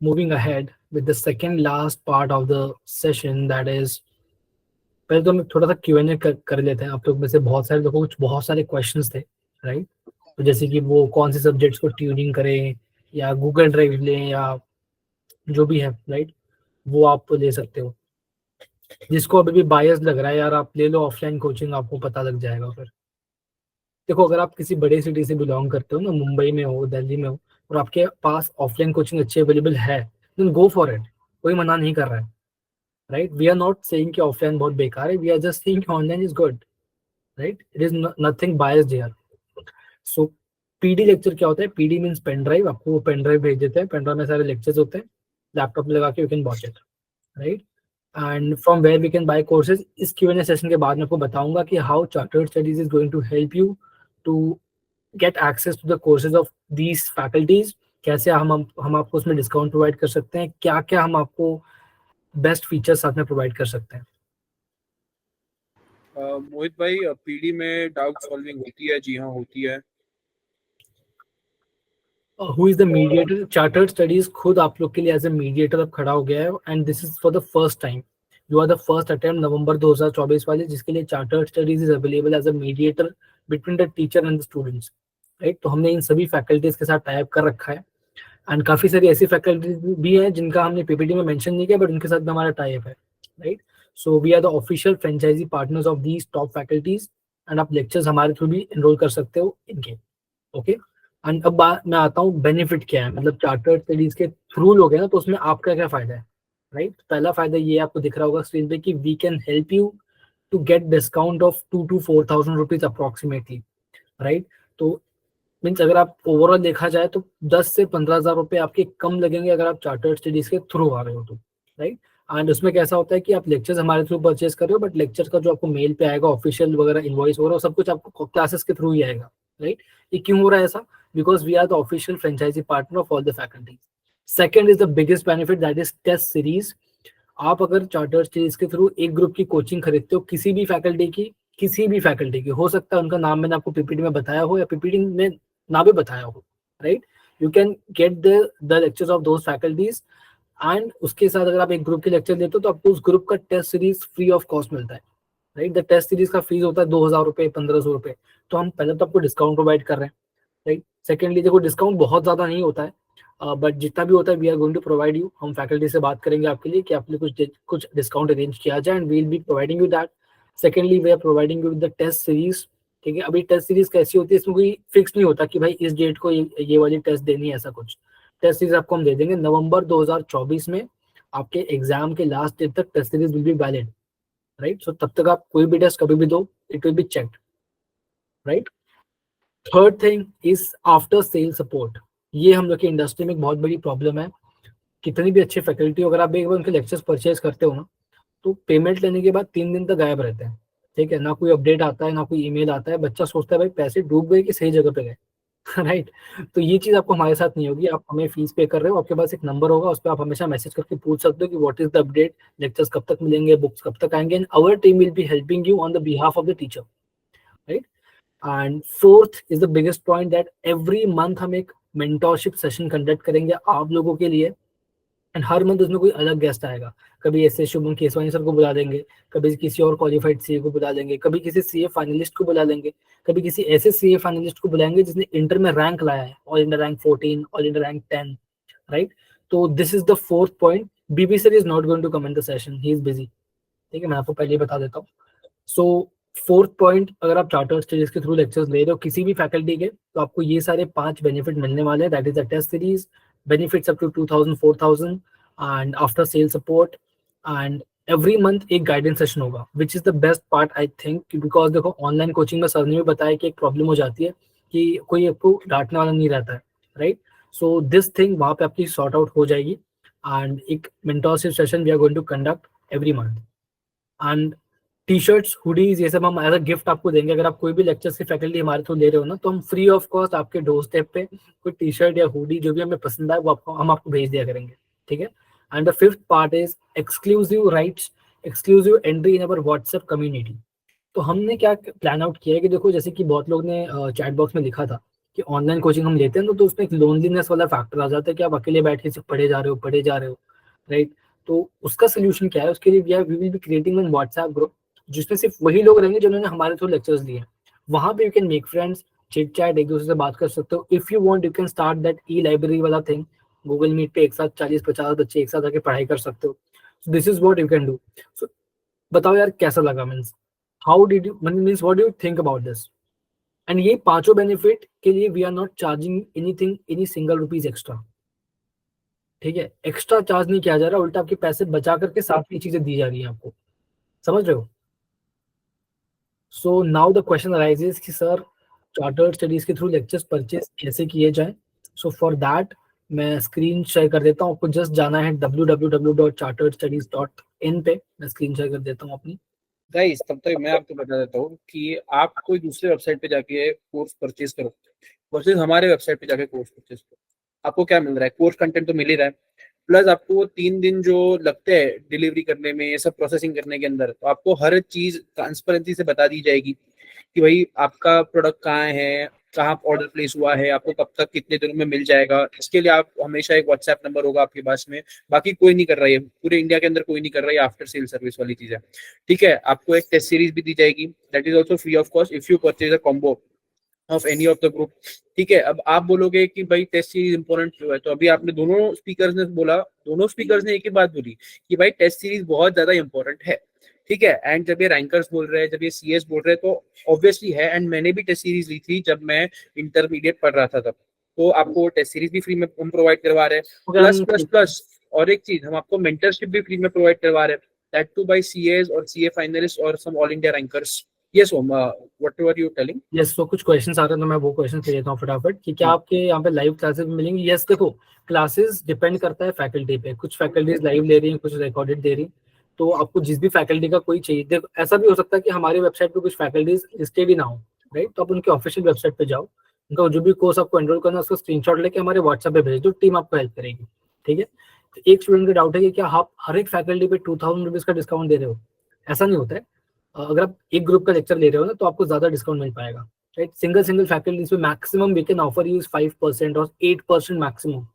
moving ahead with the second last part of the session, that is, पहले तो हम थोड़ा सा Q&A कर लेते हैं। आप लोग में से बहुत सारे लोगों को बहुत सारे क्वेश्चंस थे, राइट? तो जैसे कि वो कौन से सब्जेक्ट्स को ट्यूनिंग करें या गूगल ड्राइव लें या जो भी है, राइट? वो आप ले सकते हो। जिसको अभी भी बायस लग रहा है यार आप ले लो ऑफलाइन कोचिंग, आपको पता लग जाएगा। फिर देखो, अगर आप किसी बड़े सिटी से बिलोंग करते हो ना, मुंबई में हो, दिल्ली में हो, और आपके पास ऑफलाइन कोचिंग अच्छी अवेलेबल है, देन गो फॉर इट, कोई मना नहीं कर रहा है, right? We are not saying कि ऑफलाइन बहुत बेकार है, we are just saying online is good, right? It is nothing biased here. So PD lecture क्या होता है? PD means pen drive. आपको वो पेन ड्राइव भेज देते हैं, पेन ड्राइव में सारे लेक्चर्स होते हैं, लैपटॉप में लगा के you can watch it, right? And from where we can buy courses. इस Q&A सेशन के बाद मैं आपको बताऊंगा कि how Chartered studies is going to help you to get access to the courses of these faculties। कैसे हम आपको उसमें डिस्काउंट प्रोवाइड कर सकते हैं, क्या क्या हम आपको बेस्ट फीचर्स साथ में प्रोवाइड कर सकते हैं। मोहित भाई, पीडी में डाउट सॉल्विंग होती है? जी हाँ, होती है। Who is the mediator? Chartered studies खुद आप लोग के लिए एज ए मीडिएटर अब खड़ा हो गया है, and this is for the first time. You are the first attempt November 2024 वाले जिसके लिए chartered studies is available as a mediator between the teacher and the students, right? तो हमने इन सभी फैकल्टीज के साथ टाइप कर रखा है, एंड काफी सारी ऐसी फैकल्टीज भी हैं जिनका हमने पीपीटी में मेंशन नहीं किया, बट उनके साथ हमारा टाइप है, right? So we are the official franchise partners of these top faculties, and आप लेक्चर्स हमारे थ्रू भी एनरोल कर सकते हो इनके, ओके? एंड अब मैं आता हूँ बेनिफिट क्या है, मतलब चार्टर्ड स्टडीज के थ्रू लोगे ना तो उसमें आपका क्या फायदा है, राइट। पहला फायदा ये आपको दिख रहा होगा स्क्रीन पे कि we can help you to get discount of 2 to 4,000 rupees approximately, right. तो मीन्स अगर आप ओवरऑल देखा जाए तो 10 से 15 हज़ार रुपए आपके कम लगेंगे अगर आप चार्टर्ड स्टडीज के थ्रू आ रहे हो तो, राइट। एंड उसमें कैसा होता है कि आप लेक्चर्स हमारे थ्रू परचेज कर रहे हो, बट लेक्चर का जो आपको मेल पे आएगा ऑफिशियल वगैरह इनवॉइस वगैरह सब कुछ आपको क्लासेस के थ्रू ही आएगा, राइट। ये क्यों हो रहा है ऐसा? Because we are the official franchise partner of all the faculties. Second is the biggest benefit, that is test series. आप अगर चार्टर्ड सीरीज के थ्रू एक ग्रुप की कोचिंग खरीदते हो किसी भी फैकल्टी की, हो सकता है उनका नाम मैंने आपको पीपीटी में बताया हो या पीपीटी में ना भी बताया हो, right. You can get the lectures of those faculties and उसके साथ अगर आप एक ग्रुप के लेक्चर देते हो तो आपको उस ग्रुप का test series free of cost मिलता है, राइट। द टेस्ट सीरीज का फीस होता है 2,000 रुपए, 1,500 रुपए। तो हम पहले तो आपको डिस्काउंट प्रोवाइड कर रहे हैं, राइट। सेकेंडली देखो डिस्काउंट बहुत ज्यादा नहीं होता है, बट जितना भी होता है we are going to provide you. हम फैकल्टी से बात करेंगे आपके लिए कि आपके लिए कुछ डिस्काउंट अरेंज किया जाए and we will be providing you that. Secondly we are providing you with the test series, ठीक है। अभी टेस्ट सीरीज कैसी होती है, इसमें कोई फिक्स नहीं होता कि भाई इस डेट को ये वाली टेस्ट देनी है, ऐसा कुछ। टेस्ट सीरीज आपको हम दे देंगे नवंबर 2024 में, आपके एग्जाम के लास्ट डेट तक test series will be valid, right. So तब तक आप कोई भी टेस्ट कभी भी दो, it will be checked, right. Third thing is after sale support. ये हम लोग की इंडस्ट्री में एक बहुत बड़ी प्रॉब्लम है। कितनी भी अच्छी फैकल्टी हो, अगर आप एक बार उनके लेक्चर्स परचेज करते हो ना तो पेमेंट लेने के बाद 3 दिन तक गायब रहते हैं, ठीक है। ना कोई अपडेट आता है, ना कोई ईमेल आता है। बच्चा सोचता है भाई पैसे डूब गए कि सही जगह पे गए, राइट। तो ये चीज आपको हमारे साथ नहीं होगी। आप हमें फीस पे कर रहे हो, आपके पास एक नंबर होगा, उस पर आप हमेशा मैसेज करके पूछ सकते हो कि what is the update, lectures कब तक मिलेंगे, बुक्स कब तक आएंगे, and our team will be helping you on the behalf of the teacher, right. And fourth is the biggest point, that every month हम एक मेंटोरशिप सेशन कंडक्ट करेंगे आप लोगों के लिए, एंड हर मंथ उसमें कोई अलग गेस्ट आएगा। कभी ऐसे शुभम केसवानी सर को बुला देंगे, कभी किसी और क्वालिफाइड सीए को बुला देंगे, कभी किसी सीए फाइनलिस्ट को बुला लेंगे, कभी किसी ऐसे सीए फाइनलिस्ट को बुलाएंगे जिसने इंटर में रैंक लाया है, all India rank 14, all India rank 10, right. So this is the fourth point. BB sir is not going to come in the session, he is busy, ठीक है। मैं आपको पहले ही बता देता हूँ। सो फोर्थ पॉइंट, अगर आप चार्टर्ड स्टडीज के थ्रू लेक्चर्स ले रहे हो किसी भी फैकल्टी के, तो आपको ये सारे 5 बेनिफिट मिलने वाले हैं। That is the test series, benefits up to 2,000 4,000 and after sale support, and every month एक गाइडेंस सेशन होगा, which is the best part I think. Because देखो ऑनलाइन कोचिंग में सर ने भी बताया कि एक प्रॉब्लम हो जाती है कि कोई आपको डांटने वाला नहीं रहता है, राइट। सो दिस थिंग वहाँ पे आपकी सॉर्ट आउट हो जाएगी। एंड एक mentorship session we are going to conduct every month, and T shirts, hoodies, ये सब हम एज अ गिफ्ट आपको देंगे। अगर आप कोई भी लेक्चर्स की फैकल्टी हमारे थ्रू ले रहे हो ना तो हम फ्री ऑफ कॉस्ट आपके डोर स्टेप पे कोई टी शर्ट या हुडी जो भी हमें पसंद आए वो हम आपको भेज दिया करेंगे, ठीक है। And the fifth part is exclusive rights, exclusive entry in our WhatsApp community. तो हमने क्या प्लान आउट किया है कि देखो जैसे कि बहुत लोग ने चैट बॉक्स में लिखा था कि ऑनलाइन कोचिंग हम लेते हैं तो उसमें एक लोनलीनेस वाला फैक्टर आ जाता है कि आप अकेले बैठ के सिर्फ पढ़े जा रहे हो, राइट। तो उसका सोल्यूशन क्या है? उसके लिए we will be creating one WhatsApp group जिसमें सिर्फ वही लोग रहेंगे जिन्होंने हमारे थ्रू लेक्चर्स लिए। वहां पे you can make friends, chit chat, एक दूसरे से बात कर सकते हो। If you want you can start that E library वाला थिंग। गूगल मीट पे एक साथ 40-50 बच्चे एक साथ आके पढ़ाई कर सकते हो। So this is what you can do. So बताओ यार कैसा लगा? Means how did you means what do you think about this? And ये पांचों बेनिफिट के लिए we are not charging anything, any single rupees extra, ठीक है। एक्स्ट्रा चार्ज नहीं किया जा रहा, उल्टा आपके पैसे बचा करके साथ की चीजें दी जा रही है आपको, समझ रहे हो? So now the question arises कि सर चार्टर्ड स्टडीज के थ्रू लेक्चर्स परचेज कैसे किए जाए? सो फॉर दैट मैं स्क्रीन शेयर कर देता हूँ। आपको जस्ट जाना है www.charteredstudies.in पे। मैं स्क्रीन शेयर कर देता हूँ अपनी। गाइस तब तक मैं आपको बता देता हूँ कि आप कोई दूसरे वेबसाइट पे जाके कोर्स परचेज करो वर्सेस हमारे वेबसाइट पे जाके कोर्स परचेज करो। आपको क्या मिल रहा है? कोर्स कंटेंट तो मिल ही रहा है, प्लस आपको 3 दिन जो लगते हैं डिलीवरी करने में, ये सब प्रोसेसिंग करने के अंदर, तो आपको हर चीज ट्रांसपेरेंसी से बता दी जाएगी कि भाई आपका प्रोडक्ट कहाँ है, कहाँ ऑर्डर प्लेस हुआ है, आपको कब तक कितने दिनों में मिल जाएगा। इसके लिए आप हमेशा एक व्हाट्सएप नंबर होगा आपके पास में। बाकी कोई नहीं कर रहा है, पूरे इंडिया के अंदर कोई नहीं कर रहा है आफ्टर सेल सर्विस वाली चीजें, ठीक है। आपको एक टेस्ट सीरीज भी दी जाएगी, that is also free of cost if you purchase a combo of any of the group, ठीक है। अब आप बोलोगे कि भाई टेस्ट सीरीज इंपॉर्टेंट क्यों है, तो अभी आपने दोनों स्पीकर्स ने बोला, दोनों स्पीकर्स ने एक ही बात बोली कि भाई टेस्ट सीरीज बहुत ज्यादा इंपॉर्टेंट है, ठीक है। एंड जब ये रैंकर्स बोल रहे हैं, जब ये सीएस बोल रहे हैं, तो ऑब्वियसली है। एंड मैंने भी टेस्ट सीरीज ली थी जब मैं इंटरमीडिएट पढ़ रहा था तब, तो आपको टेस्ट सीरीज भी फ्री में हम प्रोवाइड करवा रहे हैं, Okay, प्लस हम- प्लस प्लस और एक चीज, हम आपको मेंटरशिप भी फ्री में प्रोवाइड करवा रहे हैं, दैट टू बाय सीएस और सीए फाइनलिस्ट और some all India rankers. Yes Om, whatever you telling. Yes, तो कुछ क्वेश्चंस आ रहे हैं तो मैं वो क्वेश्चन ले लेता हूँ फटाफट कि क्या आपके यहाँ पे लाइव क्लासेस मिलेंगी। यस, देखो क्लासेस डिपेंड करता है फैकल्टी पे, कुछ फैकल्टीज लाइव ले रही हैं, कुछ रिकॉर्डेड दे रही। तो आपको जिस भी फैकल्टी का कोई चाहिए, देखो ऐसा भी हो सकता है कि हमारी वेबसाइट पे कुछ फैकल्टीज लिस्टेड ही ना हो, राइट। तो आप उनके ऑफिशियल वेबसाइट पे जाओ, उनका जो भी कोर्स आपको एनरोल करना है उसका स्क्रीनशॉट लेके हमारे व्हाट्सएप पे भेज दो, टीम आपको हेल्प करेगी, ठीक है। तो एक स्टूडेंट का डाउट है कि क्या आप हर एक फैकल्टी पे 2000 रुपीज का डिस्काउंट दे रहे हो। ऐसा नहीं होता है। अगर आप एक ग्रुप का लेक्चर ले रहे हो ना तो आपको ज्यादा डिस्काउंट मिल पाएगा, राइट। सिंगल फैकल्टीज में maximum we can offer you 5% और 8% मैक्सिमम।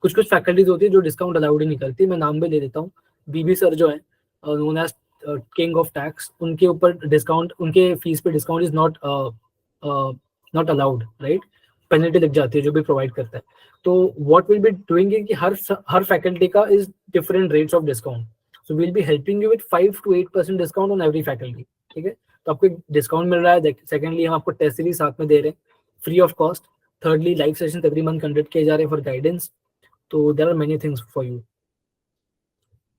कुछ कुछ फैकल्टीज होती है जो डिस्काउंट अलाउड ही नहीं करती। मैं नाम भी ले देता हूँ, बीबी सर जो है known as king of tax, उनके ऊपर डिस्काउंट, उनके फीस पे discount is not allowed, right. Penalty लग जाती है जो भी प्रोवाइड करता है। तो व्हाट विल बी डूइंग कि हर फैकल्टी का is different rates of discount. So will be helping you with 5 to 8% discount on every faculty, ठीक है। तो आपको डिस्काउंट मिल रहा है। सेकेंडली हम आपको टेस्ट सीरीज साथ में दे रहे हैं free of cost. thirdly live session every month conduct किए जा रहे हैं फॉर गाइडेंस। तो there are many things for you.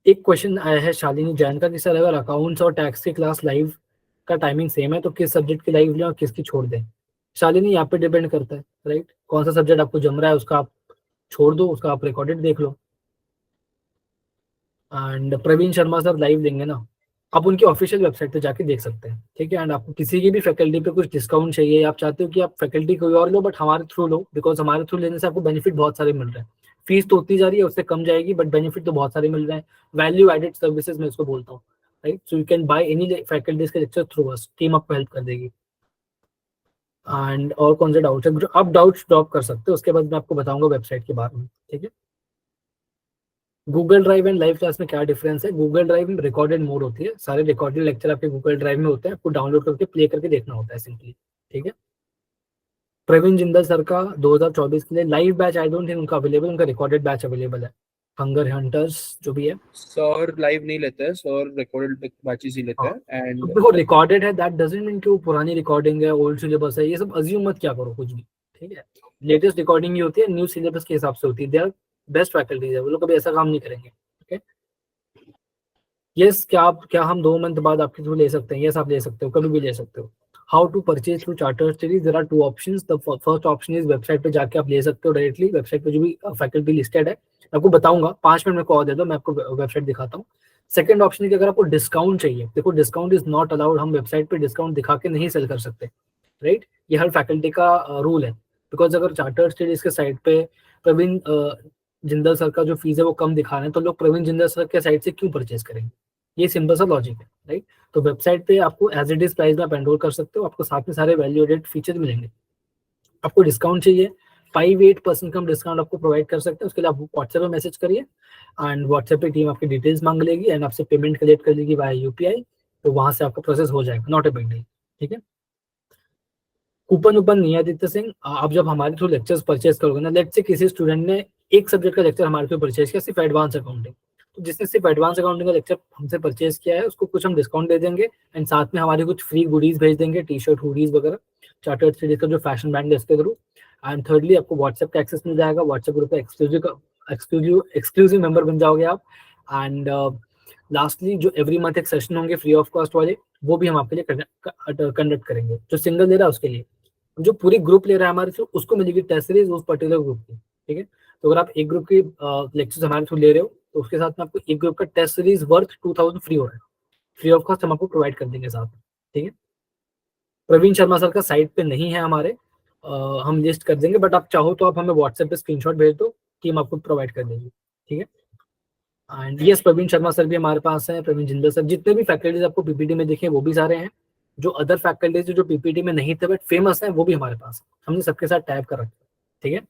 एक क्वेश्चन आया है शालिनी जैन का कि सर अगर अकाउंट्स और टैक्स की क्लास लाइव का टाइमिंग सेम है तो किस सब्जेक्ट की लाइव लें और किसकी छोड़ दें। शालिनी यहाँ पे डिपेंड करता है, राइट। कौन सा सब्जेक्ट आपको जम रहा है उसका आप छोड़ दो, उसका आप रिकॉर्डेड देख लो। And Praveen Sharma sir live लेंगे ना, आप उनकी ऑफिशियल वेबसाइट पे जाके देख सकते हैं, ठीक है। एंड आपको किसी की भी फैकल्टी पे कुछ डिस्काउंट चाहिए, आप चाहते हो कि आप फैकल्टी कोई और लो बट हमारे थ्रू लो, बिकॉज हमारे थ्रू लेने से आपको बेनिफिट बहुत सारे मिल रहे हैं। फीस तो उतनी जा रही है, उससे कम जाएगी, बट बेनिफिट तो बहुत सारे मिल रहे हैं। वैल्यू एडेड सर्विसेज मैं इसको बोलता हूँ, right. So you can by any faculties के लेक्चर थ्रू अस, टीम आपको हेल्प कर देगी। एंड और कौन से डाउट है, आप डाउट्स ड्रॉप कर सकते हो, उसके बाद मैं आपको बताऊंगा वेबसाइट के बारे में, ठीक है। Google drive and live class में क्या डिफरेंस है। गूगल ड्राइव में रिकॉर्डेड मोड होती है, सारे रिकॉर्डेड लेक्चर आपके गूगल ड्राइव में होते हैं, आपको डाउनलोड करके प्ले करके देखना होता है सिंपली, ठीक है। प्रवीण जिंदल सर का 2024 के लिए live batch I don't think उनका अवेलेबल, उनका रिकॉर्डेड बैच अवेलेबल है। हंगर हंटर्स जो भी है, सर लाइव नहीं लेते हैं, सर रिकॉर्डेड बैचेस ही लेते हाँ। हैं। एंड तो देखो रिकॉर्डेड है दैट डजंट मीन कि वो पुरानी रिकॉर्डिंग है, ओल्ड सिलेबस है, ये सब अज्यूम मत क्या करो कुछ भी, ठीक है। लेटेस्ट रिकॉर्डिंग ही होती है, न्यू सिलेबस के हिसाब से होती है। दे आर बेस्ट फैकल्टीज है, वो लोग कभी ऐसा काम नहीं करेंगे, ठीक है। यस, क्या हम 2 मंथ बाद आपके थ्रू ले सकते हैं। यस, आप ले सकते हो, कभी भी ले सकते हो। How to purchase through Charter Series, there are 2 options. The first option is website पे जाके आप ले सकते हो डायरेक्टली, वेबसाइट पे जो भी फैकल्टी लिस्टेड है आपको बताऊंगा, 5 मिनट में कॉल दे दो, मैं आपको वेबसाइट दिखाता हूँ। सेकंड ऑप्शन है कि अगर आपको डिस्काउंट चाहिए, देखो डिस्काउंट इज नॉट अलाउड, हम वेबसाइट पे डिस्काउंट दिखा के नहीं सेल कर सकते, राइट। ये हर फैकल्टी का रूल है, बिकॉज अगर चार्टर स्टडीज के साइट पे प्रवीण जिंदल सर का जो फीस है वो कम दिखा रहे हैं, तो लोग प्रवीण जिंदल सर के साइट से क्यों परचेज करेंगे। ये सिंपल सा लॉजिक है, राइट। तो वेबसाइट पे आपको एज इट इज प्राइस में आप एनरोल कर सकते हो, आपको साथ में सारे वैल्यू एडेड फीचर मिलेंगे। आपको डिस्काउंट चाहिए, 5-8% कम डिस्काउंट आपको प्रोवाइड कर सकते हैं। उसके लिए आप व्हाट्सएप पे मैसेज करिए एंड व्हाट्सएप पे टीम आपकी डिटेल्स मांग लेगी एंड आपसे पेमेंट कलेक्ट कर लेगी वाया यूपीआई। तो वहां से आपका प्रोसेस हो जाएगा, नॉट ए बिग डील, ठीक है। कूपन ऊपन नहीं है आदित्य सिंह, आप जब हमारे थ्रू लेक्चर्स परचेज करोगे ना, लेट से किसी स्टूडेंट ने एक सब्जेक्ट का लेक्चर हमारे थ्रू परचेज किया, सिर्फ एडवांस अकाउंटिंग, तो जिसने सिर्फ एडवांस अकाउंटिंग का लेक्चर हमसे परचेज किया है उसको कुछ हम डिस्काउंट दे देंगे एंड साथ में हमारे कुछ फ्री गुडीज भेज देंगे, टी शर्ट, हुडीज वगैरह, चार्टर्ड स्टडीज का जो फैशन ब्रांड है इसके थ्रू। एंड थर्डली आपको व्हाट्सएप का एक्सेस मिल जाएगा, व्हाट्सएप ग्रुप का एक्सक्लूसिव मेंबर बन जाओगे आप। एंड लास्टली जो एवरी मंथ एक सेशन होंगे फ्री ऑफ कॉस्ट वाले, वो भी हम आपके लिए कंडक्ट करेंगे। जो सिंगल ले रहा है उसके लिए, जो पूरी ग्रुप ले रहा है हमारे थ्रू उसको मिलेगी टेस्ट सीरीज उस पर्टिकुलर ग्रुप की, ठीक है। तो अगर आप एक ग्रुप की लेक्चर्स हमारे थ्रू ले रहे हो तो उसके साथ में आपको एक ग्रुप का टेस्ट सीरीज वर्थ 2000 फ्री हो रहा है, फ्री ऑफ कॉस्ट हम आपको प्रोवाइड कर देंगे साथ में, ठीक है। प्रवीण शर्मा सर का साइट पे नहीं है हमारे, हम लिस्ट कर देंगे, बट आप चाहो तो आप हमें व्हाट्सएप पे स्क्रीनशॉट भेज दो, टीम आपको प्रोवाइड कर देगी, ठीक है। And yes, Praveen Sharma sir भी हमारे पास है, प्रवीण जिंदल सर, जितने भी फैकल्टीज आपको पीपीटी में दिखे वो भी सारे हैं। जो अदर फैकल्टीज जो पीपीटी में नहीं थे बट फेमस है वो भी हमारे पास है, हमने सबके साथ टैप कर रखा है, ठीक है।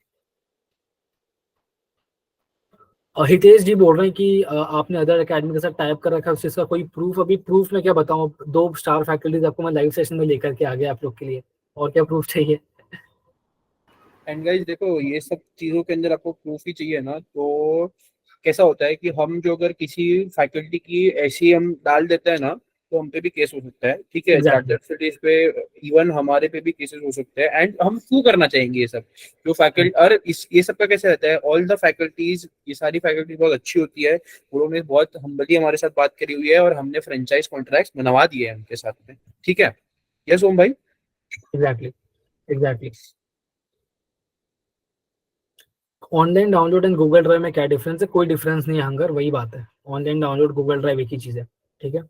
हितेश जी बोल रहे हैं कि आपने अदर एकेडमी के साथ टाइप कर रखा है, उस चीज का कोई प्रूफ, अभी प्रूफ में क्या बताऊं, 2 स्टार फैकल्टीज आपको मैं लाइव सेशन में लेकर के आ गया आप लोग के लिए, और क्या प्रूफ चाहिए। एंड गाइस देखो, ये सब चीजों के अंदर आपको प्रूफ ही चाहिए ना, तो कैसा होता है कि हम जो अगर किसी फैकल्टी की ऐसी हम डाल देते हैं ना, तो हम पे भी केस हो सकता है, ठीक है, Exactly. चार्टर्ड स्टडीज पे इवन हमारे पे भी केसेस हो सकते हैं, एंड हम क्यों करना चाहेंगे ये सब? जो फैकल्टी, और इस ये सब का कैसे रहता है, ऑल द फैकल्टीज, ये सारी फैकल्टीज बहुत अच्छी होती है, उन्होंने बहुत हम्बली हमारे साथ बात करी हुई है, और हमने फ्रेंचाइज कॉन्ट्रैक्ट बनवा दिए हैं उनके साथ में, ठीक है। यस ओम भाई। Exactly. Online download and Google drive में क्या डिफरेंस है? कोई डिफरेंस नहीं है हंगर, वही बात है। ऑनलाइन डाउनलोड, गूगल ड्राइव एक ही चीज है, ठीक है।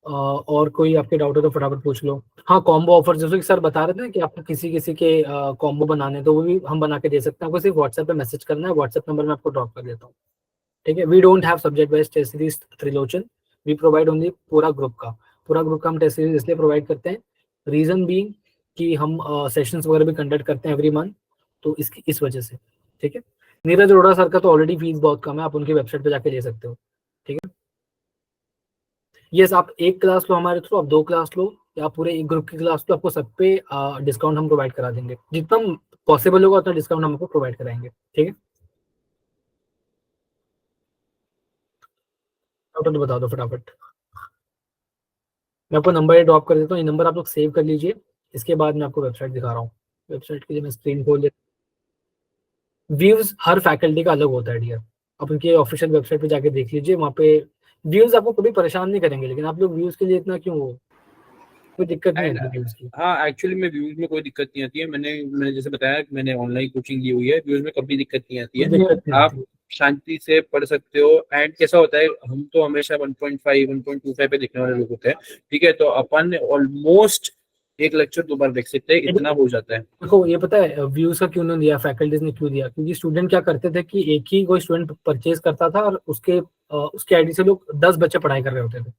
और कोई आपके डाउट है तो फटाफट पूछ लो। हाँ, कॉम्बो ऑफर जैसे कि सर बता रहे थे ना कि आपको किसी किसी के कॉम्बो बनाने, तो वो भी हम बना के दे सकते हैं। आपको सिर्फ व्हाट्सएप पे मैसेज करना है, व्हाट्सएप नंबर मैं आपको ड्रॉप कर देता हूँ, ठीक है। We don't have subject wise test series Trilochan, we provide only पूरा ग्रुप का हम टेस्ट सीरीज इसलिए प्रोवाइड करते हैं, रीजन बीइंग कि हम सेशंस वगैरह भी कंडक्ट करते हैं एवरी मंथ, तो इस वजह से, ठीक है। नीरज अरोड़ा सर का तो ऑलरेडी फीस बहुत कम है, आप उनकी वेबसाइट पे जाके ले सकते हो, ठीक है। यस, आप एक क्लास लो हमारे थ्रू, आप 2 क्लास लो, या पूरे एक ग्रुप की क्लास लो, आपको सब पे डिस्काउंट हम प्रोवाइड करा देंगे, जितना पॉसिबल होगा उतना डिस्काउंट हम आपको प्रोवाइड कराएंगे, ठीक है। तो बता दो फटाफट, मैं आपको नंबर ड्रॉप कर देता हूँ, ये नंबर आप लोग सेव कर लीजिए। इसके बाद मैं आपको वेबसाइट दिखा रहा हूँ। वेबसाइट के लिए मैं स्क्रीन खोल देता हूँ। व्यूज हर फैकल्टी का अलग होता है डियर, आप उनके ऑफिशियल वेबसाइट पे जाके देख लीजिए, वहाँ पे व्यूज आपको कभी परेशान नहीं करेंगे, लेकिन आप लोग व्यूज के लिए इतना क्यों हो, कोई दिक्कत नहीं आती व्यूज की। हाँ, एक्चुअली में व्यूज में कोई दिक्कत नहीं आती है, मैंने जैसे बताया कि मैंने ऑनलाइन कोचिंग ली हुई है, व्यूज में कभी दिक्कत नहीं आती कोई है, दिक्कत नहीं आप आती। शांति से पढ़ सकते हो। एंड कैसा होता है, हम तो हमेशा 1.5 1.25 पे देखने वाले लोग होते हैं, ठीक है, तो अपन ऑलमोस्ट एक लेक्चर 2 बार देख सकते हैं, इतना हो जाता है। देखो ये पता है व्यूज का क्यों नहीं दिया, फैकल्टीज ने क्यों दिया, क्योंकि स्टूडेंट क्या करते थे कि एक ही कोई स्टूडेंट परचेज करता था और उसके आईडी से लोग 10 बच्चे पढ़ाई कर रहे होते थे,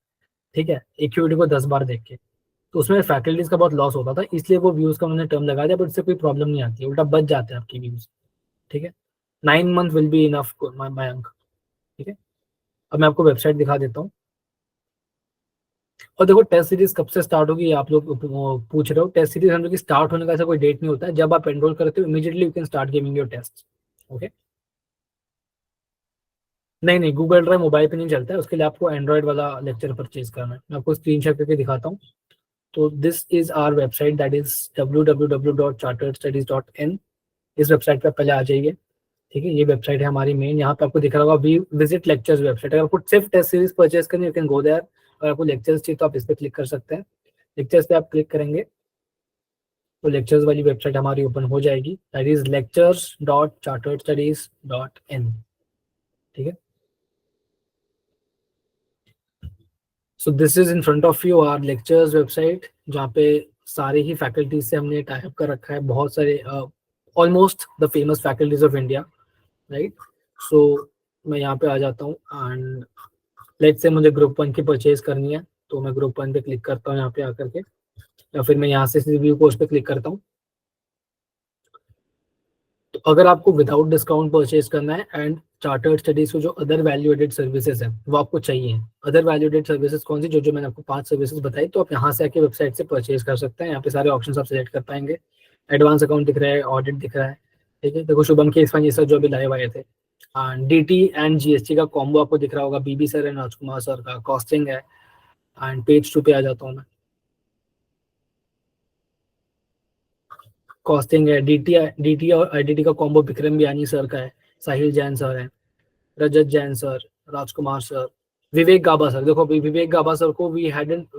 ठीक है, एक ही वीडियो को 10 बार देख के, तो उसमें फैकल्टीज का बहुत लॉस होता था, इसलिए वो व्यूज का उन्होंने टर्म लगा दिया, बट इससे कोई प्रॉब्लम नहीं आती है, उल्टा बच जाते हैं आपकी व्यूज, ठीक है। 9 month will be enough Mayank, ठीक है। अब मैं आपको वेबसाइट दिखा देता हूँ। और देखो टेस्ट सीरीज कब से स्टार्ट होगी, आप लोग पूछ रहे हो। टेस्ट सीरीज हम लोग की स्टार्ट होने का ऐसा कोई डेट नहीं होता है, जब आप एनरोल करते हो immediately you can start giving your test, okay. नहीं, गूगल ड्राइव मोबाइल पे नहीं चलता है, उसके लिए आपको एंड्रॉइड वाला लेक्चर परचेज करना है। मैं आपको स्क्रीनशॉट करके दिखाता हूँ। तो this is our website, that is www.charteredstudies.in। इस वेबसाइट पे पहले आ जाइए, ठीक है। ये वेबसाइट है हमारी मेन, यहाँ पे आपको दिख रहा होगा वी विजिट लेक्चर्स वेबसाइट। अगर आपको सिर्फ टेस्ट सीरीज परचेज करनी है यू कैन गो देयर, अगर आपको लेक्चर्स चाहिए तो आप इस पर क्लिक कर सकते हैं। लेक्चर्स पे आप क्लिक करेंगे तो लेक्चर्स वाली वेबसाइट हमारी ओपन हो जाएगी, दैट इज lectures.charteredstudies.in, ठीक है। So this is in front of you our lectures website, जहाँ पे सारे ही फैकल्टीज से हमने टाई अप कर रखा है, बहुत सारे almost the famous faculties of India, right. So मैं यहाँ पे आ जाता हूँ एंड लेट्स से मुझे ग्रुप 1 की परचेज करनी है, तो मैं ग्रुप 1 पे क्लिक करता हूँ यहाँ पे आकर के, या फिर मैं यहाँ से रिव्यू कोर्स पे क्लिक करता हूँ। तो अगर आपको विदाउट डिस्काउंट परचेज करना है एंड चार्टर्ड स्टडीज को जो अदर वैल्यू एडेड सर्विसेज है वो आपको चाहिए, अदर वैल्यू एडेड सर्विसेज कौन सी, जो मैंने आपको 5 सर्विसेज बताई, तो आप यहाँ से आके वेबसाइट से परचेज कर सकते हैं। यहाँ पे सारे ऑप्शंस आप सेलेक्ट कर पाएंगे, एडवांस अकाउंट दिख रहा है, ऑडिट दिख रहा है, ठीक है। देखो शुभम के इसमें ये सर जो अभी लाइव आए थे, डीटी एंड जीएसटी का कॉम्बो आपको दिख रहा होगा, बीबी सर एंड राजकुमार सर का कॉस्टिंग है। एंड पेज 2 पे आ जाता हूँ मैं, कॉस्टिंग है, डीटी और आईडीटी का कॉम्बो विक्रम बियानी सर का है, साहिल जैन सर है, रजत जैन सर, राजकुमार सर, विवेक गाबा सर। देखो अभी विवेक गाबा सर को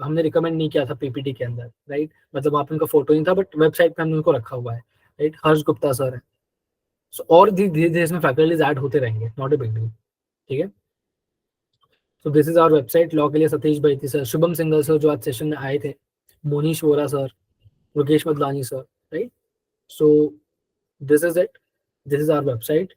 हमने रिकमेंड नहीं किया था पीपीटी के अंदर, राइट, मतलब वहाँ पे उनका फोटो नहीं था, बट वेबसाइट पे हमने उनको रखा हुआ है, राइट। हर्ष गुप्ता सर है। सो और धीरे धीरे इसमें फैकल्टीज ऐड होते रहेंगे, नॉट ए बिग डील, ठीक है। So this is our website. Law के लिए सतीश बैती सर, शुभम सिंगल सर जो आज सेशन में आए थे, Monish Vora sir, Mukesh Madlani sir, right. So this is it, this is our website.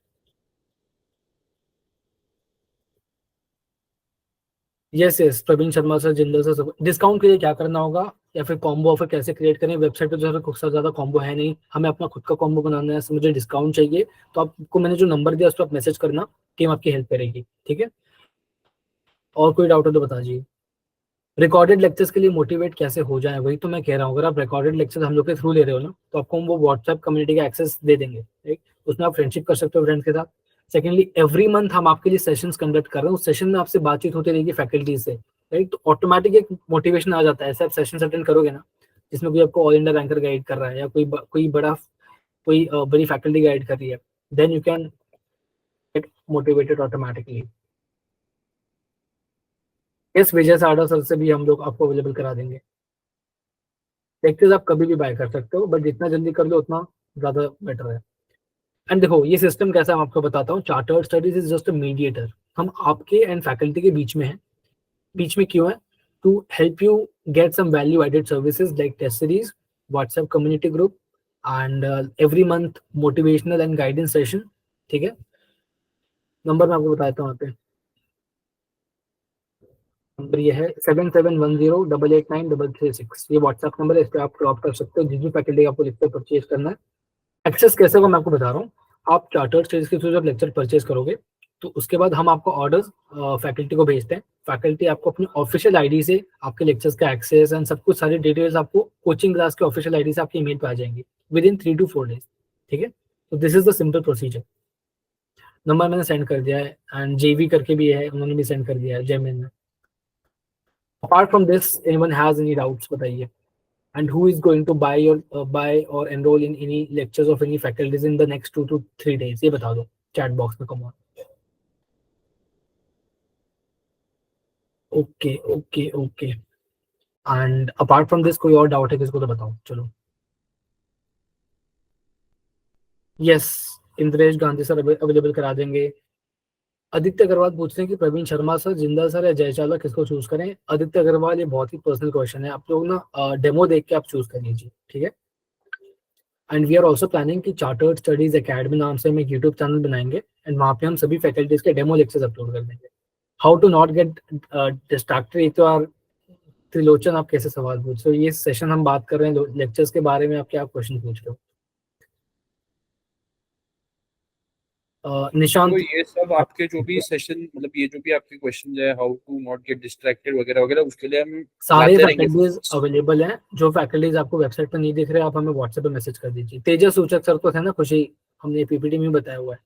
Yes, Praveen Sharma sir, Jindal sir, सब डिस्काउंट के लिए क्या करना होगा या फिर कॉम्बो ऑफर कैसे क्रिएट करें, वेबसाइट पे जो है सबसे ज्यादा कॉम्बो है नहीं, हमें अपना खुद का कॉम्बो बनाना है, मुझे डिस्काउंट चाहिए, तो आपको मैंने जो नंबर दिया उस पर आप मैसेज करना, टीम आपकी हेल्प करेगी, ठीक है। और कोई डाउट हो तो बता दीजिए। रिकॉर्डेड लेक्चर्स के लिए मोटिवेट कैसे हो जाए, वही तो मैं कह रहा हूँ, अगर आप रिकॉर्डेड लेक्चर्स हम लोग के थ्रू ले रहे हो ना, तो आपको हम वो व्हाट्सएप कम्युनिटी का एक्सेस दे देंगे, राइट। उसमें आप फ्रेंडशिप कर सकते हो फ्रेंड्स के साथ, सेकेंडली एवरी मंथ हम आपके लिए सेशंस कंडक्ट कर रहे हैं, उस सेशन में आपसे बातचीत होती रहेगी फैकल्टी से, राइट? तो ऑटोमेटिक एक मोटिवेशन आ जाता है। ऐसे आप सेशन अटेंड करोगे ना जिसमें कोई आपको ऑल इंडिया रैंकर गाइड कर रहा है या कोई बड़ी फैकल्टी गाइड कर रही है, then you can get motivated automatically. इस वजह से आडा सर से भी हम लोग आपको अवेलेबल करा देंगे। लेक्चर्स आप कभी भी बाय कर सकते हो, बट जितना जल्दी कर लो उतना ज्यादा बेटर है। एंड देखो ये सिस्टम कैसा है मैं आपको बताता हूँ। Chartered studies is just a mediator. हम आपके एंड फैकल्टी के बीच में है। बीच में क्यों है? To help you get some value added services like test series, WhatsApp community group and every month motivational and guidance session. ठीक है, नंबर मैं आपको बता देता हूँ यहाँ पे। नंबर ये है 7710889336। ये व्हाट्सएप नंबर है, इस पर आप ड्रॉप कर सकते हो जिस भी फैकल्टी आपको लेक्चर परचेज करना है। एक्सेस कैसे होगा मैं आपको बता रहा हूँ। आप चार्टर्ड स्टडीज के थ्रू जब लेक्चर परचेज करोगे तो उसके बाद हम आपको ऑर्डर्स फैकल्टी को भेजते हैं। फैकल्टी आपको अपनी ऑफिशियल आईडी से आपके लेक्चर्स का एक्सेस एंड सब कुछ सारी डिटेल्स आपको कोचिंग क्लास के ऑफिशियल आईडी से आपके ईमेल पे आ जाएंगी विद इन 3 to 4 days। ठीक है, तो this is the simple procedure. Number मैंने सेंड कर दिया है एंड जेवी करके भी है, उन्होंने भी सेंड कर दिया है जेमिन में। Apart from this anyone has any doubts बताइए। And who is going to buy or enroll in any lectures of any faculties in the next 2 to 3 days? ये बता दो चैट बॉक्स में। Come on. Okay okay okay. And apart from this कोई और doubt है किसको तो बताओ। चलो yes, Indresh Gandhi sir available करा देंगे। आदित्य अग्रवाल पूछ रहे हैं कि प्रवीण शर्मा सर, जिंदा सर या जय चावला किसको चूज करें? आदित्य अग्रवाल ये बहुत ही पर्सनल क्वेश्चन है, आप लोग ना डेमो देख के आप चूज कर लीजिए। ठीक है, and we are also planning कि चार्टर्ड स्टडीज एकेडमी नाम से हम एक यूट्यूब चैनल बनाएंगे एंड वहाँ पे हम सभी फैकल्टीज के डेमो लेक्चर्स अपलोड कर देंगे। How to not get distracted. एक तो यार त्रिलोचन आप कैसे सवाल पूछ रहे हो? ये सेशन हम बात कर रहे हैं लेक्चर्स के बारे में, आप क्या क्वेश्चन पूछ रहे हो? निशांत, तो ये सब आपके जो भी सेशन, मतलब ये जो भी आपके क्वेश्चन है, how to not get distracted वगैरह वगैरह, उसके लिए हम सारे लाते रहेंगे। फैकल्टीज अवेलेबल हैं। जो फैकल्टीज आपको वेबसाइट पर नहीं दिख रहे आप हमें व्हाट्सएप पे मैसेज कर दीजिए। तेजस सूचक सर तो थे ना, खुशी, हमने पीपीटी में बताया हुआ है।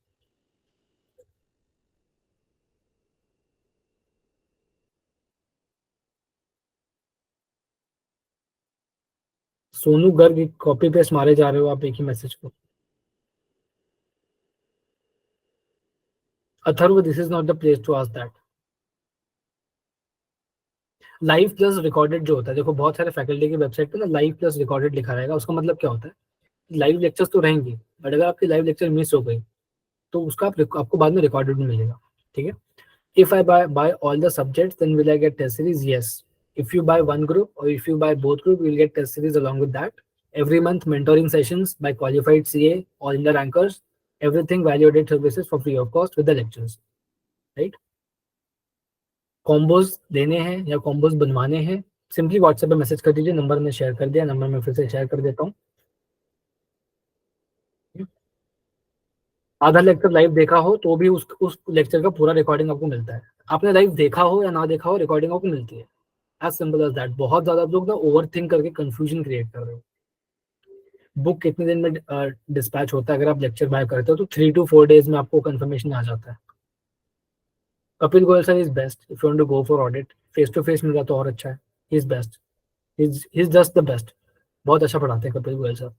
सोनू गर्ग कॉपी पेस्ट मारे जा रहे हो आप एक ही मैसेज को। Atharva, this is not the place to ask that. Live plus recorded जो होता है, देखो बहुत सारे फैकल्टी की वेबसाइट पे ना लाइव प्लस रिकॉर्डेड लिखा रहेगा। उसका मतलब क्या होता है? लाइव लेक्चर्स तो रहेंगी बट अगर आपकी लाइव लेक्चर मिस हो गई तो उसका आपको बाद में रिकॉर्डेड में मिलेगा। ठीक है, if I buy all the subjects, then will I get test series? Yes. If you buy one group or if you buy both group, you will get test series along with that. Every month mentoring sessions by qualified CA, all India rankers, everything value-added services for free of cost with the lectures. Right? Combos लेने हैं या combos बनवाने हैं, simply WhatsApp पे message कर दीजिए। Number में share कर दिया, नंबर में फिर से शेयर कर देता हूँ। आधा लेक्चर लाइव देखा हो तो भी उस लेक्चर का पूरा रिकॉर्डिंग आपको मिलता है। आपने लाइव देखा हो या ना देखा हो, रिकॉर्डिंग आपको मिलती है। As simple as that. बहुत ज्यादा आप लोग ना ओवर थिंक करके कंफ्यूजन क्रिएट कर रहे हो। बुक कितने दिन में डिस्पैच होता है? अगर आप लेक्चर बाय करते हो तो 3 to 4 days में आपको कंफर्मेशन आ जाता है। Kapil Goyal sir is best if you want to go for audit. Face to face मिल तो और अच्छा है। He is best, he is just the best. बहुत अच्छा पढ़ाते हैं कपिल गोयल सर।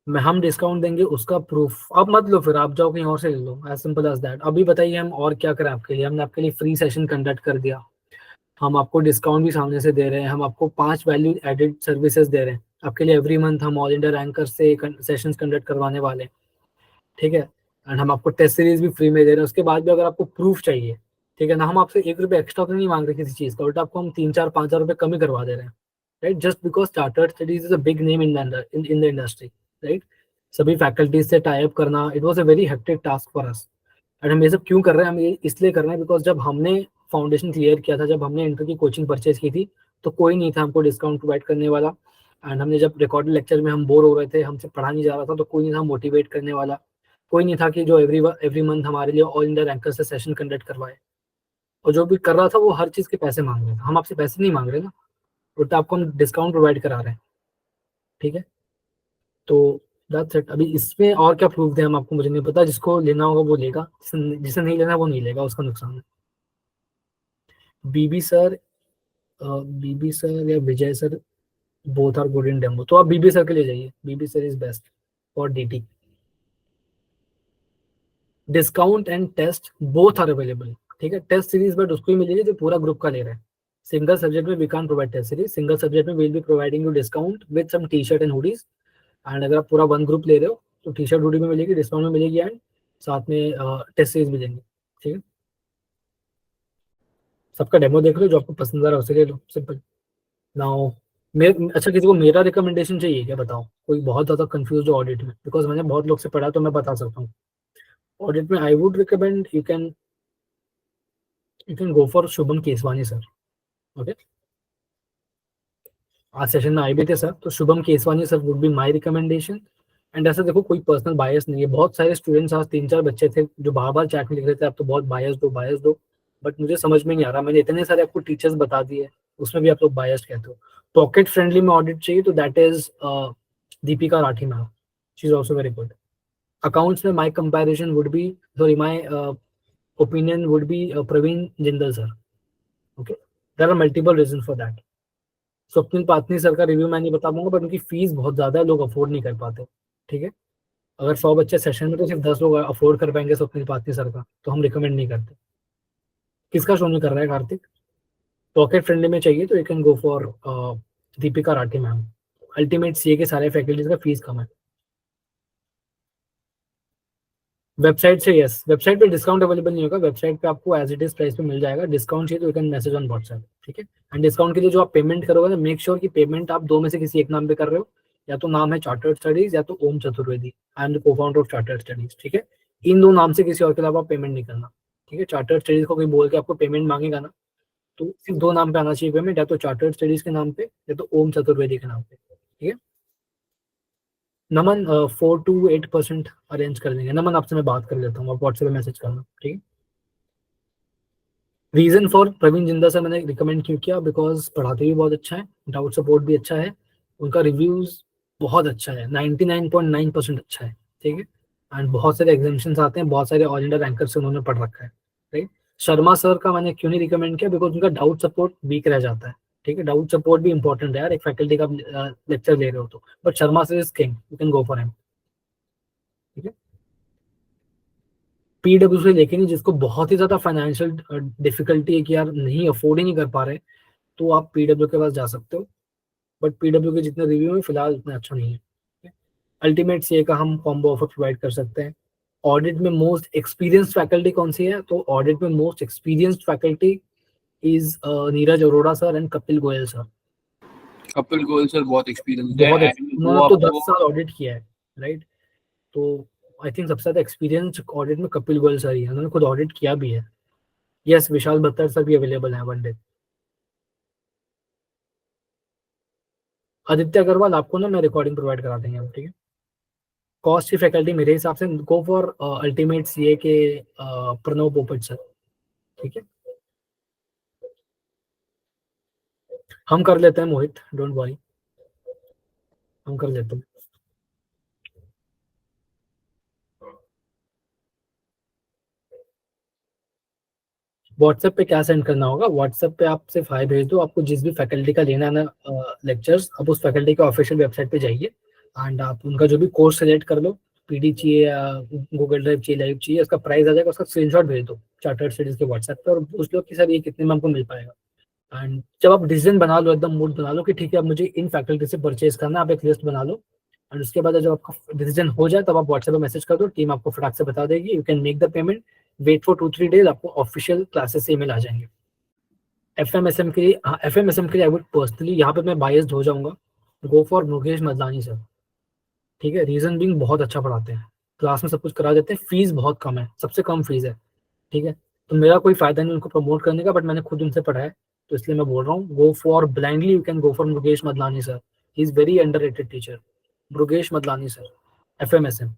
मैं हम डिस्काउंट देंगे उसका प्रूफ आप मत लो, फिर आप जाओ कहीं और से ले लो। As simple as that. अभी बताइए हम और क्या करें आपके लिए? हमने आपके लिए फ्री सेशन कंडक्ट कर दिया, हम आपको डिस्काउंट भी सामने से दे रहे हैं, हम आपको 5 वैल्यू एडेड सर्विसेज दे रहे हैं आपके लिए। एवरी मंथ हम ऑल इंडिया रैंकर से सेशंस कंडक्ट करवाने वाले हैं। ठीक है, एंड हम आपको टेस्ट सीरीज भी फ्री में दे रहे हैं। उसके बाद भी अगर आपको प्रूफ चाहिए, ठीक है ना, हम आपसे 1 रुपये एक्स्ट्रा तो नहीं मांग रहे किसी चीज़ का, उल्टा आपको हम 3-4-5 रुपये कम ही करवा दे रहे हैं। Right, just because chartered studies is a big name in the industry. Right, सभी फैकल्टीज से टाई अप करना, it was a very hectic task for us. And हम ये सब क्यों कर रहे हैं? हम ये इसलिए कर रहे हैं बिकॉज जब हमने फाउंडेशन क्लियर किया था, जब हमने इंटर की कोचिंग परचेज की थी, तो कोई नहीं था हमको डिस्काउंट प्रोवाइड करने वाला। एंड हमने जब रिकॉर्डेड लेक्चर में हम बोर हो रहे थे, हमसे पढ़ा नहीं जा रहा था, तो कोई नहीं था मोटिवेट करने वाला। कोई नहीं था कि जो एवरी मंथ हमारे लिए ऑल इंडिया रैंकर से सेशन कंडक्ट करवाए। और जो भी कर रहा था वो हर चीज़ के पैसे मांग रहे थे। हम आपसे पैसे नहीं मांग रहे ना, उल्टा आपको हम डिस्काउंट प्रोवाइड करा रहे हैं। ठीक है, तो दैट्स इट। अभी इसमें और क्या प्रूफ दें हम आपको, मुझे नहीं पता। जिसको लेना होगा वो लेगा, जिसे नहीं लेना वो नहीं लेगा, उसका नुकसान है। बीबी सर, बीबी सर या Vijay sir, both are good in demo, तो आप बीबी सर के लिए जाइए। BB sir is best for DT. Discount and test both are available, ठीक है। टेस्ट सीरीज बट उसको ही मिलेगी जो पूरा ग्रुप का ले रहा है। सिंगल सब्जेक्ट में we can't provide test series, single subject में we will be providing you discount with some T shirt and hoodies. And अगर आप पूरा वन ग्रुप ले रहे हो तो टी शर्ट हुडी में मिलेगी, डिस्काउंट में मिलेगी, एंड साथ में टेस्ट सीरीज मिलेंगे, ठीक है। सबका डेमो देख लो, जो आपको पसंद आ रहा है उसे ले लो, सिंपल। नाउ अच्छा, किसी को मेरा रिकमेंडेशन चाहिए क्या, बताओ। कोई बहुत ज्यादा कंफ्यूज हो ऑडिट में, बिकॉज मैंने बहुत लोग से पढ़ा तो मैं बता सकता हूँ। ऑडिट में आई would recommend you can go for Shubham Keswani sir, okay. आज सेशन में आए भी थे सर, तो Shubham Keswani sir would be my recommendation. And ऐसा देखो, कोई पर्सनल बायस नहीं है। बहुत सारे स्टूडेंट्स, आज 3-4 बच्चे थे जो बार बार चैट में लिख रहे थे आप तो बहुत बायस दो, बट मुझे समझ में नहीं आ रहा। मैंने इतने सारे आपको टीचर्स बता दिए, उसमें भी आप लोग बायस कहते हो। पॉकेट फ्रेंडली में ऑडिट चाहिए तो that is Deepika Rathi ma'am, she is also very good. Accounts में my comparison would be, sorry my opinion would be Praveen Jindal sir, okay. There are multiple reason for that. Swapnil Patni sir का रिव्यू मैं नहीं बता पाऊंगा, but उनकी फीस बहुत ज्यादा है, लोग अफोर्ड नहीं कर पाते, ठीक है। अगर 100 बच्चे सेशन में तो सिर्फ 10 लोग अफोर्ड कर पाएंगे स्वप्निल पातनी सर का, तो हम रिकमेंड नहीं करते। किसका शो नहीं कर रहा है कार्तिक? पॉकेट फ्रेंडली में चाहिए तो you can go for Deepika Rathi ma'am. Ultimate CA के सारे फैकल्टीज का फीस कम है। वेबसाइट से, यस, वेबसाइट पे डिस्काउंट अवेलेबल नहीं होगा। वेबसाइट पे आपको एज इट इज प्राइस पे मिल जाएगा। डिस्काउंट चाहिए तो you can message on WhatsApp, ठीक है। एंड डिस्काउंट के लिए जो आप पेमेंट करोगे ना, मेक श्योर कि पेमेंट आप दो में से किसी एक नाम पे कर रहे हो। या तो नाम है चार्टर्ड स्टडीज या तो ओम चतुर्वेदी, आई am the co founder of chartered studies, ठीक है। इन दो नाम से किसी और के अलावा पेमेंट नहीं करना, ठीक है। चार्टर्ड स्टडीज को कोई बोल के आपको पेमेंट मांगेगा ना, तो सिर्फ दो नाम पे आना चाहिए पेमेंट, या तो चार्टर्ड स्टडीज के नाम पे या तो ओम चतुर्वेदी के नाम पे, ठीक है। नमन 4 to 8% अरेंज कर देंगे। नमन आपसे मैं बात कर लेता हूँ, आप व्हाट्सएप पे मैसेज करना, ठीक है। रीजन फॉर प्रवीण जिंदा सर मैंने रिकमेंड क्यों किया, बिकॉज पढ़ाते भी बहुत अच्छा है, डाउट सपोर्ट भी अच्छा है, उनका रिव्यूज बहुत अच्छा है, 99.9% अच्छा है, ठीक है। एंड बहुत सारे एग्जामिशंस आते हैं, बहुत सारे ऑल इंडिया रैंकर से उन्होंने पढ़ रखा है, राइट। शर्मा सर का मैंने क्यों नहीं रिकमेंड किया, बिकॉज उनका डाउट सपोर्ट वीक रह जाता है, ठीक है। डाउट सपोर्ट भी इंपॉर्टेंट है यार, एक फैकल्टी का लेक्चर ले रहे हो तो, but Sharma sir is king, you can go for him, ठीक है। पीडब्ल्यू से लेके नहीं, जिसको बहुत ही ज्यादा फाइनेंशियल डिफिकल्टी है कि यार नहीं अफोर्ड ही नहीं कर पा रहे, तो आप पीडब्ल्यू के पास जा सकते हो। बट पीडब्ल्यू के जितने रिव्यू है फिलहाल उतना अच्छा नहीं है। अल्टीमेट सीए का हम कॉम्बो ऑफर प्रोवाइड कर सकते हैं। ऑडिट में मोस्ट एक्सपीरियंस्ड फैकल्टी कौन सी है, तो ऑडिट में most experienced faculty is Neeraj Arora sir and Kapil Goyal sir. Kapil Goyal sir बहुत एक्सपीरियंस बहुत है, उन्होंने तो 10 साल ऑडिट किया है, राइट। तो आई थिंक सबसे ज्यादा एक्सपीरियंस ऑडिट में कपिल गोयल सर ही है, उन्होंने खुद ऑडिट किया भी है। यस, विशाल बत्तर सर भी अवेलेबल है वन डे। आदित्य अग्रवाल आपको ना मैं रिकॉर्डिंग प्रोवाइड करा देंगे हम, ठीक है। कॉस्ट की फैकल्टी मेरे हिसाब से गो फॉर अल्टीमेट सीए के प्रणव पोपट सर, ठीक है। हम कर लेते हैं मोहित, डोंट वरी, हम कर लेते हैं। व्हाट्सएप पे क्या सेंड करना होगा, व्हाट्सएप पे आप सिर्फ हाई भेज दो। आपको जिस भी फैकल्टी का लेना है ना लेक्चर्स, आप उस फैकल्टी के ऑफिशियल वेबसाइट पे जाइए एंड आप उनका जो भी कोर्स सेलेक्ट कर लो, पीडी चाहिए या गूगल ड्राइव चाहिए, लाइव चाहिए, उसका प्राइस आ जाएगा, उसका स्क्रीनशॉट भेज दो चार्टर्ड स्टडीज के व्हाट्सएप पे और पूछ लो कि सर ये कितने में हमको मिल पाएगा। एंड जब आप डिसीजन बना लो, एकदम मूड बना लो कि ठीक है अब मुझे इन फैकल्टी से परचेज करना, आप एक लिस्ट बना लो। एंड उसके बाद जब आपका डिसीजन हो जाए तब आप व्हाट्सएप पे मैसेज कर दो, टीम आपको फटाक से बता देगी, you can make the payment, wait for 2-3 days, आपको ऑफिशियल क्लासेस से ईमेल आ जाएंगे। एफएमएसएम के लिए, हाँ एफएमएसएम के लिए आई वुड पर्सनली, यहाँ पे मैं बायस्ड हो जाऊंगा, गो फॉर मुकेश मदलानी सर, ठीक है। रीजन बीइंग बहुत अच्छा पढ़ाते हैं, क्लास में सब कुछ करा देते हैं, फीस बहुत कम है, सबसे कम फीस है, ठीक है। तो मेरा कोई फायदा नहीं उनको प्रमोट करने का, बट मैंने खुद उनसे पढ़ा है तो इसलिए मैं बोल रहा हूँ, go for blindly you can go for Mukesh Madlani sir, he is very underrated teacher, Mukesh Madlani sir, FM SM,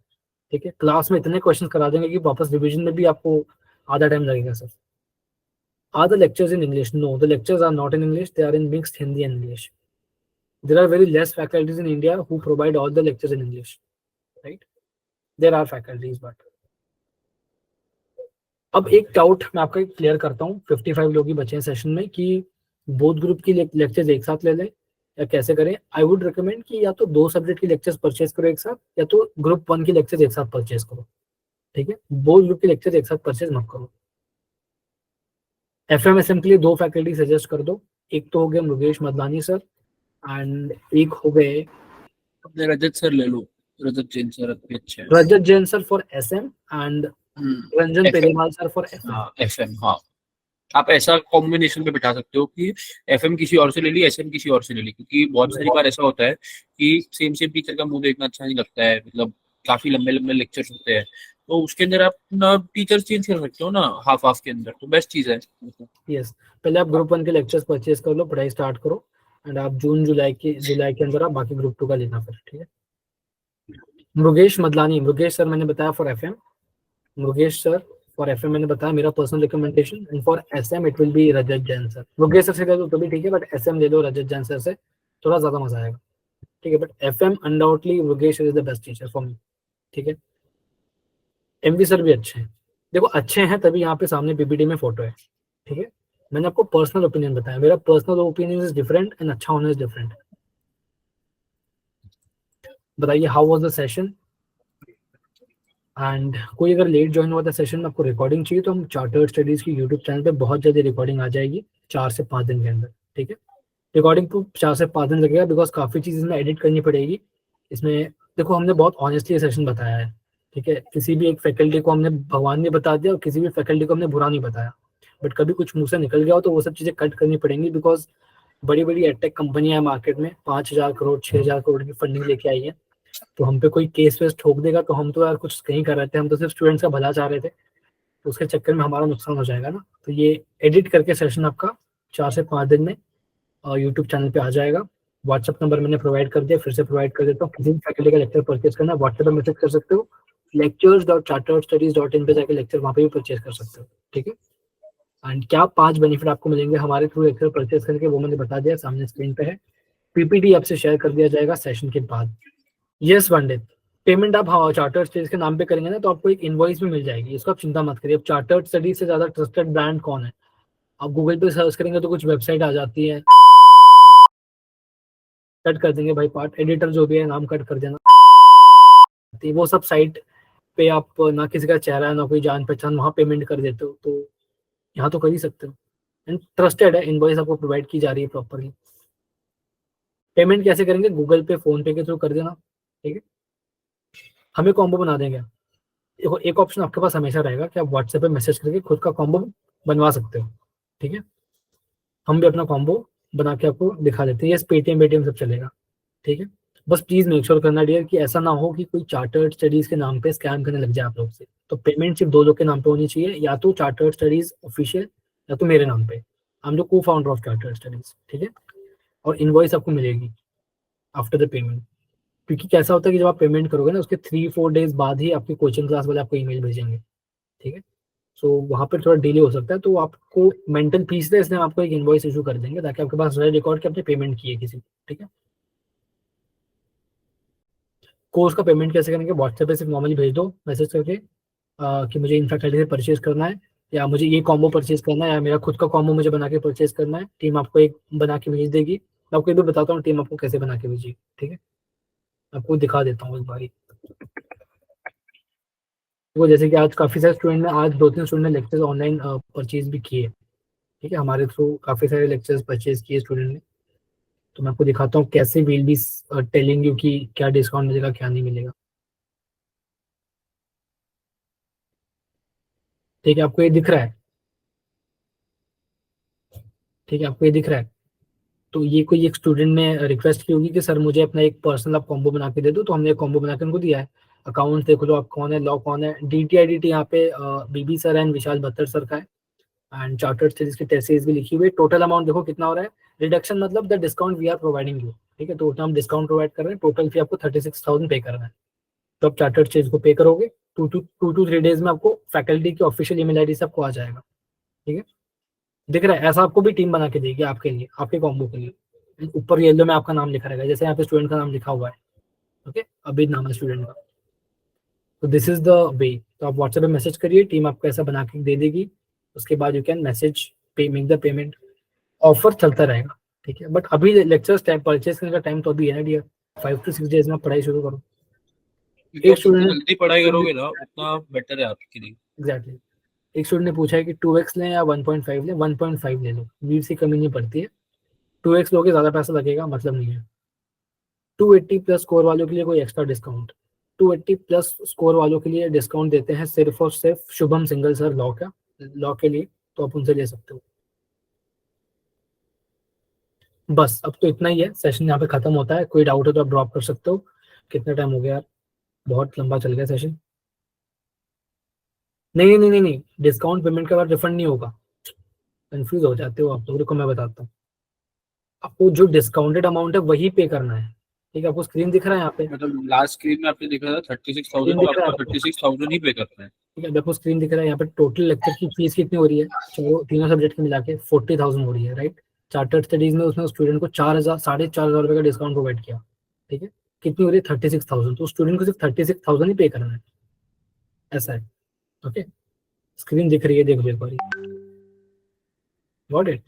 ठीक है। क्लास में इतने क्वेश्चन करा देंगे कि वापस रिविजन में भी आपको आधा टाइम लगेगा sir. Are the lectures in English? No, the lectures are not in English. They are in mixed Hindi and English. There are very less faculties in India who provide all the lectures in English. Right, there are faculties but. अब एक doubt मैं आपका clear करता हूँ, 55 लोग ही बचे हैं session में, कि बोथ ग्रुप की लेक्चर्स एक साथ ले लें या कैसे करें। आई वुड रिकमेंड कि या तो 2 सब्जेक्ट की लेक्चर्स परचेज करो एक साथ, या तो ग्रुप 1 की लेक्चर्स एक साथ परचेज करो, ठीक है। बोथ ग्रुप की लेक्चर्स एक साथ परचेज मत करो। FMSM के लिए 2 फैकल्टी सजेस्ट कर दो, एक तो हो गए मुकेश मदलानी सर एंड एक हो गए अपने रजत सर ले लो, रजत जैन सर अच्छे हैं। Rajat Jain sir for SM and Ranjan FM, Perewal sir for FM। हाँ FM, हाँ आप ऐसा कॉम्बिनेशन पे बिठा सकते हो कि FM किसी और से ले ली, SM किसी और से ले ली, क्योंकि बहुत सारी बार ऐसा होता है कि सेम सेम टीचर का मुंह देखना अच्छा नहीं लगता है, मतलब काफी लंबे लंबे लेक्चर्स होते हैं, तो उसके अंदर आप ना टीचर चेंज कर सकते हो ना हाफ हाफ के अंदर, तो बेस्ट चीज है। यस, पहले आप ग्रुप 1 के लेक्चर्स परचेज कर लो, पढ़ाई स्टार्ट करो एंड आप जुलाई के अंदर आप बाकी ग्रुप 2 का लेना फिर, ठीक है। मुकेश मदलानी, मुकेश सर मैंने बताया for FM, Mukesh sir for FM मैंने बताया मेरा personal recommendation, and for SM it will B Rajat Jain sir. Mukesh sir से ले लो तो भी ठीक है, बट SM ले लो रजत जैन सर से, थोड़ा ज्यादा मजा आएगा, ठीक है। But FM undoubtedly Mukesh is the best teacher for me, ठीक है। MV सर भी अच्छे हैं, देखो अच्छे हैं तभी यहाँ पे सामने PPT में फोटो है, ठीक है। मैंने आपको पर्सनल ओपिनियन बताया, मेरा personal opinion is different and अच्छा होना इज डिफरेंट। बताइए how was the session, and कोई अगर लेट ज्वाइन हुआ था सेशन में, आपको रिकॉर्डिंग चाहिए तो हम चार्टर्ड स्टडीज की यूट्यूब चैनल पे बहुत जल्दी रिकॉर्डिंग आ जाएगी 4 से 5 दिन के अंदर, ठीक है। रिकॉर्डिंग को 4 से 5 दिन लगेगा बिकॉज काफ़ी चीज़ इसमें एडिट करनी पड़ेगी। इसमें देखो हमने बहुत ऑनेस्टली सेशन बताया है, ठीक है। किसी भी एक फैकल्टी को हमने भगवान ने बता दिया और किसी भी फैकल्टी को हमने बुरा नहीं बताया, बट कभी कुछ मुंह से निकल गया हो तो वो सब चीज़ें कट करनी पड़ेंगी, बिकॉज बड़ी बड़ी एडटेक कंपनियां मार्केट में 5,000 करोड़ 6,000 करोड़ की फंडिंग लेके आई है, तो हम पे कोई केस वेस ठोक देगा तो हम तो यार कुछ नहीं कर रहे थे, हम तो सिर्फ स्टूडेंट्स का भला चाह रहे थे, तो उसके चक्कर में हमारा नुकसान हो जाएगा ना। तो ये एडिट करके सेशन आपका 4 से 5 दिन में यूट्यूब चैनल पे आ जाएगा। व्हाट्सएप नंबर मैंने प्रोवाइड कर दिया, फिर से प्रोवाइड कर देता हूँ, किसी भी फैकल्टी का लेक्चर परचेज करना है व्हाट्सएप पर मैसेज कर सकते हो, lectures.charteredstudies.in पे जाकर लेक्चर वहाँ पे भी परचेज कर सकते हो, ठीक है। एंड क्या 5 बेनिफिट आपको मिलेंगे हमारे थ्रू लेक्चर परचेज करके, वो मैंने बता दिया, सामने स्क्रीन पे है, PPT आपसे शेयर कर दिया जाएगा सेशन के बाद। यस पंडित, पेमेंट आप चार्टर्ड स्टडीज के नाम पे करेंगे ना तो आपको एक इनवॉइस भी मिल जाएगी, इसको आप चिंता मत करिए। अब चार्टर्ड स्टडीज से ज्यादा ट्रस्टेड ब्रांड कौन है, आप गूगल पे सर्च करेंगे तो कुछ वेबसाइट आ जाती है, कट कर देंगे भाई, पार्ट एडिटर जो भी है नाम कट कर देना, वो सब साइट पे आप ना किसी का चेहरा है ना कोई जान पहचान, वहाँ पेमेंट कर देते हो, तो यहाँ तो कर ही सकते हो एंड ट्रस्टेड है, इनवॉइस आपको प्रोवाइड की जा रही है प्रॉपरली। पेमेंट कैसे करेंगे, गूगल पे फोन पे के थ्रू कर देना, ठीक है। हमें कॉम्बो बना देंगे, देखो एक ऑप्शन आपके पास हमेशा रहेगा कि आप व्हाट्सएप पे मैसेज करके खुद का कॉम्बो बनवा सकते हो, ठीक है। हम भी अपना कॉम्बो बना के आपको दिखा देते हैं, ये पेटीएम सब चलेगा, ठीक है। बस प्लीज मेक श्योर करना डियर कि ऐसा ना हो कि कोई चार्टर्ड स्टडीज के नाम पे स्कैम करने लग जाए आप लोग से। तो पेमेंट सिर्फ 2 लोग के नाम पे होनी चाहिए, या तो चार्टर्ड स्टडीज ऑफिशियल या तो मेरे नाम पे, हम लोग को फाउंडर ऑफ चार्टर्ड स्टडीज, ठीक है। और इनवॉइस आपको मिलेगी आफ्टर द पेमेंट, क्योंकि कैसा होता है कि जब आप पेमेंट करोगे ना उसके 3-4 डेज बाद ही आपकी कोचिंग क्लास वाले आपको ईमेल भेजेंगे, ठीक है। सो वहाँ पर थोड़ा डिले हो सकता है, तो आपको मेंटल पीस है, इसलिए आपको एक इनवॉइस इशू कर देंगे ताकि आपके पास रहे रिकॉर्ड कि आपने पेमेंट की है किसी, ठीक है। कोर्स का पेमेंट कैसे करेंगे, व्हाट्सएप पे सिर्फ नॉर्मली भेज दो मैसेज करके कि मुझे इन फैकल्टी से परचेज करना है, या मुझे ये कॉम्बो परचेज करना है, या मेरा खुद का कॉम्बो मुझे बना के परचेज करना है, टीम आपको एक बना के भेज देगी। मैं आपको एक बार बताता हूँ टीम आपको कैसे बना के भेजी, ठीक है। आपको दिखा देता हूँ एक बारी, वो जैसे कि आज काफ़ी सारे स्टूडेंट ने, आज 2-3 स्टूडेंट ने लेक्चर्स ऑनलाइन परचेज भी किए, ठीक है। हमारे थ्रू काफ़ी सारे लेक्चर्स परचेज किए स्टूडेंट ने, तो मैं आपको दिखाता हूँ कैसे वील बी टेलिंग यू कि क्या डिस्काउंट मिलेगा क्या नहीं मिलेगा, ठीक है। आपको ये दिख रहा है, ठीक है, आपको ये दिख रहा है। तो ये कोई एक स्टूडेंट ने रिक्वेस्ट की होगी कि सर मुझे अपना एक पर्सनल आप कॉम्बो बना के दे दो, तो हमने एक कॉम्बो बना के उनको दिया है। अकाउंट देख लो आप कौन है, लॉ कौन है, DTIDT यहाँ पे BB सर एंड विशाल बत्तर सर का है, एंड चार्टर्ड स्टडीज की टेसेस भी लिखी हुई है। टोटल अमाउंट देखो कितना हो रहा है, रिडक्शन मतलब the discount we are providing you, ठीक है। तो उतना हम डिस्काउंट प्रोवाइड कर रहे हैं, टोटल फी आपको 36,000 पे करना है। तो आप चार्टर्ड स्टडीज को पे करोगे, 2 to 3 डेज में आपको फैकल्टी की ऑफिशियल ईमेल आईडी से आपको आ जाएगा, ठीक है। दिख रहा है, ऐसा आपको भी टीम बना के देगी आपके लिए, आपके कॉम्बो के लिए। ऊपर येलो में आपका नाम लिखा रहेगा, जैसे यहाँ पे स्टूडेंट का नाम लिखा हुआ है, ओके, अभी नाम है स्टूडेंट का, तो दिस इज द वे। तो आप व्हाट्सएप पे मैसेज करिए, टीम आपको ऐसा बना के दे देगी, उसके बाद यू कैन मैसेज पे, मेक द पेमेंट, ऑफर चलता रहेगा, ठीक है। बट अभी लेक्चर्स टाइम परचेज करने का टाइम तो अभी है ना डियर, 5 to 6 डेज में पढ़ाई शुरू करो। क्योंकि आप जितनी स्टूडेंट जल्दी पढ़ाई करोगे ना उतना बेटर है आपके लिए। एग्जैक्टली, एक स्टूडेंट ने पूछा है कि 2x लें या 1.5 लें, 1.5 ले लो, वीव से कमी नहीं पड़ती है। 2x लोगे ज़्यादा पैसा लगेगा, मतलब नहीं है। 280 प्लस स्कोर वालों के लिए कोई एक्स्ट्रा डिस्काउंट, 280 प्लस स्कोर वालों के लिए डिस्काउंट देते हैं सिर्फ और सिर्फ शुभम सिंगल सर लॉ के लिए, तो आप उनसे ले सकते हो। बस अब तो इतना ही है, सेशन यहाँ पे खत्म होता है। कोई डाउट हो तो आप ड्रॉप कर सकते हो। कितना टाइम हो गया यार, बहुत लंबा चल गया सेशन। नहीं नहीं नहीं नहीं, डिस्काउंट पेमेंट के बाद रिफंड नहीं होगा, कंफ्यूज हो जाते हो आप लोगों को। मैं बताता हूँ आपको, जो डिस्काउंटेड अमाउंट है वही पे करना है, ठीक है। आपको स्क्रीन दिख रहा है यहाँ पे, मतलब लास्ट स्क्रीन में आपने देखा था 36,000, स्क्रीन तो दिख रहा है आपको आपको? 36,000 ही पे करना है। ठीक है, आपको स्क्रीन दिख रहा है यहाँ पे, टोटल लेक्चर की फीस कितनी हो रही है, चलो तीनों सब्जेक्ट के मिला के 40,000 हो रही है, राइट। चार्टर्ड स्टडीज में उसने स्टूडेंट को 4,000 4,500 रुपये का डिस्काउंट प्रोवाइड किया, ठीक है। कितनी हो रही है, 36,000, तो स्टूडेंट को सिर्फ 36,000 ही पे करना है, ऐसा है, ओके। स्क्रीन दिख रही है, देखो एक बारी, गॉट इट।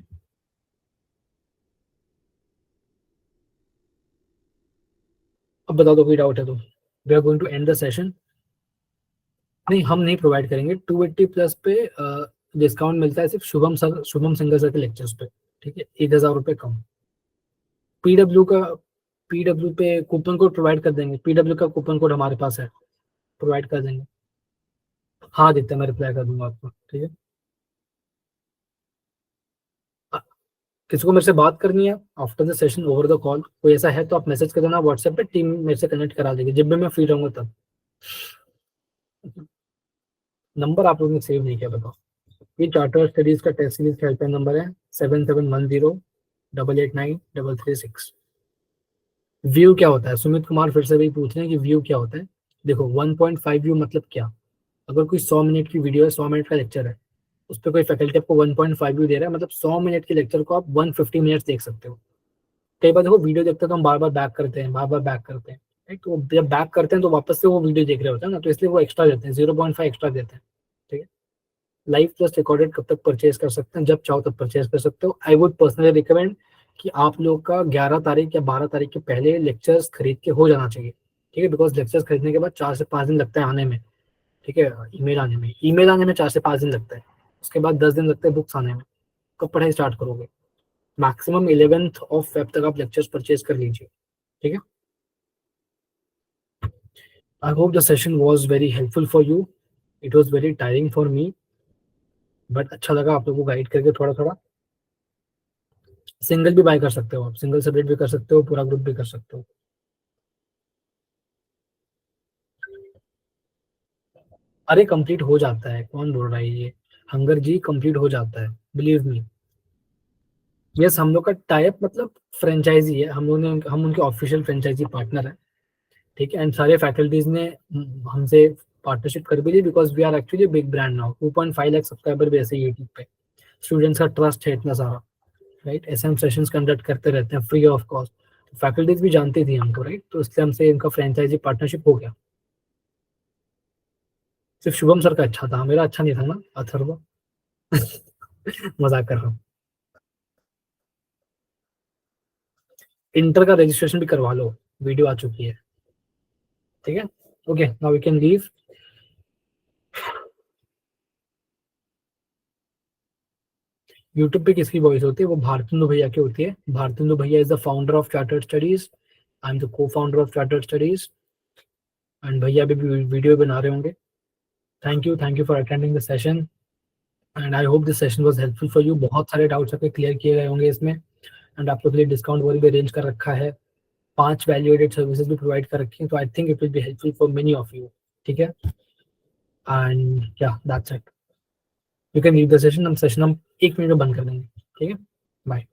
अब बता दो कोई डाउट है तो, we are going to end the session. नहीं, हम नहीं प्रोवाइड करेंगे। 280 प्लस पे डिस्काउंट मिलता है सिर्फ शुभम सिंगल सर के लेक्चर्स पे, ठीक है, 1,000 रुपये कम। पीडब्ल्यू पे कूपन कोड प्रोवाइड कर देंगे, पीडब्ल्यू का कूपन कोड हमारे पास है, प्रोवाइड कर देंगे। हाँ दिखता है, मैं रिप्लाई कर दूंगा आपको, ठीक है। किसी को मेरे से बात करनी है after the session over the call, कोई ऐसा है तो आप मैसेज कर देना व्हाट्सएप पे, टीम मेरे से कनेक्ट करा देगी जब भी मैं फ्री रहूंगा तब। नंबर आप लोगों ने सेव नहीं किया, बताओ। ये चार्टर स्टडीज का टेस्ट सीरीज का हेल्पलाइन नंबर है 7710889336। व्यू क्या होता है, सुमित कुमार फिर से भी पूछ रहे हैं कि व्यू क्या होता है। देखो 1.5 व्यू मतलब क्या, अगर कोई 100 मिनट की वीडियो है, 100 मिनट का लेक्चर है, उस पर कोई फैकल्टी आपको 1.5 व्यू दे रहा है, मतलब 100 मिनट के लेक्चर को आप 150 मिनट्स देख सकते हो। कई बार देखो वीडियो देखते हैं तो हम बार बार बैक करते हैं, बार बार बैक करते हैं, राइट। तो जब बैक करते हैं तो वापस से वो वीडियो देख रहे होते हैं ना, तो इसलिए वो एक्स्ट्रा देते हैं, 0.5 एक्स्ट्रा देते हैं, ठीक है। लाइव प्लस रिकॉर्डेड कब तक परचेज कर सकते हैं, जब चाहो तब परचेज कर सकते हो। आई वुड पर्सनली रिकमेंड कि आप लोग का 11 तारीख या 12 तारीख के पहले लेक्चर्स खरीद के हो जाना चाहिए, ठीक है। बिकॉज लेक्चर्स खरीदने के बाद 4 से 5 दिन लगता है आने में, ठीक है। ईमेल आने में 4 से 5 दिन लगता है, उसके बाद 10 दिन लगता है बुक्स आने में। कब पढ़ाई स्टार्ट करोगे, मैक्सिमम 11th ऑफ फेब तक आप लेक्चर्स परचेज कर लीजिए, ठीक है। I hope the session was very helpful for you, it was very tiring for me, but अच्छा लगा आप लोगों को गाइड करके थोड़ा थोड़ा। सिंगल भी बाय कर सकते हो आप, सिंगल सब्जेक्ट भी कर सकते हो, पूरा ग्रुप भी कर सकते हो। अरे कंप्लीट हो जाता है, कौन बोल रहा है ये, हंगर जी कंप्लीट हो जाता है, बिलीव मी। यस, हम लोग का टाइप मतलब फ्रेंचाइजी है, हम उनके ऑफिशियल फ्रेंचाइजी पार्टनर है, ठीक है। एंड सारे फैकल्टीज ने हमसे पार्टनरशिप कर भी ली, because we are actually big brand now. 2.5 lakh subscriber भी ऐसे यूट्यूब पे, स्टूडेंट्स का ट्रस्ट है इतना सारा, राइट। ऐसे हम सेशंस कंडक्ट करते रहते हैं फ्री ऑफ कॉस्ट, फैकल्टीज भी जानती थी हमको, राइट। तो इसलिए हमसे इनका फ्रेंचाइजी पार्टनरशिप हो गया। सिर्फ शुभम सर का अच्छा था, मेरा अच्छा नहीं था ना, अथर्व। मजाक कर रहा हूँ। इंटर का रजिस्ट्रेशन भी करवा लो, वीडियो आ चुकी है, ठीक है। Okay, now we can leave. YouTube पे किसकी वॉइस होती है, वो भारतेंदु भैया की होती है। भारतेंदु भैया is the founder of chartered studies, I am the co founder of chartered studies, and भैया भी वीडियो बना रहे होंगे। Thank you for attending the session, and I hope this session was helpful for you. बहुत सारे doubts आपके clear किए गए होंगे इसमें, एंड आप लोग के लिए डिस्काउंट वो भी अरेंज कर रखा है, 5 वैल्यू एडेड सर्विसेज भी प्रोवाइड कर रखी है, तो आई think it will be helpful for many of you, ठीक है। एंड या that's it, you can leave the session. हम 1 मिनट में बंद कर देंगे, ठीक है। बाय।